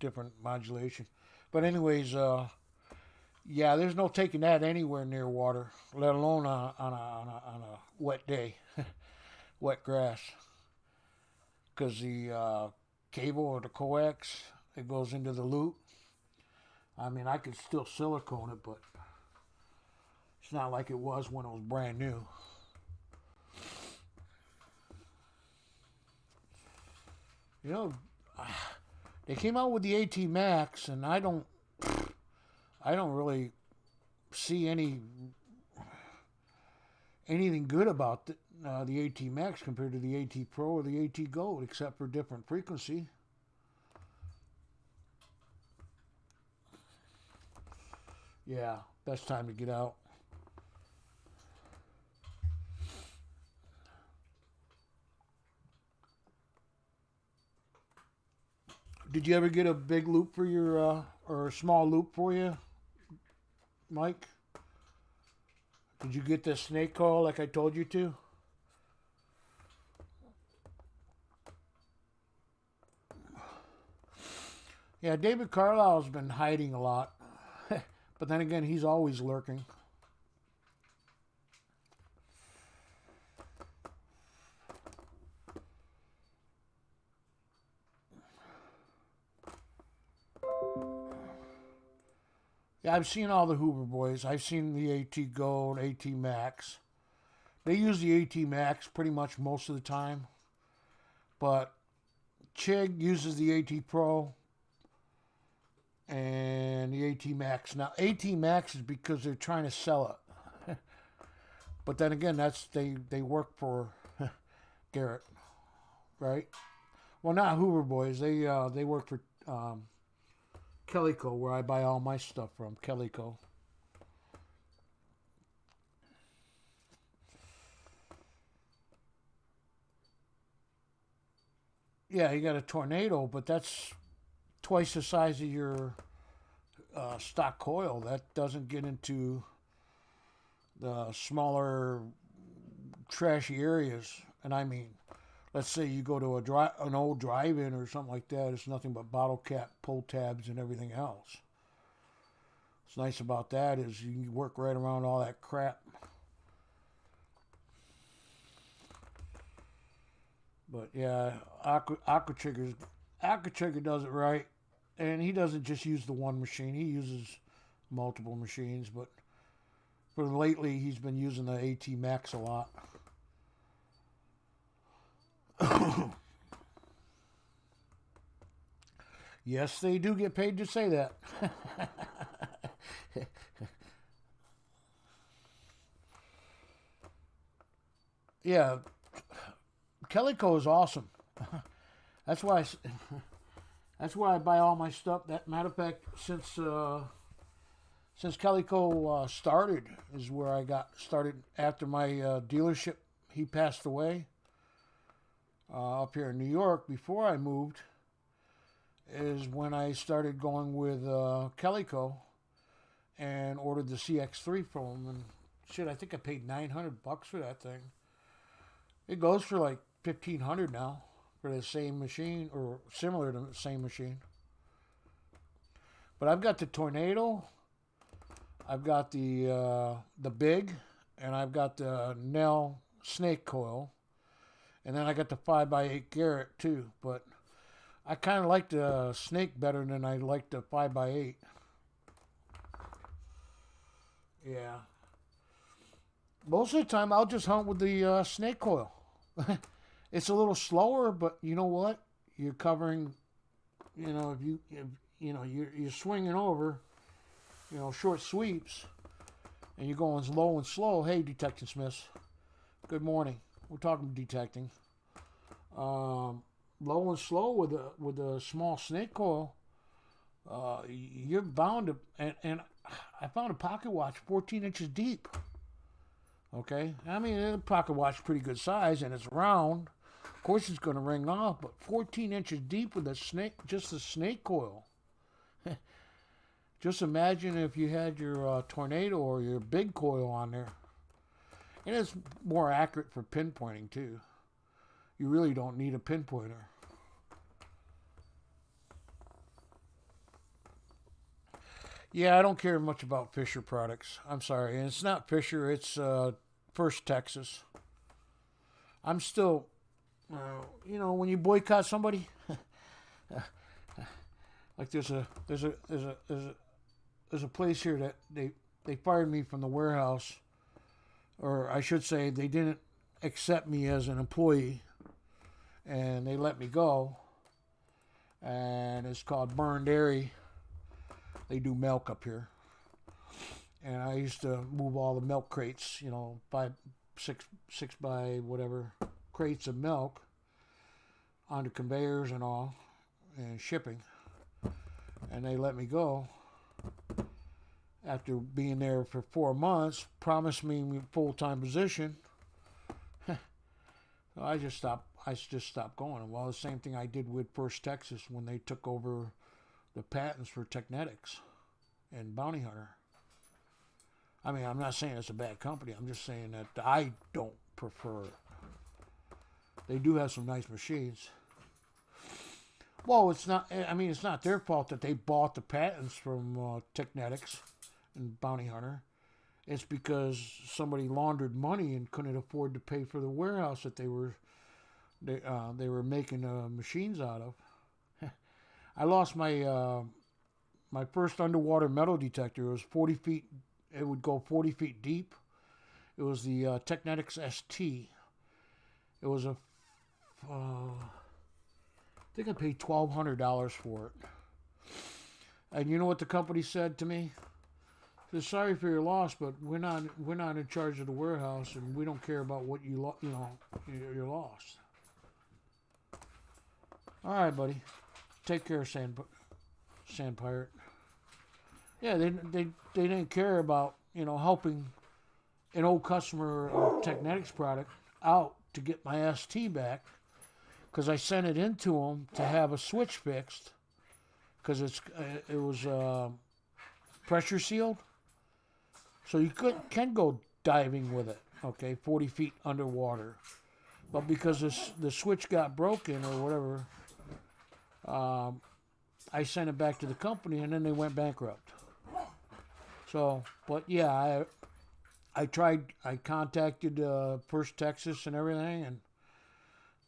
different modulation. But anyways, yeah, there's no taking that anywhere near water, let alone on a wet day, wet grass, because the cable or the coax it goes into the loop. I mean, I could still silicone it, but it's not like it was when it was brand new. They came out with the AT Max, and I don't really see anything good about the AT Max compared to the AT Pro or the AT Gold, except for different frequency. Yeah, best time to get out. Did you ever get a big loop for your, or a small loop for you, Mike? Did you get the snake coil like I told you to? Yeah, David Carlisle's been hiding a lot. But then again, he's always lurking. Yeah, I've seen all the Hoover boys. I've seen the AT Gold, AT Max. They use the AT Max pretty much most of the time. But Chig uses the AT Pro and the AT Max. Now, AT Max is because they're trying to sell it. But then again, that's they work for Garrett, right? Well, not Hoover Boys. They work for Kellyco, where I buy all my stuff from. Kellyco. Yeah, you got a Tornado, but that's twice the size of your stock coil. That doesn't get into the smaller, trashy areas. And I mean, let's say you go to an old drive-in or something like that. It's nothing but bottle cap, pull tabs, and everything else. What's nice about that is you can work right around all that crap. But yeah, Aqua Trigger does it right, and he doesn't just use the one machine. He uses multiple machines, but for lately he's been using the AT Max a lot. Yes, they do get paid to say that. Yeah, Kellyco is awesome. That's why that's why I buy all my stuff. That matter of fact, since Kellyco started is where I got started after my dealership. He passed away up here in New York before I moved. Is when I started going with Kellyco and ordered the CX3 from him. And shit, I think I paid $900 for that thing. It goes for like $1,500 now for the same machine or similar to the same machine. But I've got the Tornado, I've got the Big, and I've got the Nell snake coil, and then I got the 5x8 Garrett too. But I kind of like the snake better than I like the 5x8. Yeah. Most of the time, I'll just hunt with the snake coil. It's a little slower, but you know what? You're covering. You know, if you're swinging over, short sweeps, and you're going low and slow. Hey, Detecting Smiths. Good morning. We're talking detecting. Low and slow with a small snake coil. You're bound to. And I found a pocket watch 14 inches deep. Okay, I mean, the pocket watch is pretty good size, and it's round. Of course, it's going to ring off, but 14 inches deep with just a snake coil. Just imagine if you had your Tornado or your Big coil on there. And it's more accurate for pinpointing, too. You really don't need a pinpointer. Yeah, I don't care much about Fisher products. I'm sorry. And it's not Fisher, it's First Texas. I'm still, when you boycott somebody, like there's a place here that they fired me from the warehouse, or I should say they didn't accept me as an employee, and they let me go. And it's called Burned Dairy. They do milk up here. And I used to move all the milk crates, 6 by whatever crates of milk onto conveyors and all, and shipping. And they let me go after being there for 4 months, promised me a full-time position. So I just stopped going. Well, the same thing I did with First Texas when they took over the patents for Technetics and Bounty Hunter. I mean, I'm not saying it's a bad company. I'm just saying that I don't prefer it. They do have some nice machines. Well, it's not their fault that they bought the patents from Technetics and Bounty Hunter. It's because somebody laundered money and couldn't afford to pay for the warehouse that they were making machines out of. I lost my my first underwater metal detector. It was 40 feet. It would go 40 feet deep. It was the Technetics ST. It was a think I paid $1,200 for it. And you know what the company said to me? They're sorry for your loss, but we're not in charge of the warehouse, and we don't care about what your loss. All right, buddy. Take care, Sand Pirate. Yeah, they didn't care about helping an old customer of Technetics product out to get my ST back, because I sent it into them to have a switch fixed, because it was pressure sealed, so you can go diving with it. Okay, 40 feet underwater, but because the switch got broken or whatever. I sent it back to the company, and then they went bankrupt. So, but yeah, I contacted First Texas and everything, and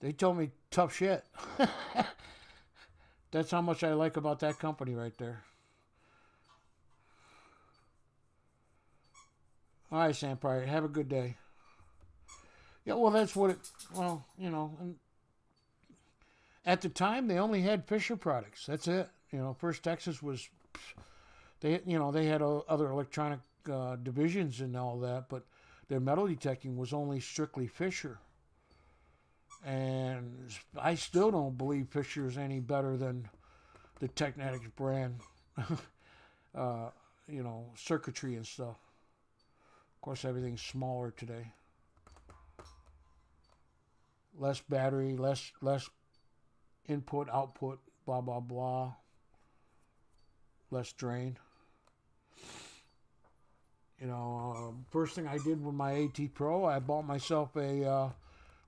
they told me tough shit. That's how much I like about that company right there. All right, Sam Pryor, have a good day. Yeah, well, that's what it, well, and at the time, they only had Fisher products. That's it. First Texas was, they had other electronic divisions and all that, but their metal detecting was only strictly Fisher. And I still don't believe Fisher is any better than the Technetics brand, circuitry and stuff. Of course, everything's smaller today. Less battery, less input, output, blah, blah, blah. Less drain. First thing I did with my AT Pro, I bought myself a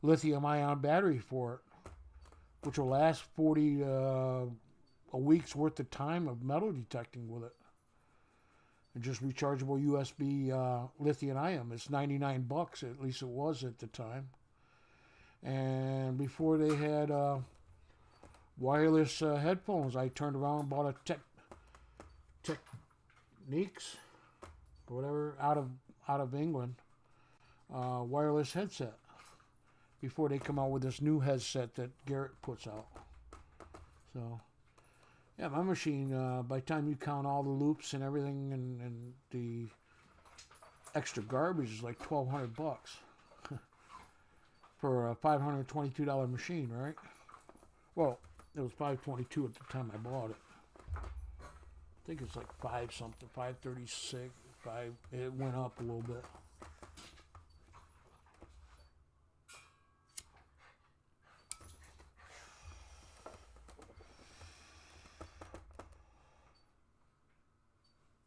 lithium-ion battery for it, which will last 40 a week's worth of time of metal detecting with it. And just rechargeable USB lithium-ion. It's $99, at least it was at the time. And before they had wireless headphones, I turned around and bought a Techniques or whatever out of England wireless headset before they come out with this new headset that Garrett puts out. So yeah, my machine, by the time you count all the loops and everything and the extra garbage, is like $1,200 for a $522 machine, right? Well, it was $522 at the time I bought it. I think it's like 5 something, 536, 5. It went up a little bit.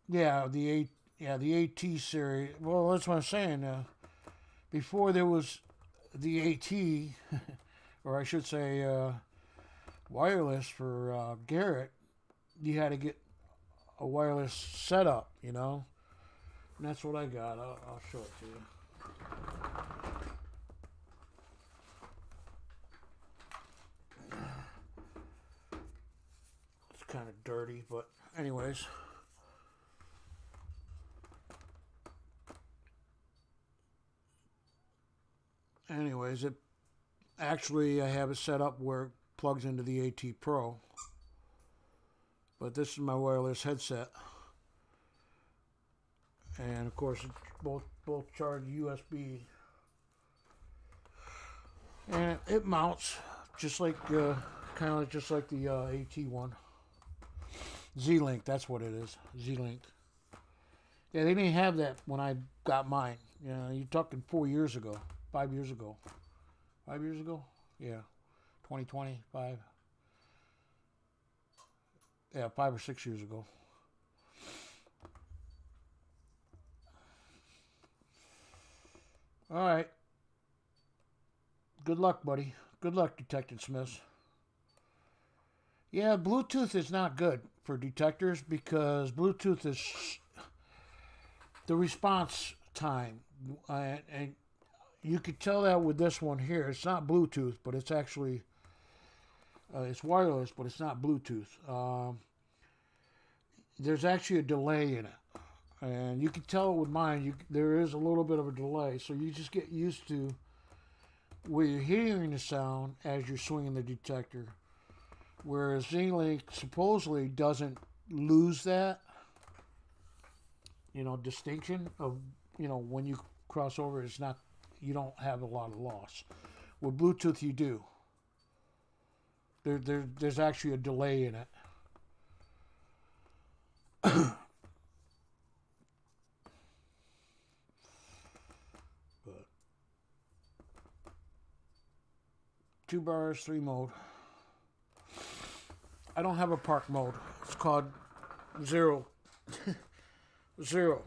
Yeah, the AT series. Well, that's what I'm saying. Before there was the AT, or I should say, wireless for Garrett, you had to get a wireless setup, and that's what I got. I'll show it to you. It's kind of dirty, but anyways. It actually, I have it set up where it plugs into the AT Pro. But this is my wireless headset. And of course, it's both charge USB. And it mounts just like kind of just like the AT one. Z-Link, that's what it is. Z-Link. Yeah, they didn't have that when I got mine. You're talking 4 years ago, 5 years ago. 5 years ago? Yeah. 2020, 5. Yeah, 5 or 6 years ago. All right. Good luck, buddy. Good luck, Detective Smith. Yeah, Bluetooth is not good for detectors because Bluetooth is the response time. And you could tell that with this one here. It's not Bluetooth, but it's actually, it's wireless, but it's not Bluetooth. There's actually a delay in it. And you can tell with mine, there is a little bit of a delay. So you just get used to where you're hearing the sound as you're swinging the detector. Whereas Z-Link supposedly doesn't lose that, distinction of, when you cross over, it's not, you don't have a lot of loss. With Bluetooth, you do. There's actually a delay in it. But 2 bars, 3 mode. I don't have a park mode. It's called zero. Zero.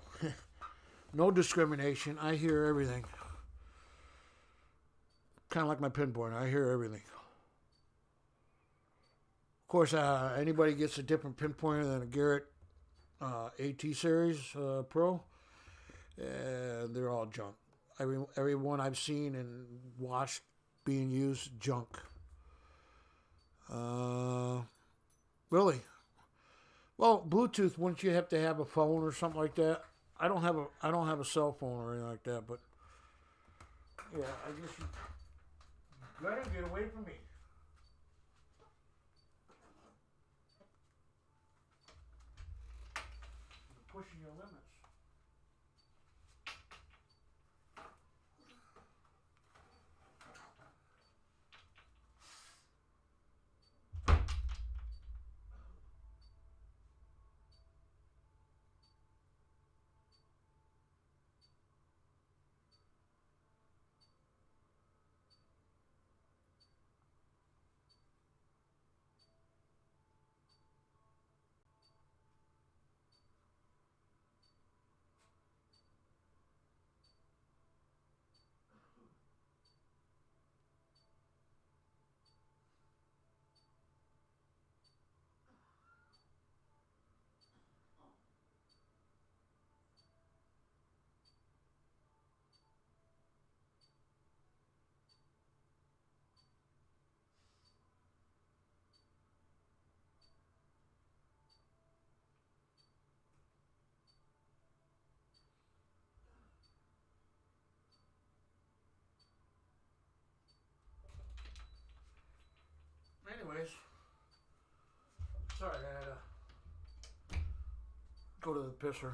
No discrimination. I hear everything. Kind of like my pinpointer. I hear everything. Of course, anybody gets a different pinpointer than a Garrett AT Series Pro, they're all junk. Every one I've seen and watched being used, junk. Really? Well, Bluetooth. Wouldn't you have to have a phone or something like that? I don't have a cell phone or anything like that. But yeah, I guess you gotta get away from me. You're pushing your limits. Anyways, sorry, I had to go to the pisser.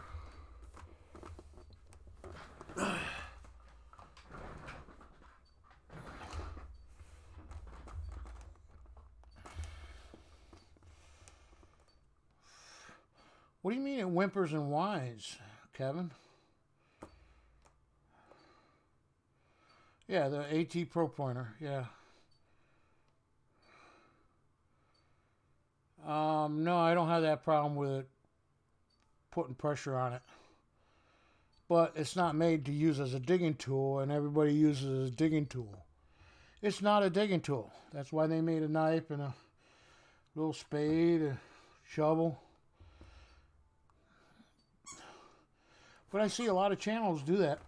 What do you mean it whimpers and whines, Kevin? Yeah, the AT Pro Pointer, yeah. No, I don't have that problem with it putting pressure on it. But it's not made to use as a digging tool, and everybody uses it as a digging tool. It's not a digging tool. That's why they made a knife and a little spade, a shovel. But I see a lot of channels do that,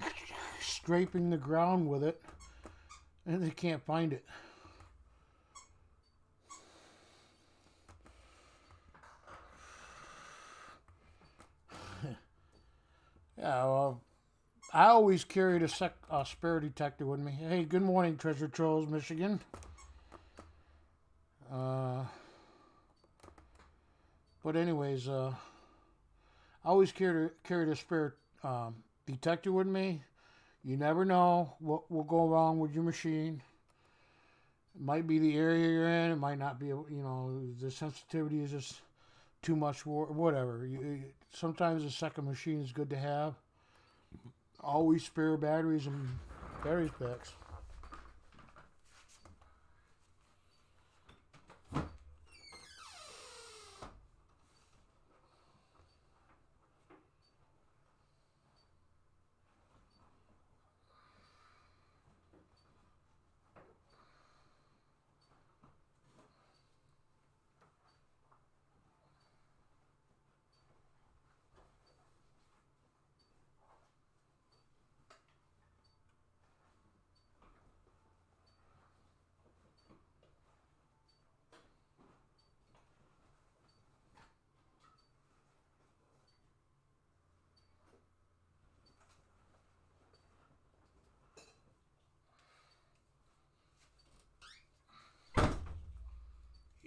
scraping the ground with it, and they can't find it. Yeah, well, I always carried a spare detector with me. Hey, good morning, Treasure Trolls, Michigan. But anyways, I always carried a spare detector with me. You never know what will go wrong with your machine. It might be the area you're in. It might not be, the sensitivity is just too much, whatever. Sometimes a second machine is good to have. Always spare batteries and battery packs.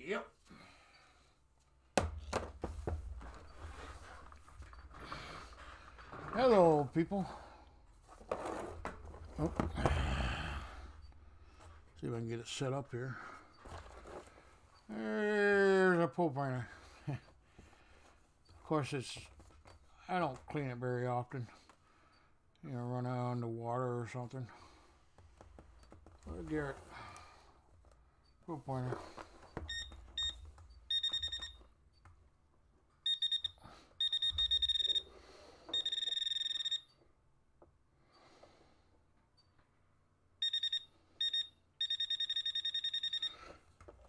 Yep. people. Oh. See if I can get it set up here. There's a pull pointer. Of course, I don't clean it very often. You know, run out on the water or something. Garrett, pull pointer.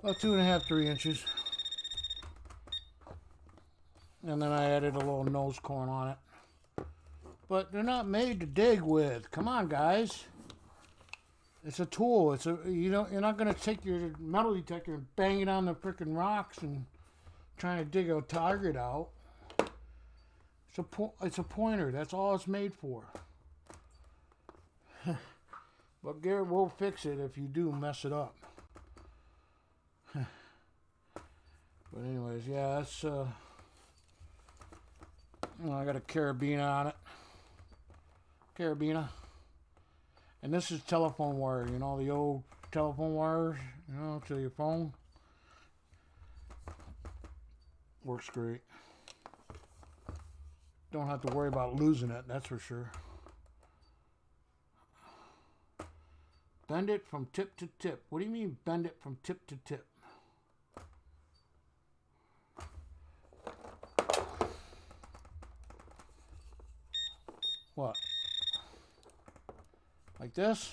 About 2.5, 3 inches. And then I added a little nose cone on it. But they're not made to dig with. Come on, guys. It's a tool. You're not gonna take your metal detector and bang it on the frickin' rocks and trying to dig a target out. It's a pointer. That's all it's made for. But Garrett will fix it if you do mess it up. But anyways, yeah, that's I got a carabiner on it. Carabiner. And this is telephone wire, you know, the old telephone wires, you know, to your phone. Works great. Don't have to worry about losing it, that's for sure. Bend it from tip to tip. What do you mean bend it from tip to tip? What? Like this?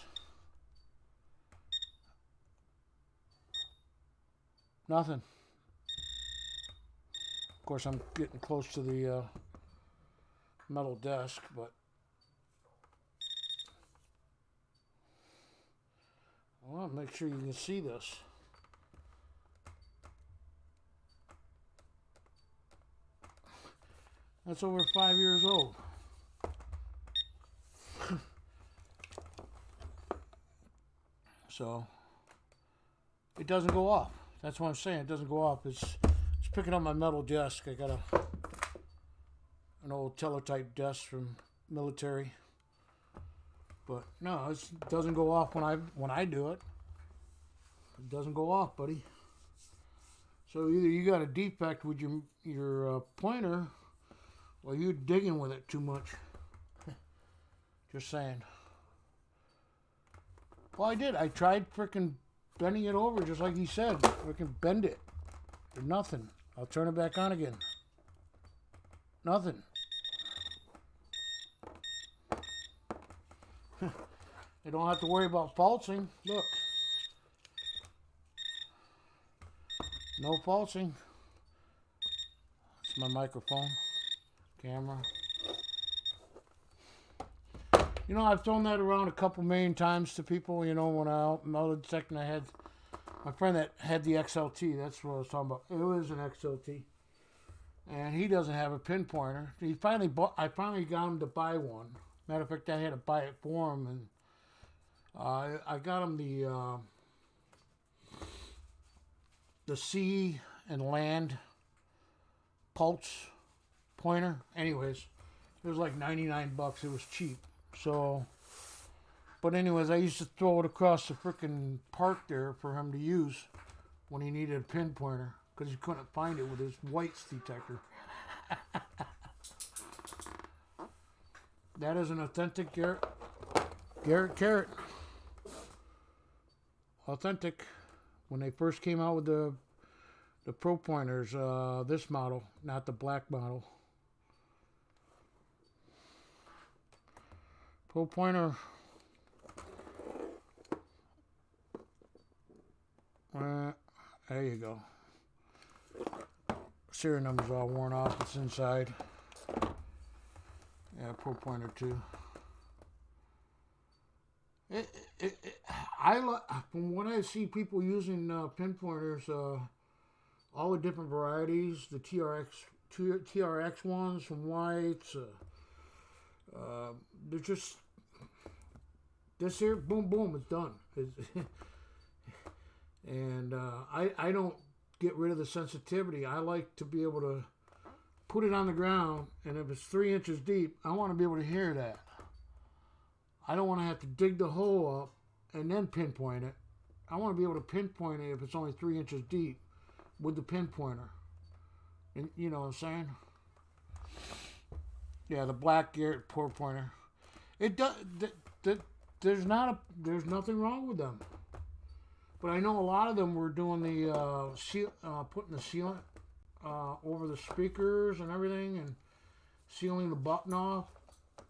Nothing. Of course, I'm getting close to the metal desk, but I want to make sure you can see this. That's over 5 years old. So it doesn't go off. That's what I'm saying. It doesn't go off. It's picking up my metal desk. I got an old teletype desk from military. But no, it doesn't go off when I do it. It doesn't go off, buddy. So either you got a defect with your pointer, or you're digging with it too much. Just saying. Well, I did. I tried frickin' bending it over just like he said. Frickin' bend it. There's nothing. I'll turn it back on again. Nothing. They don't have to worry about falsing. Look. No falsing. It's my microphone. Camera. You know, I've thrown that around a couple million times to people, you know, when I out metal detecting. I had my friend that had the XLT. That's what I was talking about. It was an XLT. And he doesn't have a pinpointer. I finally got him to buy one. Matter of fact, I had to buy it for him. And I got him the sea and land pulse pointer. Anyways, it was like 99 bucks. It was cheap. So, but anyways, I used to throw it across the frickin' park there for him to use when he needed a pinpointer because he couldn't find it with his whites detector. That is an authentic Garrett Carrot. Authentic. When they first came out with the Pro Pointers, this model, not the black model. Pro Pointer. There you go. Serial number's all worn off. It's inside. Yeah, Pro Pointer 2. From what I see people using pinpointers, all the different varieties, the TRX ones from Whites, they're just this here, boom, boom, it's done. And I don't get rid of the sensitivity. I like to be able to put it on the ground, and if it's 3 inches deep, I want to be able to hear that. I don't want to have to dig the hole up and then pinpoint it. I want to be able to pinpoint it if it's only 3 inches deep with the pinpointer. And you know what I'm saying? Yeah, the black Garrett pointer. It does. There's nothing wrong with them. But I know a lot of them were doing the putting the sealant over the speakers and everything, and sealing the button off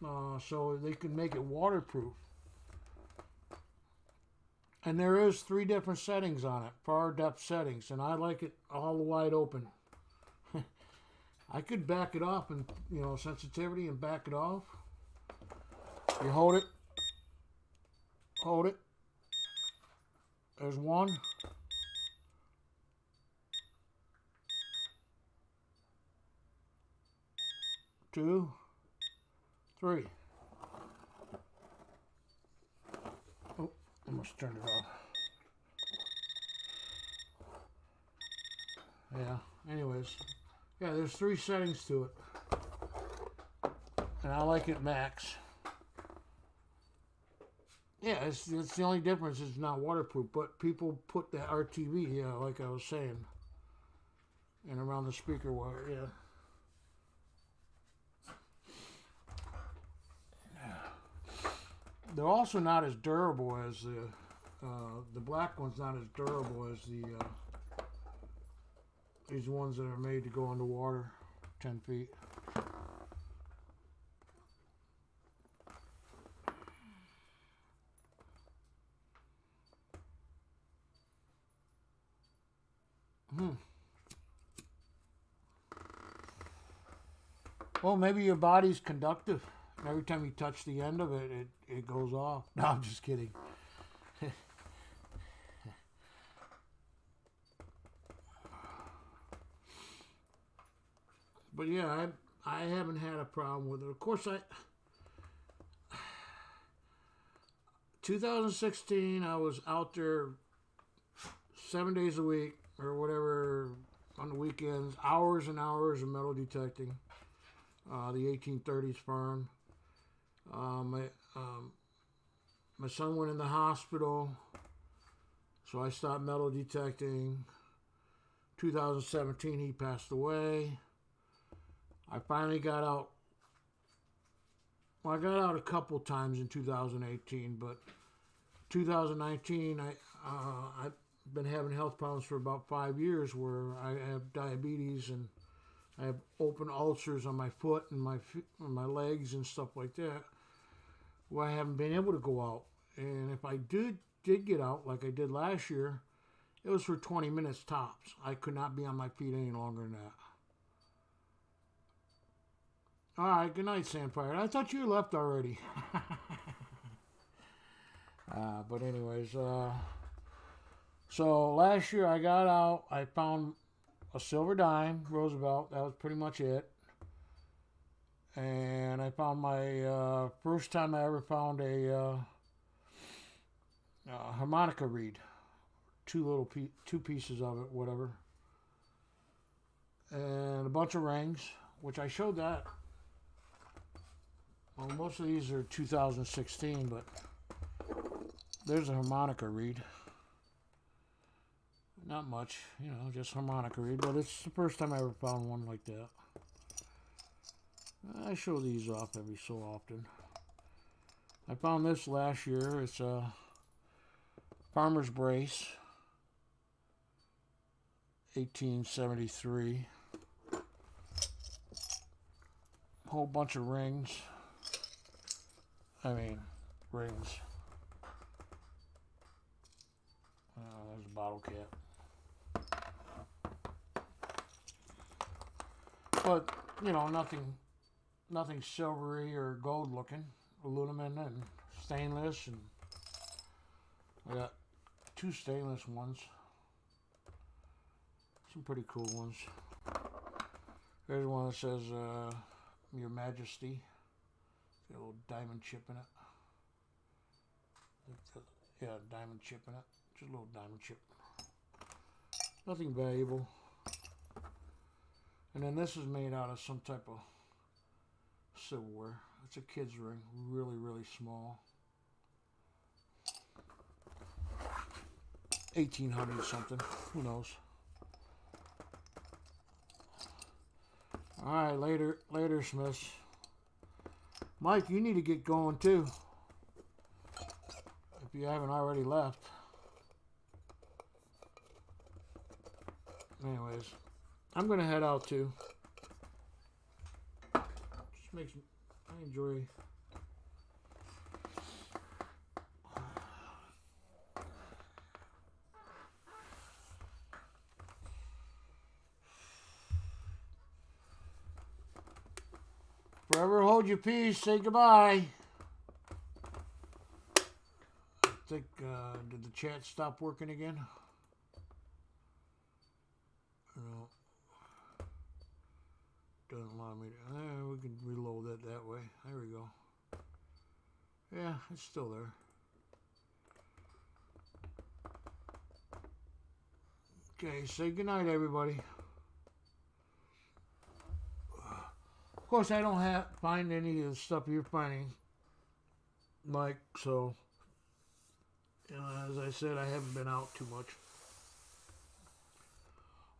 so they could make it waterproof. And there is 3 different settings on it, power depth settings, and I like it all wide open. I could back it off and, you know, sensitivity and back it off. You hold it. Hold it. There's 1. 2, 3. Oh, I must turn it off. Yeah, anyways. Yeah, there's 3 settings to it. And I like it max. Yeah, it's the only difference. It's not waterproof, but people put that RTV, yeah, like I was saying, and around the speaker wire, yeah. They're also not as durable as the black one's not as durable as these ones that are made to go underwater 10 feet. Well, maybe your body's conductive. Every time you touch the end of it, it goes off. No, I'm just kidding. But yeah, I haven't had a problem with it. Of course, 2016, I was out there 7 days a week or whatever on the weekends, hours and hours of metal detecting. The 1830s farm. My son went in the hospital, so I stopped metal detecting. 2017, he passed away. I finally got out. Well, I got out a couple times in 2018, but 2019, I've been having health problems for about 5 years, where I have diabetes and I have open ulcers on my foot and on my legs and stuff like that. Well, I haven't been able to go out, and if I did get out like I did last year, it was for 20 minutes tops. I could not be on my feet any longer than that. All right, good night, Sandfire. I thought you left already. But anyways, so last year I got out. I found a silver dime, Roosevelt. That was pretty much it. And I found my first time I ever found a harmonica reed. Two pieces of it, whatever. And a bunch of rings, which I showed that. Well, most of these are 2016, but there's a harmonica reed. Not much, you know, just harmonica reed, but it's the first time I ever found one like that. I show these off every so often. I found this last year. It's a farmer's brace, 1873. Whole bunch of rings. Rings. There's a bottle cap. But, you know, nothing silvery or gold looking. Aluminum and stainless, and I got 2 stainless ones. Some pretty cool ones. There's one that says, Your Majesty. It's got a little diamond chip in it. Yeah, diamond chip in it. Just a little diamond chip. Nothing valuable. And then this is made out of some type of silverware. It's a kid's ring, really, really small. 1800 something, who knows. All right, later, Smiths. Mike, you need to get going too, if you haven't already left. Anyways, I'm gonna head out too. Just makes me, I enjoy. Forever hold your peace. Say goodbye. I think, did the chat stop working again? No. Doesn't allow me to. We can reload it that way. There we go. Yeah, it's still there. Okay, say goodnight, everybody. Of course, I don't find any of the stuff you're finding, Mike, so, as I said, I haven't been out too much.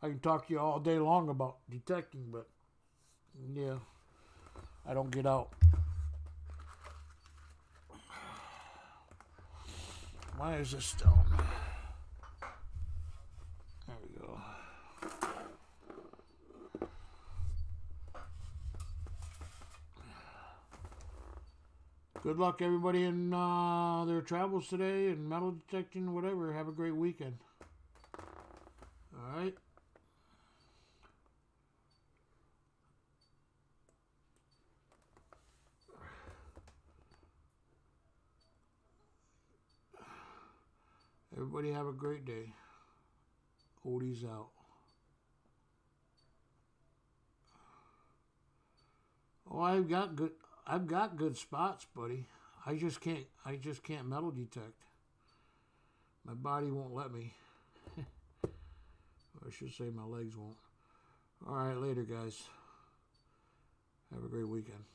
I can talk to you all day long about detecting, but, yeah, I don't get out. Why is this stone? There we go. Good luck, everybody, in their travels today and metal detecting, whatever. Have a great weekend. All right. Everybody have a great day. Oldies out. Oh, I've got good spots, buddy. I just can't metal detect. My body won't let me. Or I should say my legs won't. All right, later, guys. Have a great weekend.